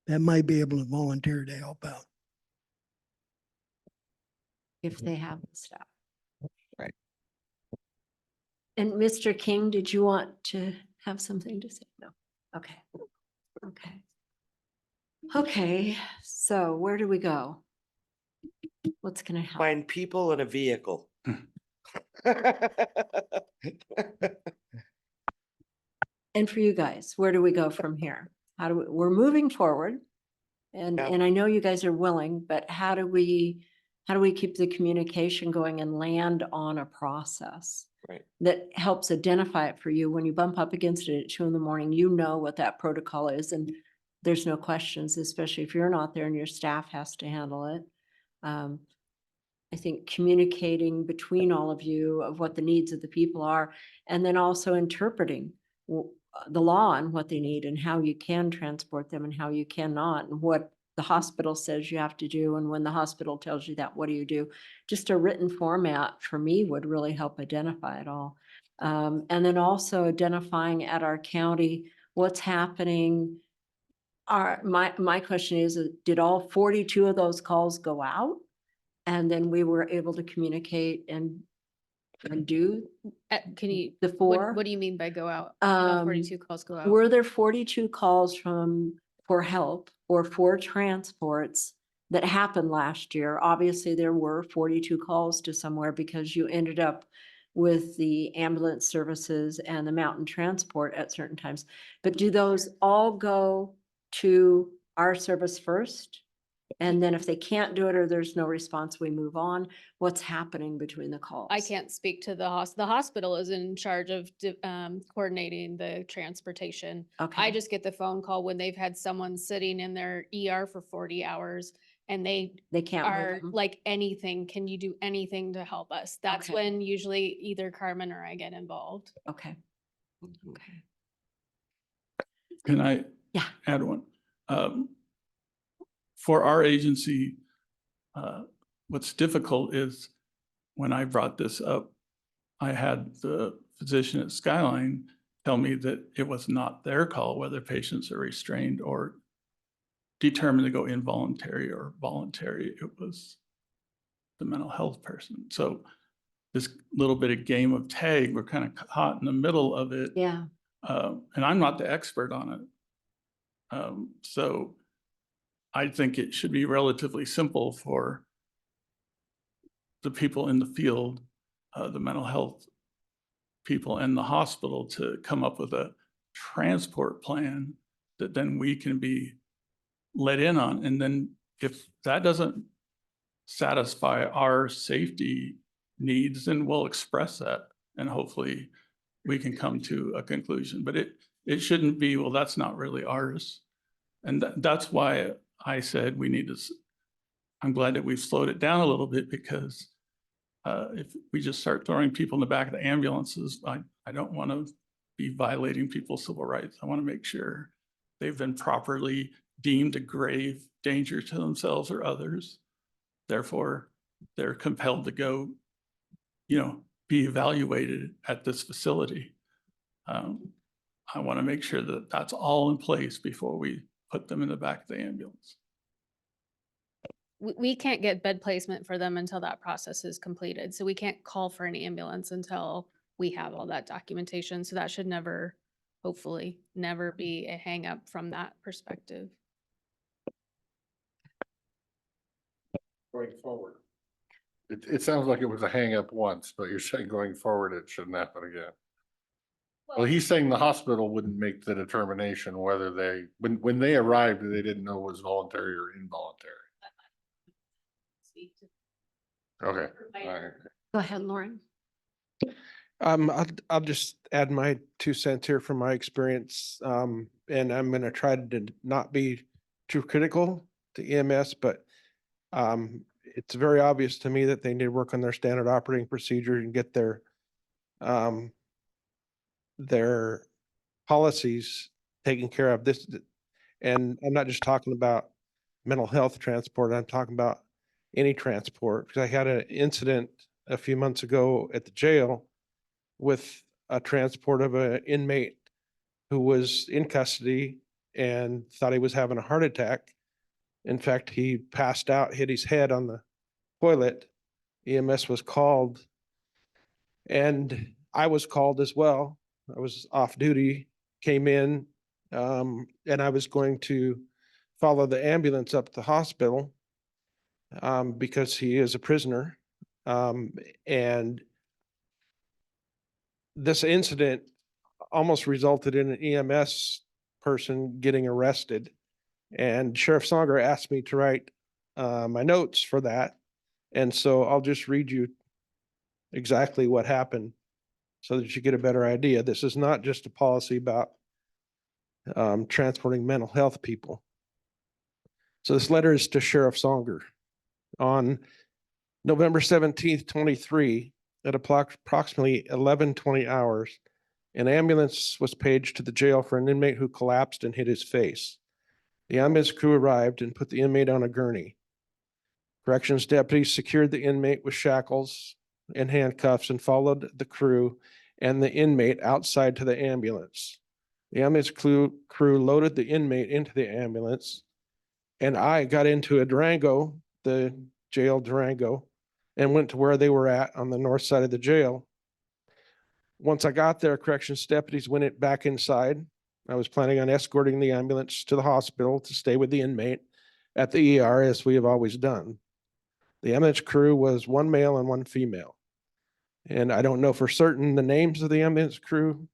that might be able to volunteer to help out. If they have the staff. Right. And Mr. King, did you want to have something to say? No. Okay. Okay. Okay, so where do we go? What's gonna help? Find people in a vehicle. And for you guys, where do we go from here? We're moving forward. And, Yeah. and I know you guys are willing, but how do we keep the communication going and land on a process? Right. That helps identify it for you. When you bump up against it at 2 a.m, you know what that protocol is, and there's no questions, especially if you're not there and your staff has to handle it. I think communicating between all of you of what the needs of the people are, and then also interpreting the law and what they need and how you can transport them and how you cannot, and what the hospital says you have to do. And when the hospital tells you that, what do you do? Just a written format for me would really help identify it all. And then also identifying at our county what's happening. My question is, did all 42 of those calls go out? And then we were able to communicate and do Can you, the four? what do you mean by go out? How 42 calls go out? Were there 42 calls for help or for transports that happened last year? Obviously, there were 42 calls to somewhere because you ended up with the ambulance services and the mountain transport at certain times. But do those all go to our service first? And then if they can't do it or there's no response, we move on. What's happening between the calls? I can't speak to the hospital is in charge of coordinating the transportation. Okay. I just get the phone call when they've had someone sitting in their ER for 40 hours and they can't move are them. like, anything, can you do anything to help us? That's Okay. when usually either Carmen or I get involved. Okay. Okay. Can I Yeah. add one? For our agency, what's difficult is when I brought this up, I had the physician at Skyline tell me that it was not their call whether patients are restrained or determined to go involuntary or voluntary. It was the mental health person. So this little bit of game of tag, we're kind of caught in the middle of it. Yeah. And I'm not the expert on it. So I think it should be relatively simple for the people in the field, the mental health people and the hospital to come up with a transport plan that then we can be let in on. And then if that doesn't satisfy our safety needs, then we'll express that and hopefully we can come to a conclusion. But it shouldn't be, well, that's not really ours. And that's why I said we need to, I'm glad that we've slowed it down a little bit, because if we just start throwing people in the back of the ambulances, I don't want to be violating people's civil rights. I want to make sure they've been properly deemed a grave danger to themselves or others. Therefore, they're compelled to go, be evaluated at this facility. I want to make sure that that's all in place before we put them in the back of the ambulance. We can't get bed placement for them until that process is completed. So we can't call for an ambulance until we have all that documentation. So that should never, hopefully, never be a hang up from that perspective. Going forward. It sounds like it was a hang up once, but you're saying going forward, it shouldn't happen again. Well, he's saying the hospital wouldn't make the determination whether when they arrived, they didn't know it was voluntary or involuntary. Okay, all right. Go ahead, Lauren. I'll just add my 2 cents here from my experience. And I'm gonna try to not be too critical to EMS, but it's very obvious to me that they need to work on their standard operating procedure and get their policies taken care of. This, and I'm not just talking about mental health transport, I'm talking about any transport, because I had an incident a few months ago at the jail with a transport of an inmate who was in custody and thought he was having a heart attack. In fact, he passed out, hit his head on the toilet. EMS was called, and I was called as well. I was off duty, came in, and I was going to follow the ambulance up to the hospital because he is a prisoner. And this incident almost resulted in an EMS person getting arrested. And Sheriff Songer asked me to write my notes for that. And so I'll just read you exactly what happened so that you get a better idea. This is not just a policy about transporting mental health people. So this letter is to Sheriff Songer. On November 17th, 23, at approximately 11:20 hours, an ambulance was paged to the jail for an inmate who collapsed and hit his face. The ambulance crew arrived and put the inmate on a gurney. Corrections deputies secured the inmate with shackles and handcuffs and followed the crew and the inmate outside to the ambulance. The ambulance crew loaded the inmate into the ambulance, and I got into a Durango, the jail Durango, and went to where they were at on the north side of the jail. Once I got there, corrections deputies went back inside. I was planning on escorting the ambulance to the hospital to stay with the inmate at the ER, as we have always done. The ambulance crew was 1 male and 1 female. And I don't know for certain the names of the ambulance crew,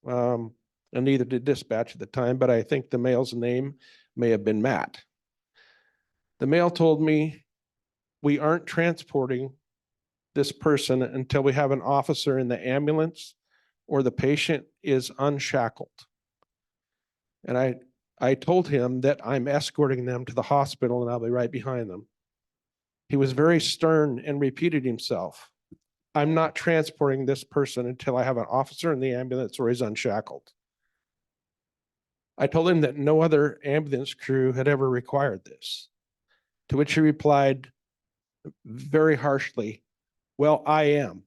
and neither did dispatch at the time, but I think the male's name may have been Matt. The male told me, "We aren't transporting this person until we have an officer in the ambulance or the patient is unshackled." And I told him that I'm escorting them to the hospital and I'll be right behind them. He was very stern and repeated himself. "I'm not transporting this person until I have an officer in the ambulance or he's unshackled." I told him that no other ambulance crew had ever required this, to which he replied very harshly, "Well, I am."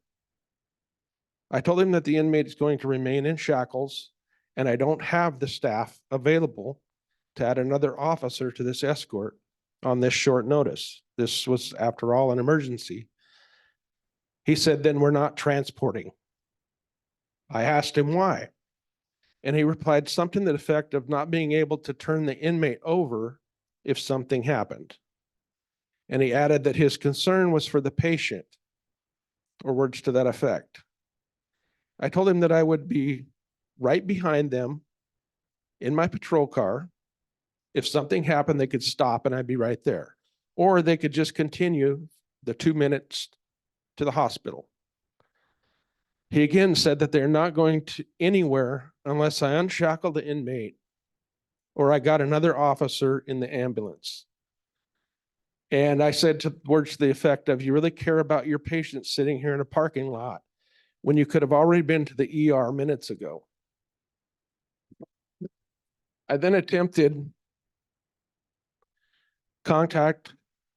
I told him that the inmate is going to remain in shackles and I don't have the staff available to add another officer to this escort on this short notice. This was, after all, an emergency. He said, "Then we're not transporting." I asked him why. And he replied something to the effect of not being able to turn the inmate over if something happened. And he added that his concern was for the patient, or words to that effect. I told him that I would be right behind them in my patrol car. If something happened, they could stop and I'd be right there. Or they could just continue the 2 minutes to the hospital. He again said that they're not going to anywhere unless I unshackle the inmate or I got another officer in the ambulance. And I said words to the effect of, you really care about your patients sitting here in a parking lot when you could have already been to the ER minutes ago. I then attempted contact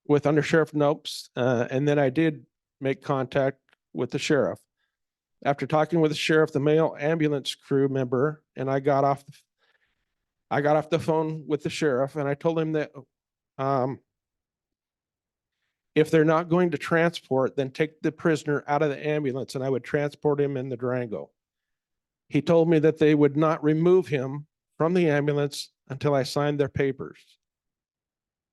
with Under Sheriff Nopes, and then I did make contact with the sheriff. After talking with the sheriff, the male ambulance crew member, and I got off the phone with the sheriff, and I told him that if they're not going to transport, then take the prisoner out of the ambulance and I would transport him in the Durango. He told me that they would not remove him from the ambulance until I signed their papers.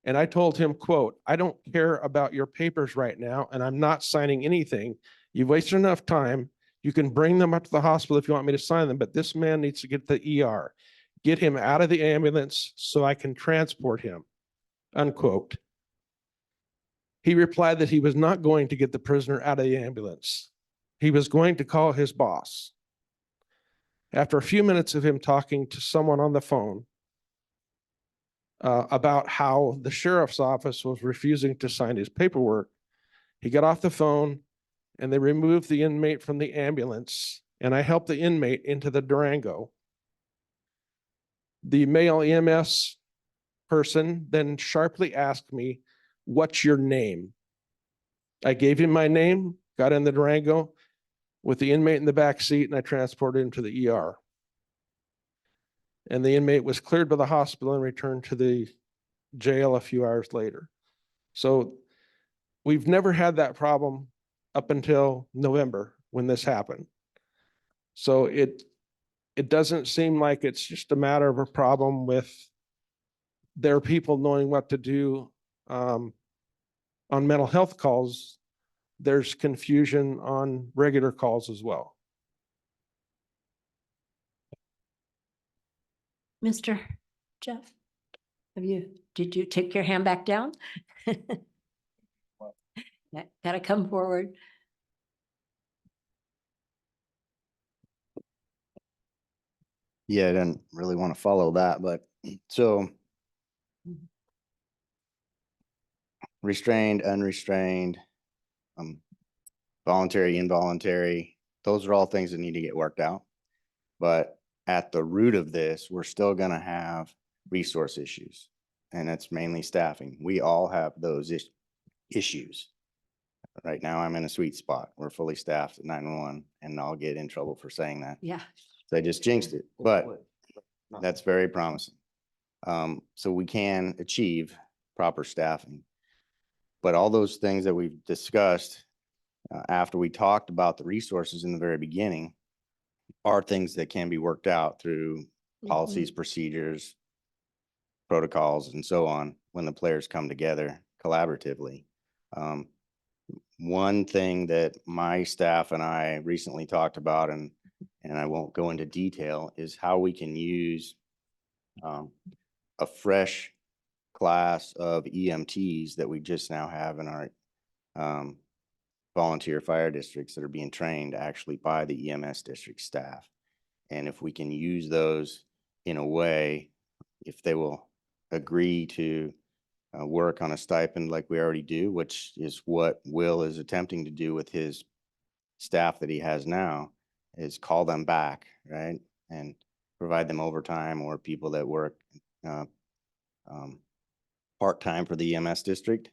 And I told him, quote, I don't care about your papers right now, and I'm not signing anything. You've wasted enough time. You can bring them up to the hospital if you want me to sign them, but this man needs to get to the ER. Get him out of the ambulance so I can transport him, unquote. He replied that he was not going to get the prisoner out of the ambulance. He was going to call his boss. After a few minutes of him talking to someone on the phone about how the sheriff's office was refusing to sign his paperwork, he got off the phone and they removed the inmate from the ambulance, and I helped the inmate into the Durango. The male EMS person then sharply asked me, what's your name? I gave him my name, got in the Durango with the inmate in the back seat, and I transported him to the ER. And the inmate was cleared by the hospital and returned to the jail a few hours later. So we've never had that problem up until November when this happened. So it doesn't seem like it's just a matter of a problem with their people knowing what to do on mental health calls. There's confusion on regular calls as well. Mr. Jeff, did you take your hand back down? Gotta come forward. Yeah, I didn't really want to follow that, but so restrained, unrestrained, voluntary, involuntary, those are all things that need to get worked out. But at the root of this, we're still going to have resource issues, and that's mainly staffing. We all have those issues. Right now, I'm in a sweet spot. We're fully staffed at 911, and I'll get in trouble for saying that. Yeah. So I just jinxed it, but that's very promising. So we can achieve proper staffing. But all those things that we've discussed after we talked about the resources in the very beginning are things that can be worked out through policies, procedures, protocols, and so on when the players come together collaboratively. One thing that my staff and I recently talked about, and I won't go into detail, is how we can use a fresh class of EMTs that we just now have in our volunteer fire districts that are being trained actually by the EMS district staff. And if we can use those in a way, if they will agree to work on a stipend like we already do, which is what Will is attempting to do with his staff that he has now, is call them back, right? And provide them overtime, or people that work part-time for the EMS district.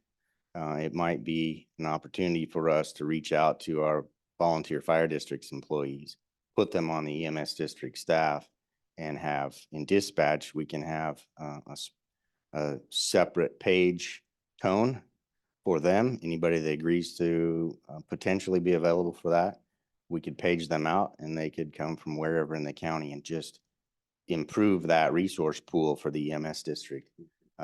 It might be an opportunity for us to reach out to our volunteer fire districts employees, put them on the EMS district staff, and have in dispatch, we can have a separate page tone for them. Anybody that agrees to potentially be available for that, we could page them out and they could come from wherever in the county and just improve that resource pool for the EMS district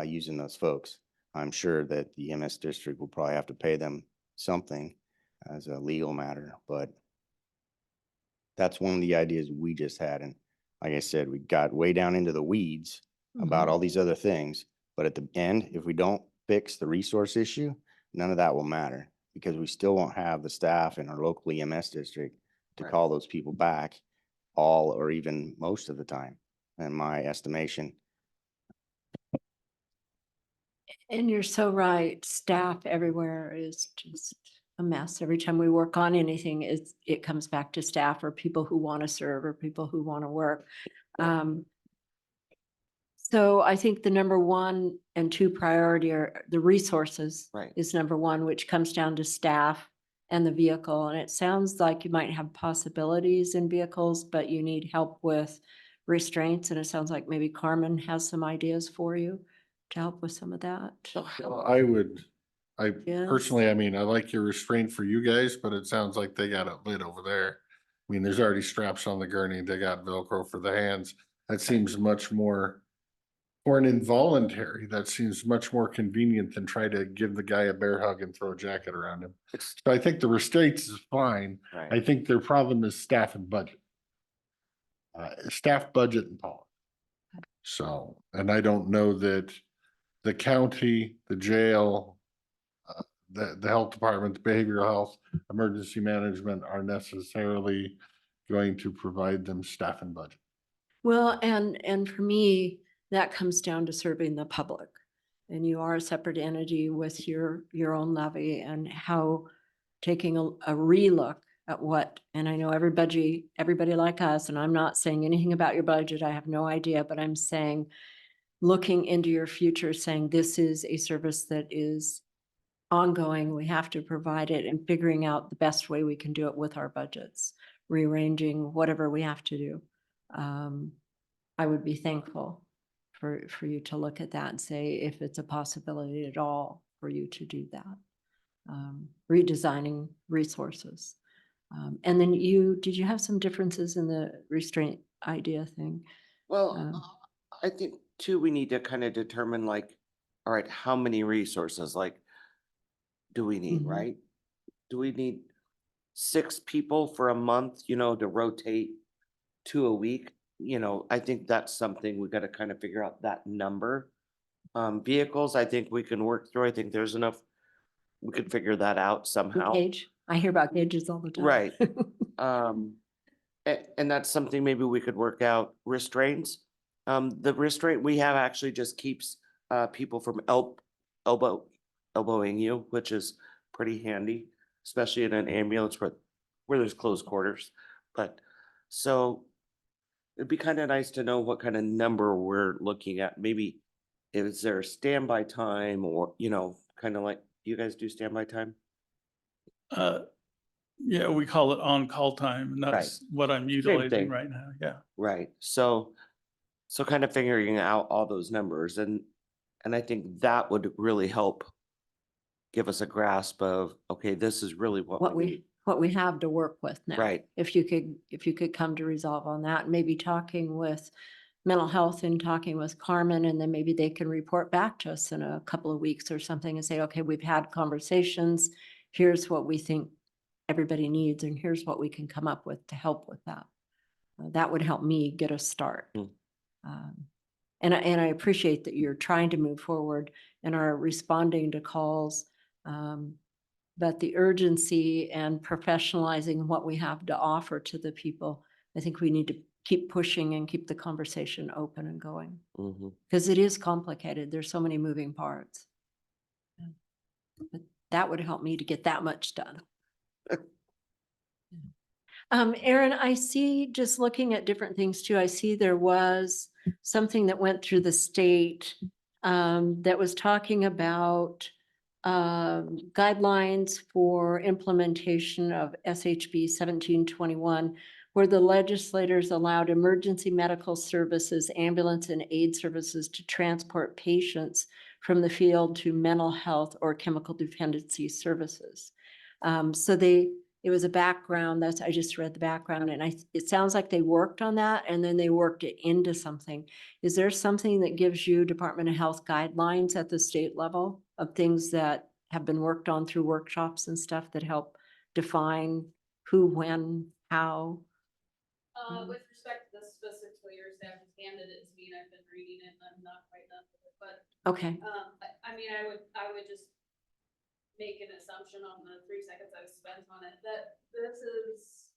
using those folks. I'm sure that the EMS district will probably have to pay them something as a legal matter, but that's one of the ideas we just had. And like I said, we got way down into the weeds about all these other things, but at the end, if we don't fix the resource issue, none of that will matter, because we still won't have the staff in our local EMS district to call those people back all or even most of the time. In my estimation, And you're so right. Staff everywhere is just a mess. Every time we work on anything, it comes back to staff or people who want to serve or people who want to work. So I think the number 1 and 2 priority are the resources. Right. Is number 1, which comes down to staff and the vehicle. And it sounds like you might have possibilities in vehicles, but you need help with restraints. And it sounds like maybe Carmen has some ideas for you to help with some of that. Well, I Yes. personally, I mean, I like your restraint for you guys, but it sounds like they got it lit over there. I mean, there's already straps on the gurney. They got Velcro for the hands. That seems much more, for an involuntary, that seems much more convenient than try to give the guy a bear hug and throw a jacket around him. So I think the restraints is fine. Right. I think their problem is staff and budget. Staff budget and policy. So, and I don't know that the county, the jail, the health department, the behavioral health, emergency management are necessarily going to provide them staff and budget. Well, and for me, that comes down to serving the public. And you are a separate entity with your own levy and how taking a relook at what, and I know everybody like us, and I'm not saying anything about your budget. I have no idea, but I'm saying, looking into your future, saying this is a service that is ongoing. We have to provide it and figuring out the best way we can do it with our budgets, rearranging whatever we have to do. I would be thankful for you to look at that and say if it's a possibility at all for you to do that. Redesigning resources. And then did you have some differences in the restraint idea thing? Well, I think too, we need to kind of determine like, all right, how many resources, like, do we need, Mhm. right? Do we need 6 people for a month, to rotate 2 a week? I think that's something we gotta kind of figure out that number. Vehicles, I think we can work through. I think there's enough, we could figure that out somehow. Gauge. I hear about gauges all the time. Right. And that's something maybe we could work out. Restraints. The restraint we have actually just keeps people from elbowing you, which is pretty handy, especially in an ambulance where there's close quarters. But so it'd be kind of nice to know what kind of number we're looking at. Maybe is there a standby time or, kind of like, do you guys do standby time? Yeah, we call it on-call time, and that's what I'm thing. utilizing right now, yeah. Right. So kind of figuring out all those numbers and I think that would really help give us a grasp of, okay, this is really what we need. What we have to work with now. Right. If you could come to resolve on that, maybe talking with mental health and talking with Carmen, and then maybe they can report back to us in a couple of weeks or something and say, okay, we've had conversations. Here's what we think everybody needs, and here's what we can come up with to help with that. That would help me get a start. And I appreciate that you're trying to move forward and are responding to calls. But the urgency and professionalizing what we have to offer to the people, I think we need to keep pushing and keep the conversation open and going. Because it is complicated. There's so many moving parts. But that would help me to get that much done. Aaron, I see, just looking at different things too, I see there was something that went through the state that was talking about guidelines for implementation of SHB 1721, where the legislators allowed emergency medical services, ambulance and aid services to transport patients from the field to mental health or chemical dependency services. So it was a background, I just read the background, and it sounds like they worked on that and then they worked it into something. Is there something that gives you Department of Health guidelines at the state level of things that have been worked on through workshops and stuff that help define who, when, how? With respect to the specifically your staff is candidates mean, I've been reading it and I'm not quite done with it, but Okay. I mean, I would just make an assumption on the 3 seconds I've spent on it that this is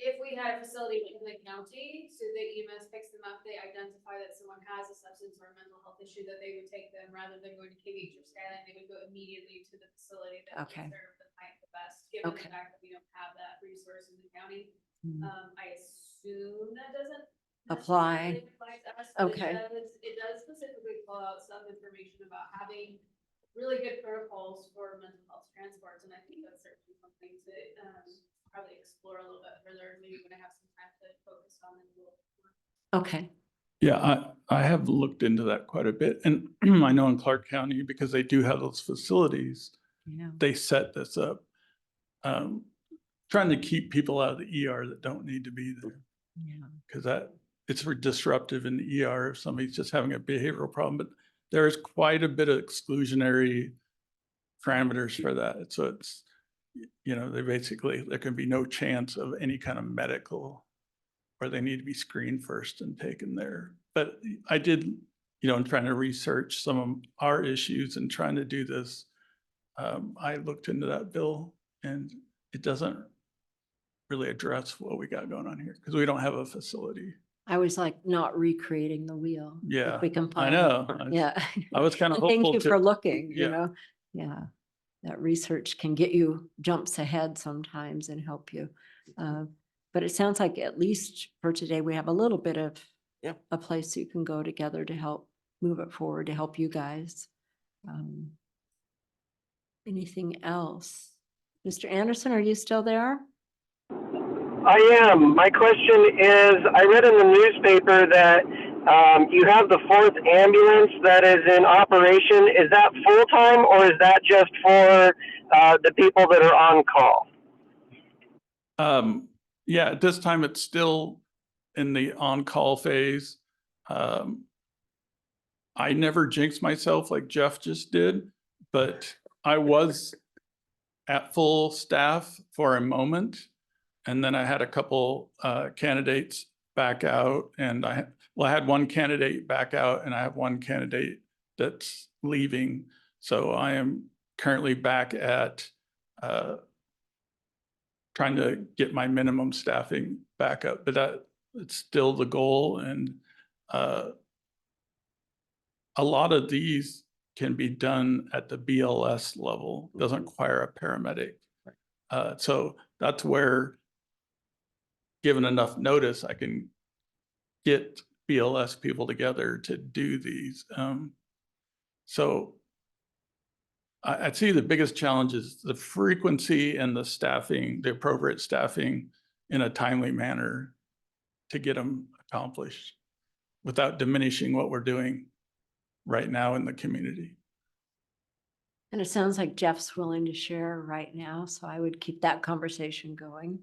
if we had a facility in the county, so the EMS picks them up, they identify that someone has a substance or a mental health issue, that they would take them rather than going to KBH or Skyline, they would go immediately to the facility that would Okay. serve the client the best, given the Okay. fact that we don't have that resource in the county. Mhm. I assume that doesn't Apply. necessarily apply to us, but Okay. it does specifically call out some information about having really good protocols for mental health transports, and I think that's certainly something to probably explore a little bit further, maybe when I have some time to focus on it a little more. Okay. Yeah, I have looked into that quite a bit. And I know in Clark County, because they do have those facilities, Yeah. they set this up. Trying to keep people out of the ER that don't need to be there. Yeah. Because it's disruptive in the ER if somebody's just having a behavioral problem. But there is quite a bit of exclusionary parameters for that. So it's, there can be no chance of any kind of medical where they need to be screened first and taken there. But I did, in trying to research some of our issues and trying to do this, I looked into that bill and it doesn't really address what we got going on here because we don't have a facility. I was like not recreating the wheel. if Yeah, We can I find. know. Yeah. I was kind of And thank hopeful you to. for looking, Yeah. Yeah. That research can get you jumps ahead sometimes and help you. But it sounds like at least for today, we have a little bit of Yeah. a place you can go together to help move it forward, to help you guys. Anything else? Mr. Anderson, are you still there? I am. My question is, I read in the newspaper that you have the 4th ambulance that is in operation. Is that full-time or is that just for the people that are on call? Yeah, at this time, it's still in the on-call phase. I never jinxed myself like Jeff just did, but I was at full staff for a moment. And then I had a couple candidates back out and I had one candidate back out and I have one candidate that's leaving. So I am currently back at trying to get my minimum staffing back up, but it's still the goal. And a lot of these can be done at the BLS level, doesn't require a paramedic. So that's where, given enough notice, I can get BLS people together to do these. So I'd say the biggest challenge is the frequency and the staffing, the appropriate staffing in a timely manner to get them accomplished without diminishing what we're doing right now in the community. And it sounds like Jeff's willing to share right now, so I would keep that conversation going.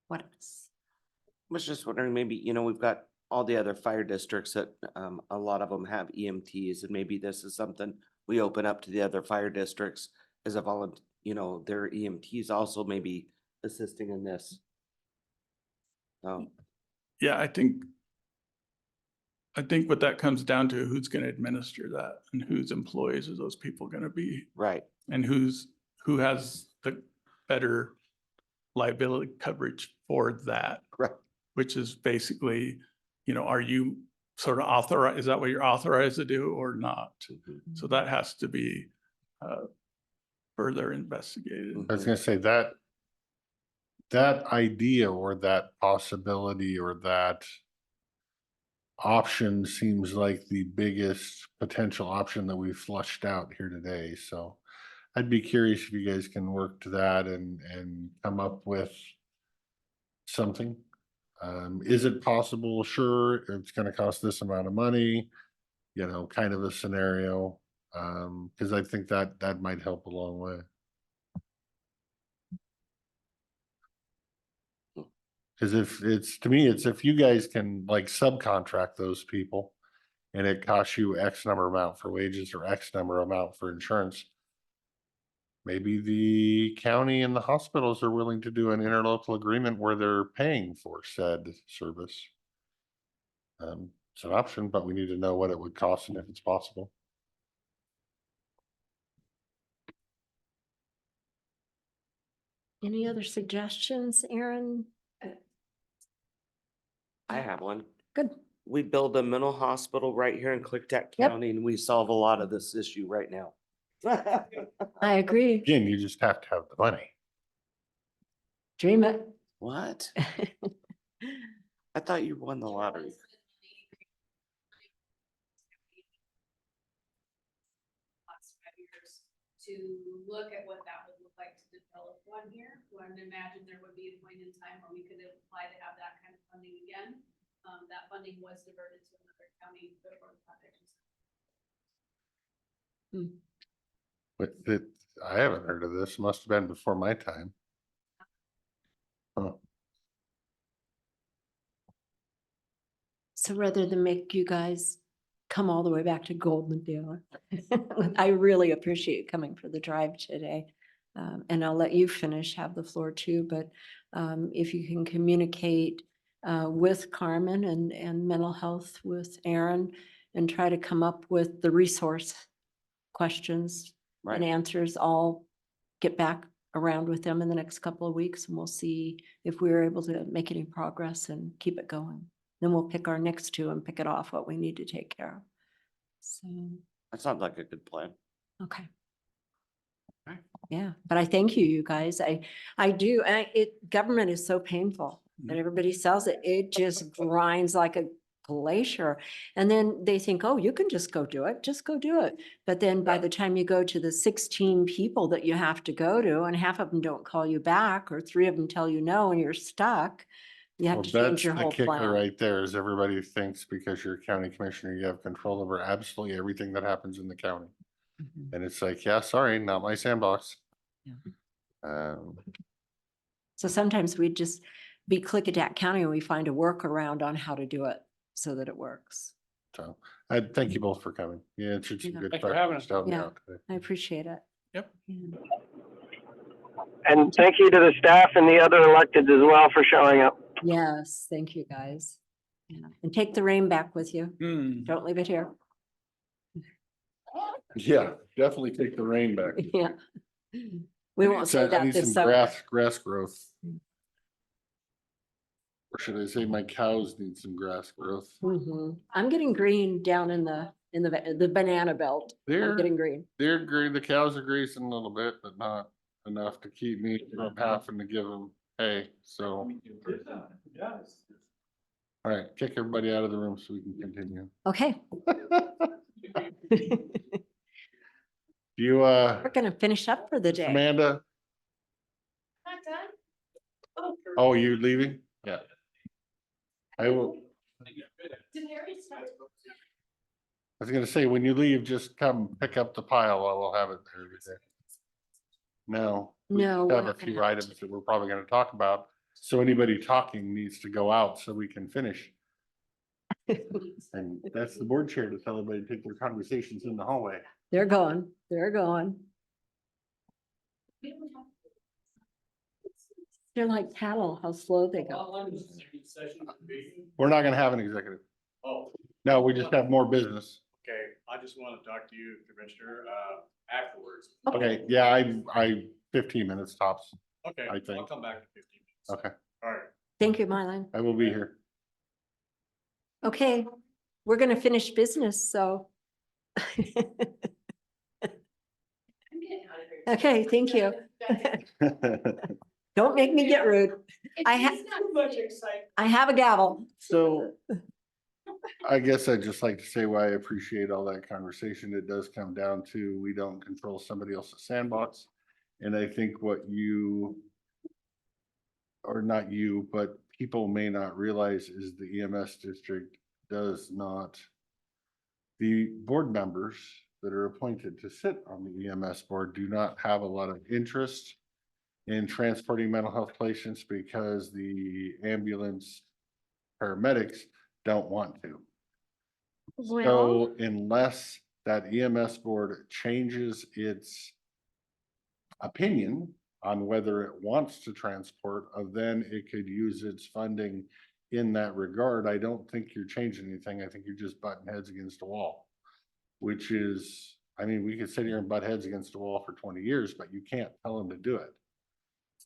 What else? Was just wondering, maybe, we've got all the other fire districts that, a lot of them have EMTs, and maybe this is something we open up to the other fire districts as a volunteer, their EMTs also maybe assisting in this. Yeah, I think what that comes down to, who's going to administer that and whose employees are those people going to be, Right. and who has the better liability coverage for that. Right. Which is basically, are you sort of authorized? Is that what you're authorized to do or not? So that has to be further investigated. I was gonna say that idea or that possibility or that option seems like the biggest potential option that we've flushed out here today. So I'd be curious if you guys can work to that and come up with something. Is it possible? Sure, it's gonna cost this amount of money, kind of a scenario. Because I think that might help a long way. Because if you guys can like subcontract those people and it costs you X number amount for wages or X number amount for insurance, maybe the county and the hospitals are willing to do an interlocal agreement where they're paying for said service. It's an option, but we need to know what it would cost and if it's possible. Any other suggestions, Aaron? I have one. Good. We build a mental hospital right here in Klickitat Yep. County and we solve a lot of this issue right now. I agree. Again, you just have to have the money. Dream it. What? I thought you won the lottery. Last 5 years to look at what that would look like to develop one here. One imagine there would be a point in time where we could apply to have that kind of funding again. That funding was diverted to another county before the project was. But it, I haven't heard of this. Must have been before my time. Huh. So rather than make you guys come all the way back to Golden Deal, I really appreciate you coming for the drive today. And I'll let you finish, have the floor too, but if you can communicate with Carmen and mental health with Aaron and try to come up with the resource questions and answers, I'll get back around with them in the next couple of weeks and we'll see if we're able to make any progress and keep it going. Then we'll pick our next two and pick it off what we need to take care of. So, That sounds like a good plan. okay. Okay. Yeah, but I thank you, you guys. I do. Government is so painful and everybody sells it. It just grinds like a glacier. And then they think, oh, you can just go do it. Just go do it. But then by the time you go to the 16 people that you have to go to and half of them don't call you back or 3 of them tell you no and you're stuck, you have Well, to that's change your the whole kicker plan. right there is everybody thinks because you're a county commissioner, you have control over absolutely everything that happens in the county. Mhm. And it's like, yeah, sorry, not my sandbox. Yeah. Um, So sometimes we just be Klickitat County and we find a workaround on how to do it so that it works. so I thank you both for coming. Yeah, it's just some Yeah. good Thanks for having questions us. to help me Yeah. out today. I appreciate it. Yep. Yeah. And thank you to the staff and the other electeds as well for showing up. Yes, thank you, guys. Yeah. And take the rain back with you. Don't leave it here. Yeah, definitely take the rain back. Yeah. We won't say I that need this some summer. grass growth. Or should I say my cows need some grass growth? Mhm. I'm getting green down in the banana belt. I'm They're getting green. They're green, the cows are grazing a little bit, but not enough to keep me from having to give them hay, so. All right, kick everybody out of the room so we can continue. Okay. You, We're gonna finish up for the day. Amanda? Not done? Oh, you leaving? Yeah. I will, I was gonna say, when you leave, just come pick up the pile while we'll have it there. No. we No, just we're have a not gonna few have items that we're probably gonna talk about, so anybody talking needs to go out so we can finish. And that's the board chair to tell everybody to take their conversations in the hallway. They're going, they're going. They're like cattle, how slow they go. We're not gonna have an executive. Oh, No, we just have more business. okay. I just want to talk to you, Commissioner, afterwards. Okay, yeah, I 15 minutes tops. Okay, I think. I'll come back in 15 minutes. Okay, All right. Thank you, Mylan. I will be here. Okay, we're gonna finish business, so. Okay, thank you. Don't make me get rude. I have a gavel. So I guess I'd just like to say why I appreciate all that conversation. It does come down to, we don't control somebody else's sandbox. And I think what you, or not you, but people may not realize is the EMS district does not, the board members that are appointed to sit on the EMS board do not have a lot of interest in transporting mental health patients because the ambulance paramedics don't want to. Well, So unless that EMS board changes its opinion on whether it wants to transport, then it could use its funding in that regard. I don't think you're changing anything. I think you're just butting heads against a wall, which is, I mean, we could sit here and butt heads against a wall for 20 years, but you can't tell them to do it.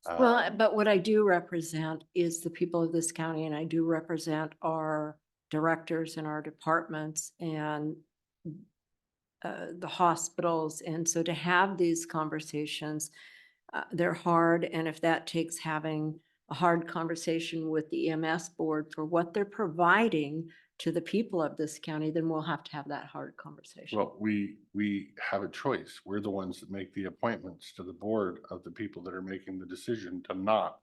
Well, but what I do represent is the people of this county, and I do represent our directors and our departments and the hospitals. And so to have these conversations, they're hard. And if that takes having a hard conversation with the EMS board for what they're providing to the people of this county, then we'll have to have that hard conversation. Well, we have a choice. We're the ones that make the appointments to the board of the people that are making the decision to not.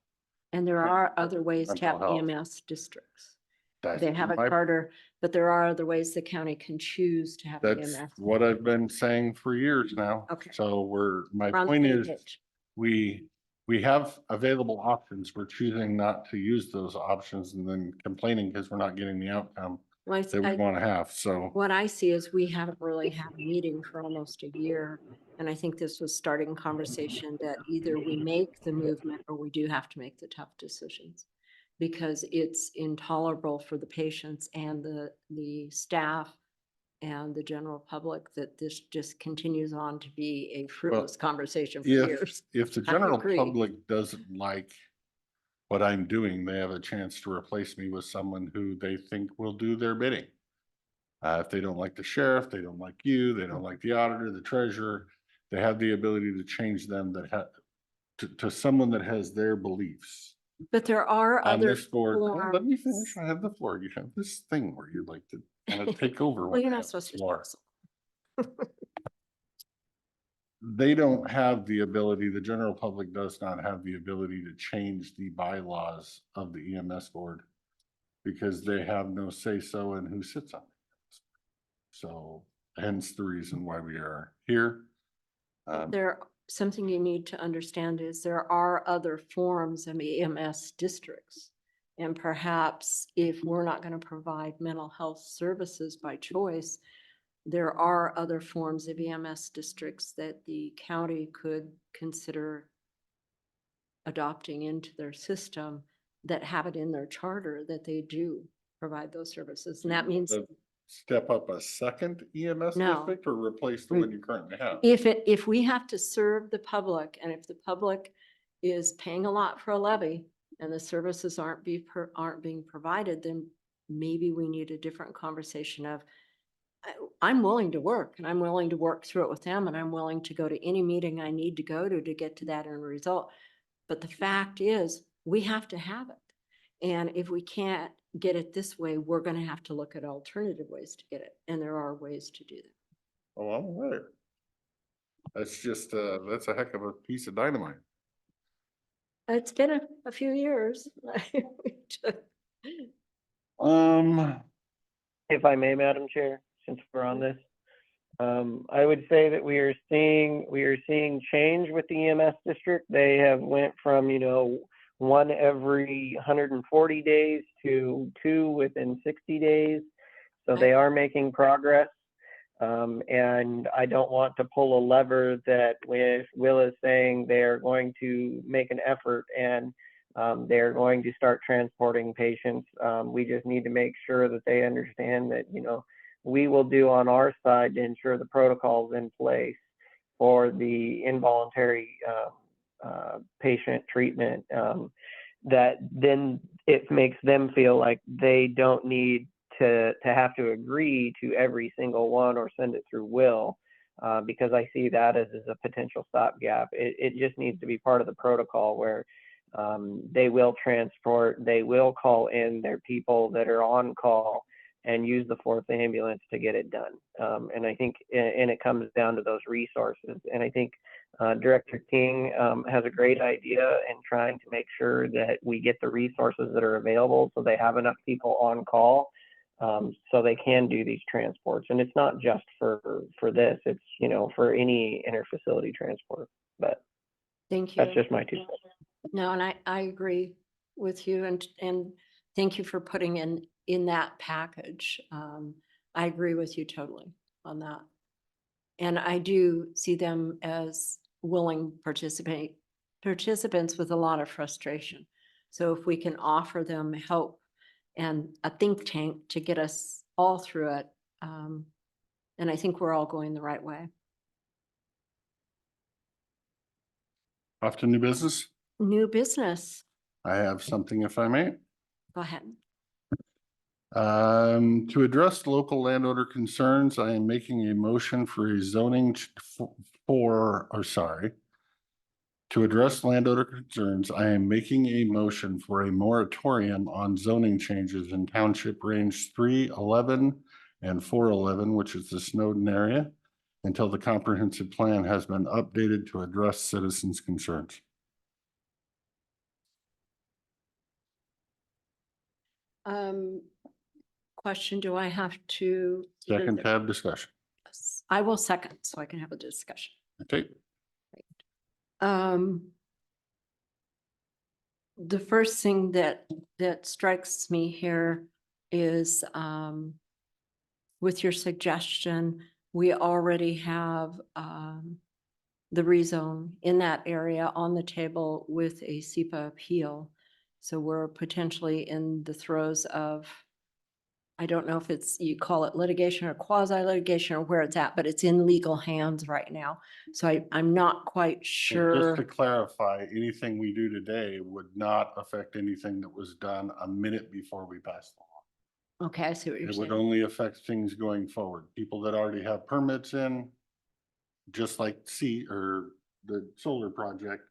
And there are other ways to have Mental health. EMS districts. That's They have a my- charter, but there are other ways the county can choose to have That's EMS. what I've been saying for years now. Okay. So my We're on the point same is, page. we have available options. We're choosing not to use those options and then complaining because we're not getting the outcome Well, that we want to have. So what I see is we haven't really had a meeting for almost a year. And I think this was starting conversation that either we make the movement or we do have to make the tough decisions. Because it's intolerable for the patients and the staff and the general public that this just continues on to be a fruitless conversation for years. if the I general agree. public doesn't like what I'm doing, they have a chance to replace me with someone who they think will do their bidding. If they don't like the sheriff, they don't like you, they don't like the auditor, the treasurer, they have the ability to change them to someone that has their beliefs. But there are On other this board, let me finish. forms. I have the floor. You have this thing where you like to kind of take over. Well, when you're I not have the supposed to. floor. They don't have the ability, the general public does not have the ability to change the bylaws of the EMS board because they have no say-so in who sits on it. So hence the reason why we are here. Something you need to understand is there are other forms of EMS districts. And perhaps if we're not going to provide mental health services by choice, there are other forms of EMS districts that the county could consider adopting into their system that have it in their charter that they do provide those services. And that means Step up a second EMS No. district or replace the one you currently have? if we have to serve the public and if the public is paying a lot for a levy and the services aren't being provided, then maybe we need a different conversation of, I'm willing to work and I'm willing to work through it with them and I'm willing to go to any meeting I need to go to get to that end result. But the fact is, we have to have it. And if we can't get it this way, we're going to have to look at alternative ways to get it. And there are ways to do that. Oh, I'm aware. That's just, that's a heck of a piece of dynamite. It's been a few years. If I may, Madam Chair, since we're on this, I would say that we are seeing change with the EMS district. They have went from, one every 140 days to 2 within 60 days. So they are making progress. And I don't want to pull a lever that with Will is saying they're going to make an effort and they're going to start transporting patients. We just need to make sure that they understand that, we will do on our side to ensure the protocols in place for the involuntary patient treatment, that then it makes them feel like they don't need to have to agree to every single one or send it through Will, because I see that as a potential stopgap. It just needs to be part of the protocol where they will transport, they will call in their people that are on call and use the 4th ambulance to get it done. And I think, and it comes down to those resources. And I think Director King has a great idea in trying to make sure that we get the resources that are available so they have enough people on call so they can do these transports. And it's not just for this, it's, for any interfacility transport. But Thank you. that's just my 2 cents. No, and I agree with you and thank you for putting in that package. I agree with you totally on that. And I do see them as willing participants with a lot of frustration. So if we can offer them help and a think tank to get us all through it, and I think we're all going the right way. Off to new business? New business. I have something if I may. Go ahead. To address local landowner concerns, I am making a motion for a zoning to address landowner concerns, I am making a motion for a moratorium on zoning changes in Township Range 311 and 411, which is the Snowden area, until the comprehensive plan has been updated to address citizens' concerns. Question, do I have to? Second tab discussion. Yes, I will second so I can have a discussion. Okay. The first thing that strikes me here is with your suggestion, we already have the rezone in that area on the table with a SEPA appeal. So we're potentially in the throes of, I don't know if it's, you call it litigation or quasi litigation or where it's at, but it's in legal hands right now. So I'm not quite And sure. just to clarify, anything we do today would not affect anything that was done a minute before we passed the law. Okay, I see what you're It would saying. only affect things going forward. People that already have permits in, just like the solar project.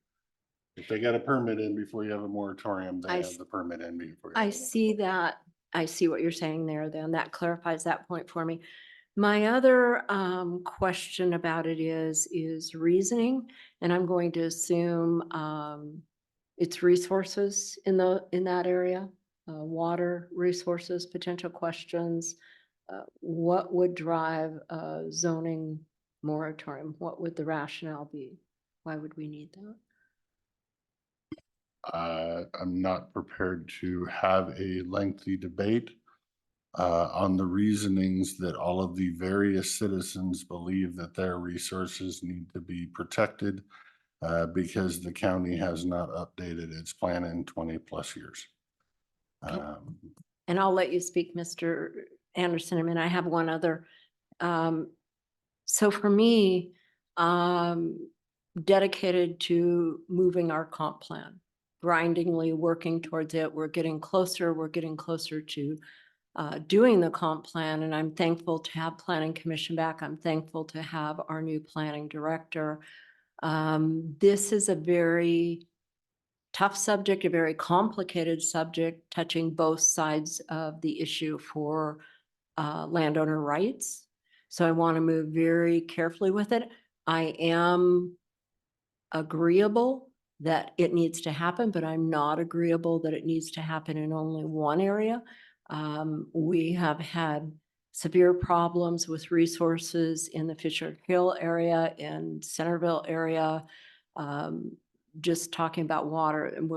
If they got a permit in before you have a moratorium, they have the permit in before. I see that. I see what you're saying there then. That clarifies that point for me. My other question about it is reasoning, and I'm going to assume it's resources in that area, water resources, potential questions. What would drive a zoning moratorium? What would the rationale be? Why would we need that? I'm not prepared to have a lengthy debate on the reasonings that all of the various citizens believe that their resources need to be protected because the county has not updated its plan in 20+ years. And I'll let you speak, Mr. Anderson. I mean, I have one other. So for me, dedicated to moving our comp plan, grindingly working towards it. We're getting closer to doing the comp plan, and I'm thankful to have Planning Commission back. I'm thankful to have our new planning director. This is a very tough subject, a very complicated subject, touching both sides of the issue for landowner rights. So I want to move very carefully with it. I am agreeable that it needs to happen, but I'm not agreeable that it needs to happen in only one area. We have had severe problems with resources in the Fisher Hill area, in Centerville area. Just talking about water, and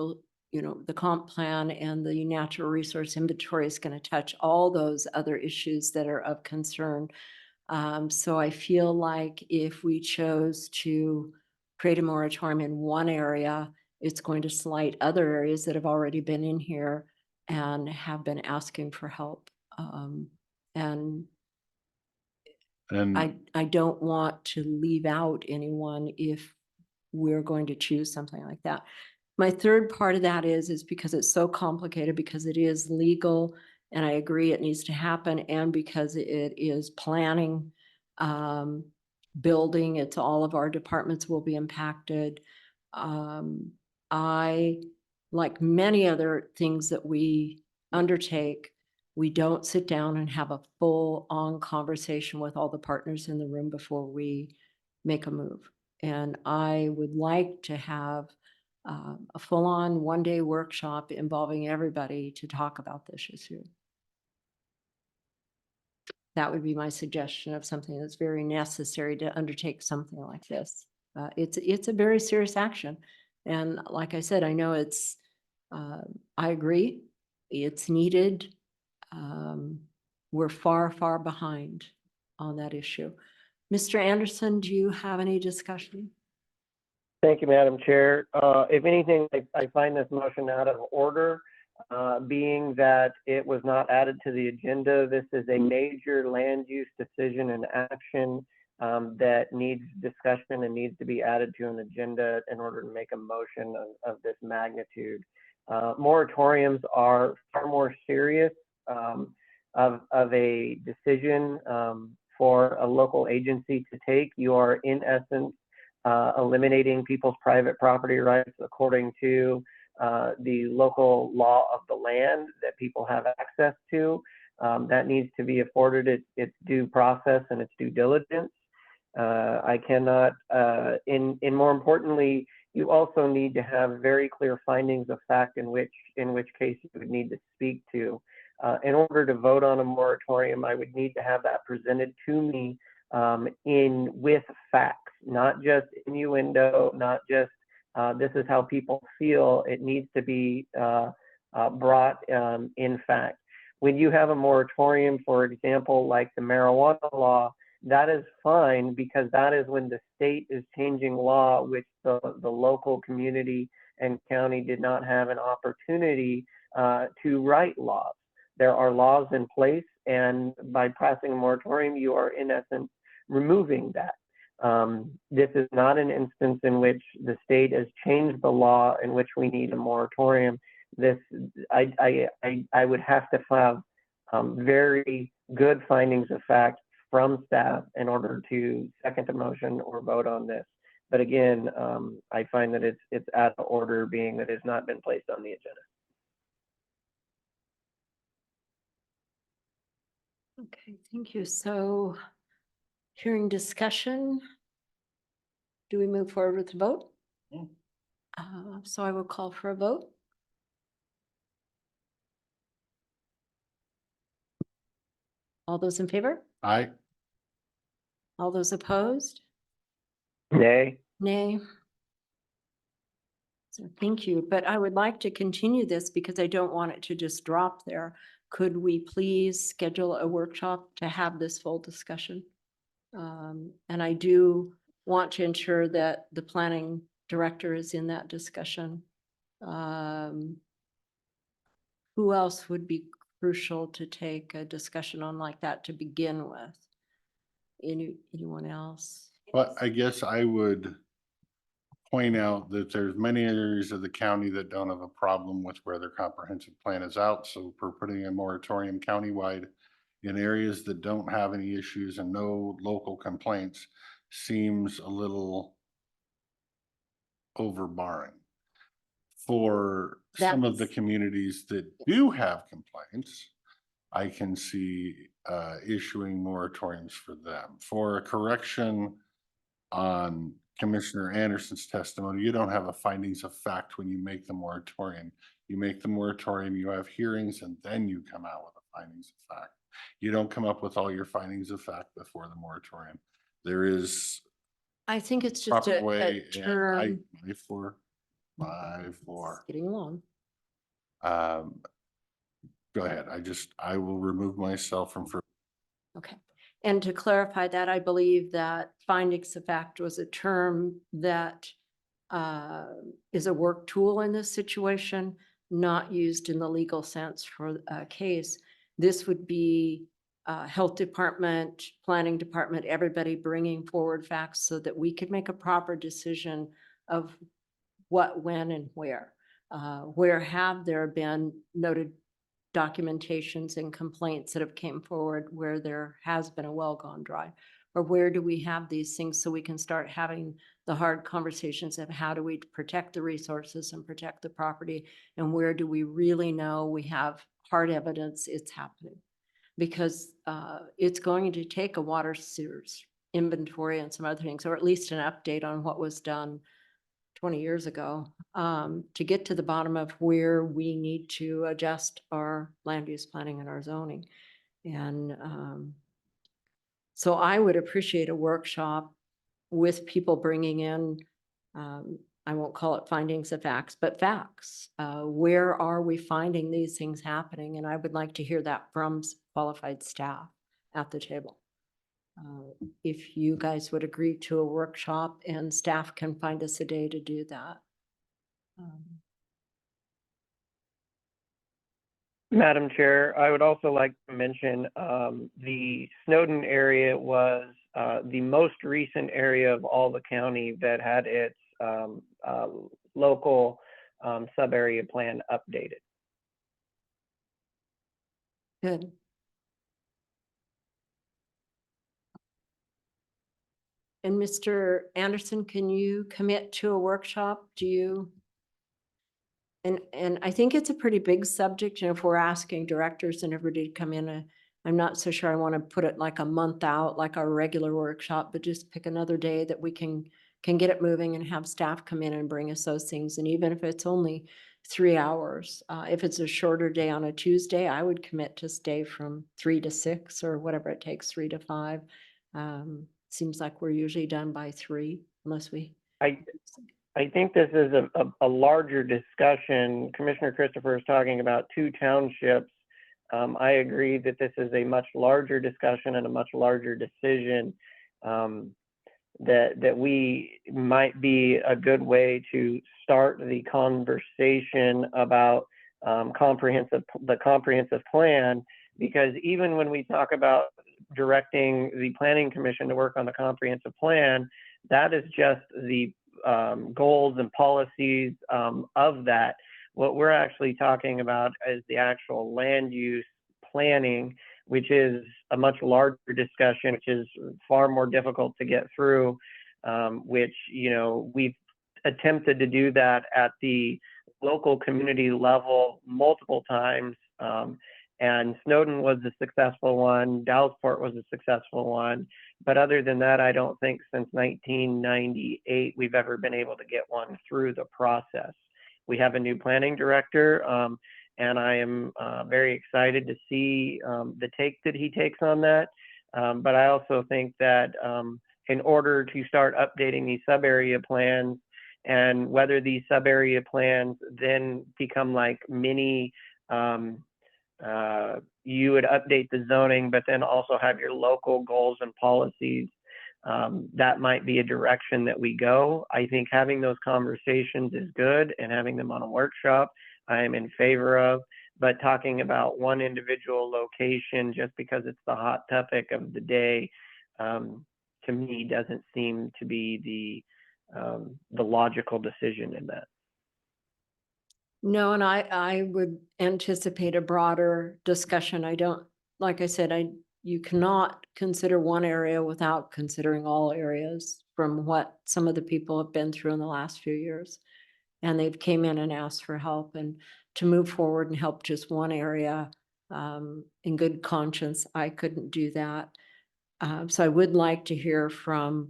the comp plan and the natural resource inventory is going to touch all those other issues that are of concern. So I feel like if we chose to create a moratorium in one area, it's going to slight other areas that have already been in here and have been asking for help. And I don't want to leave out anyone if we're going to choose something like that. My third part of that is because it's so complicated, because it is legal, and I agree it needs to happen, and because it is planning, building, it's all of our departments will be impacted. I, like many other things that we undertake, we don't sit down and have a full-on conversation with all the partners in the room before we make a move. And I would like to have a full-on one-day workshop involving everybody to talk about this issue. That would be my suggestion of something that's very necessary to undertake something like this. It's a very serious action. And like I said, I know it's, I agree, it's needed. We're far, far behind on that issue. Mr. Anderson, do you have any discussion? Thank you, Madam Chair. If anything, I find this motion out of order, being that it was not added to the agenda. This is a major land use decision and action that needs discussion and needs to be added to an agenda in order to make a motion of this magnitude. Moratoriums are far more serious of a decision for a local agency to take. You are in essence eliminating people's private property rights according to the local law of the land that people have access to. That needs to be afforded its due process and its due diligence. I cannot, and more importantly, you also need to have very clear findings of fact in which case you would need to speak to. In order to vote on a moratorium, I would need to have that presented to me with facts, not just innuendo, not just this is how people feel. It needs to be brought in fact. When you have a moratorium, for example, like the marijuana law, that is fine because that is when the state is changing law, which the local community and county did not have an opportunity to write laws. There are laws in place, and by passing a moratorium, you are in essence removing that. This is not an instance in which the state has changed the law in which we need a moratorium. I would have to have very good findings of fact from staff in order to second the motion or vote on this. But again, I find that it's out of order, being that it's not been placed on the agenda. Okay, thank you. So hearing discussion, do we move forward with the vote? So I will call for a vote. All those in favor? Aye. All those opposed? Nay. Nay. So thank you, but I would like to continue this because I don't want it to just drop there. Could we please schedule a workshop to have this full discussion? And I do want to ensure that the planning director is in that discussion. Who else would be crucial to take a discussion on like that to begin with? Anyone else? But I guess I would point out that there's many areas of the county that don't have a problem with where their comprehensive plan is out. So we're putting a moratorium countywide in areas that don't have any issues and no local complaints seems a little overbearing. For some of the communities that do have complaints, I can see issuing moratoriums for them. For a correction on Commissioner Anderson's testimony, you don't have a findings of fact when you make the moratorium. You make the moratorium, you have hearings, and then you come out with a findings of fact. You don't come up with all your findings of fact before the moratorium. There is I think it's just proper a way. term. My floor. Getting along. Go ahead. I will remove myself from. Okay. And to clarify that, I believe that findings of fact was a term that is a work tool in this situation, not used in the legal sense for a case. This would be health department, planning department, everybody bringing forward facts so that we could make a proper decision of what, when, and where. Where have there been noted documentations and complaints that have came forward where there has been a well gone dry? Or where do we have these things so we can start having the hard conversations of how do we protect the resources and protect the property? And where do we really know we have hard evidence it's happening? Because it's going to take a water sewers inventory and some other things, or at least an update on what was done 20 years ago, to get to the bottom of where we need to adjust our land use planning and our zoning. And so I would appreciate a workshop with people bringing in, I won't call it findings of facts, but facts. Where are we finding these things happening? And I would like to hear that from qualified staff at the table. If you guys would agree to a workshop and staff can find us a day to do that. Madam Chair, I would also like to mention the Snowden area was the most recent area of all the county that had its local sub-area plan updated. Good. And Mr. Anderson, can you commit to a workshop? Do you? And I think it's a pretty big subject, and if we're asking directors and everybody to come in, I'm not so sure I want to put it like a month out, like our regular workshop, but just pick another day that we can get it moving and have staff come in and bring us those things. And even if it's only 3 hours, if it's a shorter day on a Tuesday, I would commit to stay from 3 to 6 or whatever it takes, 3 to 5. Seems like we're usually done by 3 unless we. I think this is a larger discussion. Commissioner Christopher is talking about 2 townships. I agree that this is a much larger discussion and a much larger decision, that we might be a good way to start the conversation about the comprehensive plan, because even when we talk about directing the Planning Commission to work on the comprehensive plan, that is just the goals and policies of that. What we're actually talking about is the actual land use planning, which is a much larger discussion, which is far more difficult to get through, which, you know, we've attempted to do that at the local community level multiple times. And Snowden was a successful one, Dallasport was a successful one. But other than that, I don't think since 1998 we've ever been able to get one through the process. We have a new planning director, and I am very excited to see the take that he takes on that. But I also think that in order to start updating these sub-area plans, and whether these sub-area plans then become like mini, you would update the zoning, but then also have your local goals and policies. That might be a direction that we go. I think having those conversations is good, and having them on a workshop, I am in favor of. But talking about one individual location just because it's the hot topic of the day, to me, doesn't seem to be the logical decision in that. No, and I would anticipate a broader discussion. I don't, like I said, you cannot consider one area without considering all areas from what some of the people have been through in the last few years. And they've came in and asked for help, and to move forward and help just one area in good conscience, I couldn't do that. So I would like to hear from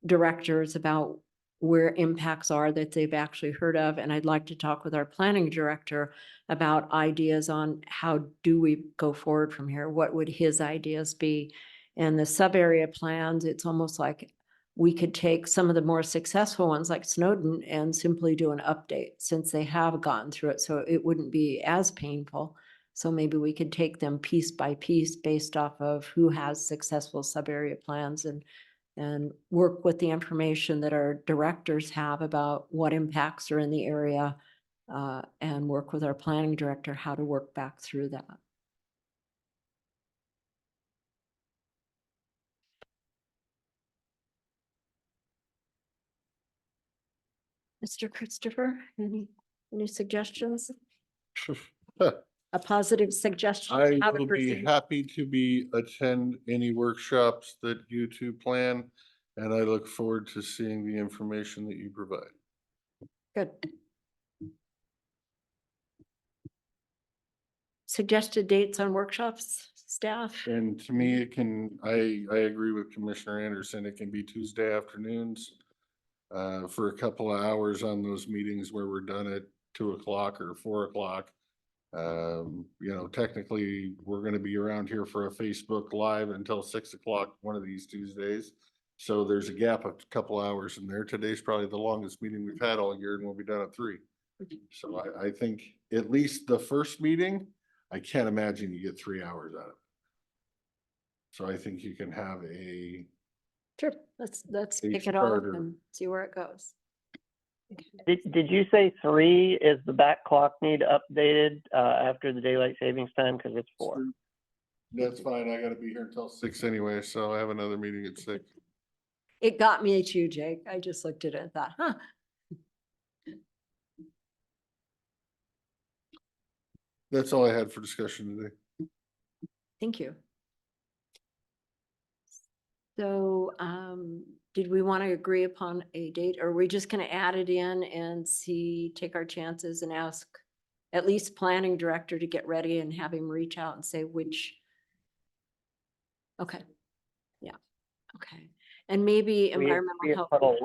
directors about where impacts are that they've actually heard of. And I'd like to talk with our planning director about ideas on how do we go forward from here? What would his ideas be? And the sub-area plans, it's almost like we could take some of the more successful ones like Snowden and simply do an update since they have gone through it. So it wouldn't be as painful. So maybe we could take them piece by piece based off of who has successful sub-area plans, and work with the information that our directors have about what impacts are in the area, and work with our planning director how to work back through that. Mr. Christopher, any suggestions? A positive suggestion? I how to will be proceed? happy to attend any workshops that you two plan, and I look forward to seeing the information that you provide. Good. Suggested dates on workshops, staff? And to me, I agree with Commissioner Anderson, it can be Tuesday afternoons for a couple of hours on those meetings where we're done at 2 o'clock or 4 o'clock. You know, technically, we're gonna be around here for a Facebook Live until 6 o'clock one of these Tuesdays. So there's a gap of a couple hours in there. Today's probably the longest meeting we've had all year, and we'll be done at 3. So I think at least the first meeting, I can't imagine you get 3 hours out of it. So I think you can have a. Sure, let's A kick it off starter. and see where it goes. Did you say 3? Is the back clock need updated after the daylight savings time? Because it's 4. That's fine. I gotta be here until 6 anyway, so I have another meeting at 6. It got me too, Jake. I just looked at it and thought, huh. That's all I had for discussion today. Thank you. So, did we want to agree upon a date? Or are we just going to add it in and see, take our chances and ask at least planning director to get ready and have him reach out and say which? Okay. Yeah. Okay. And maybe We- environmental health. oh,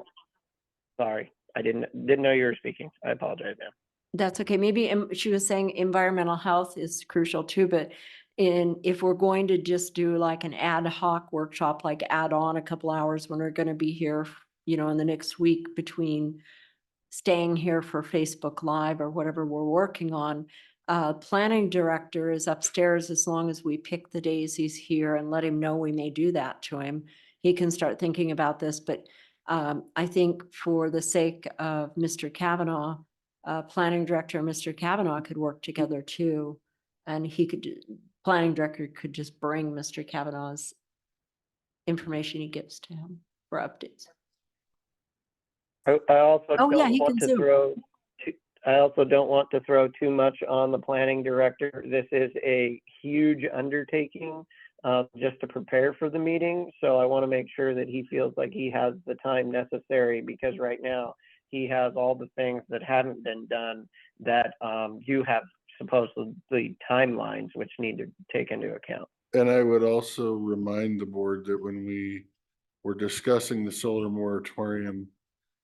Sorry, I didn't know you were speaking. I apologize, ma'am. That's okay. Maybe she was saying environmental health is crucial too, but if we're going to just do like an ad hoc workshop, like add on a couple hours when we're going to be here, you know, in the next week between staying here for Facebook Live or whatever we're working on, planning director is upstairs as long as we pick the days he's here and let him know we may do that to him. He can start thinking about this, but I think for the sake of Mr. Kavanaugh, planning director and Mr. Kavanaugh could work together too. And he could, planning director could just bring Mr. Kavanaugh's information he gives to him for updates. I also Oh, yeah, don't he want can to Zoom. I also don't want to throw too much on the planning director. This is a huge undertaking, just to prepare for the meeting. So I want to make sure that he feels like he has the time necessary, because right now he has all the things that haven't been done that you have supposedly timelines which need to take into account. And I would also remind the board that when we were discussing the solar moratorium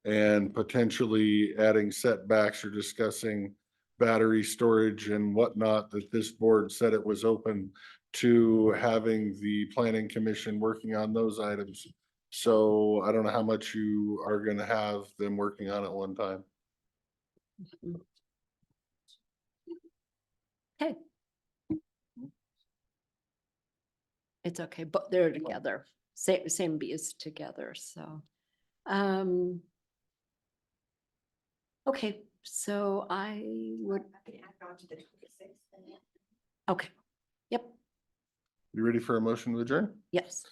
and potentially adding setbacks or discussing battery storage and whatnot, that this board said it was open to having the planning commission working on those items. So I don't know how much you are gonna have them working on at one time. Okay. It's okay, but they're together, same bees together, so. Okay, so I would, okay, yep, You ready for a motion to adjourn? yes.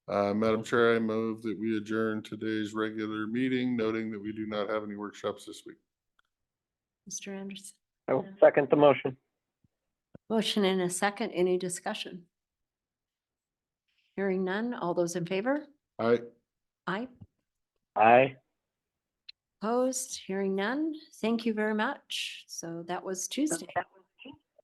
Madam Chair, I move that we adjourn today's regular meeting, noting that we do not have any workshops this week. Mr. Anderson, I will second the motion. motion in a second, any discussion? Hearing none, all those in favor? Aye. Aye. Aye. Opposed, hearing none. Thank you very much. So that was Tuesday.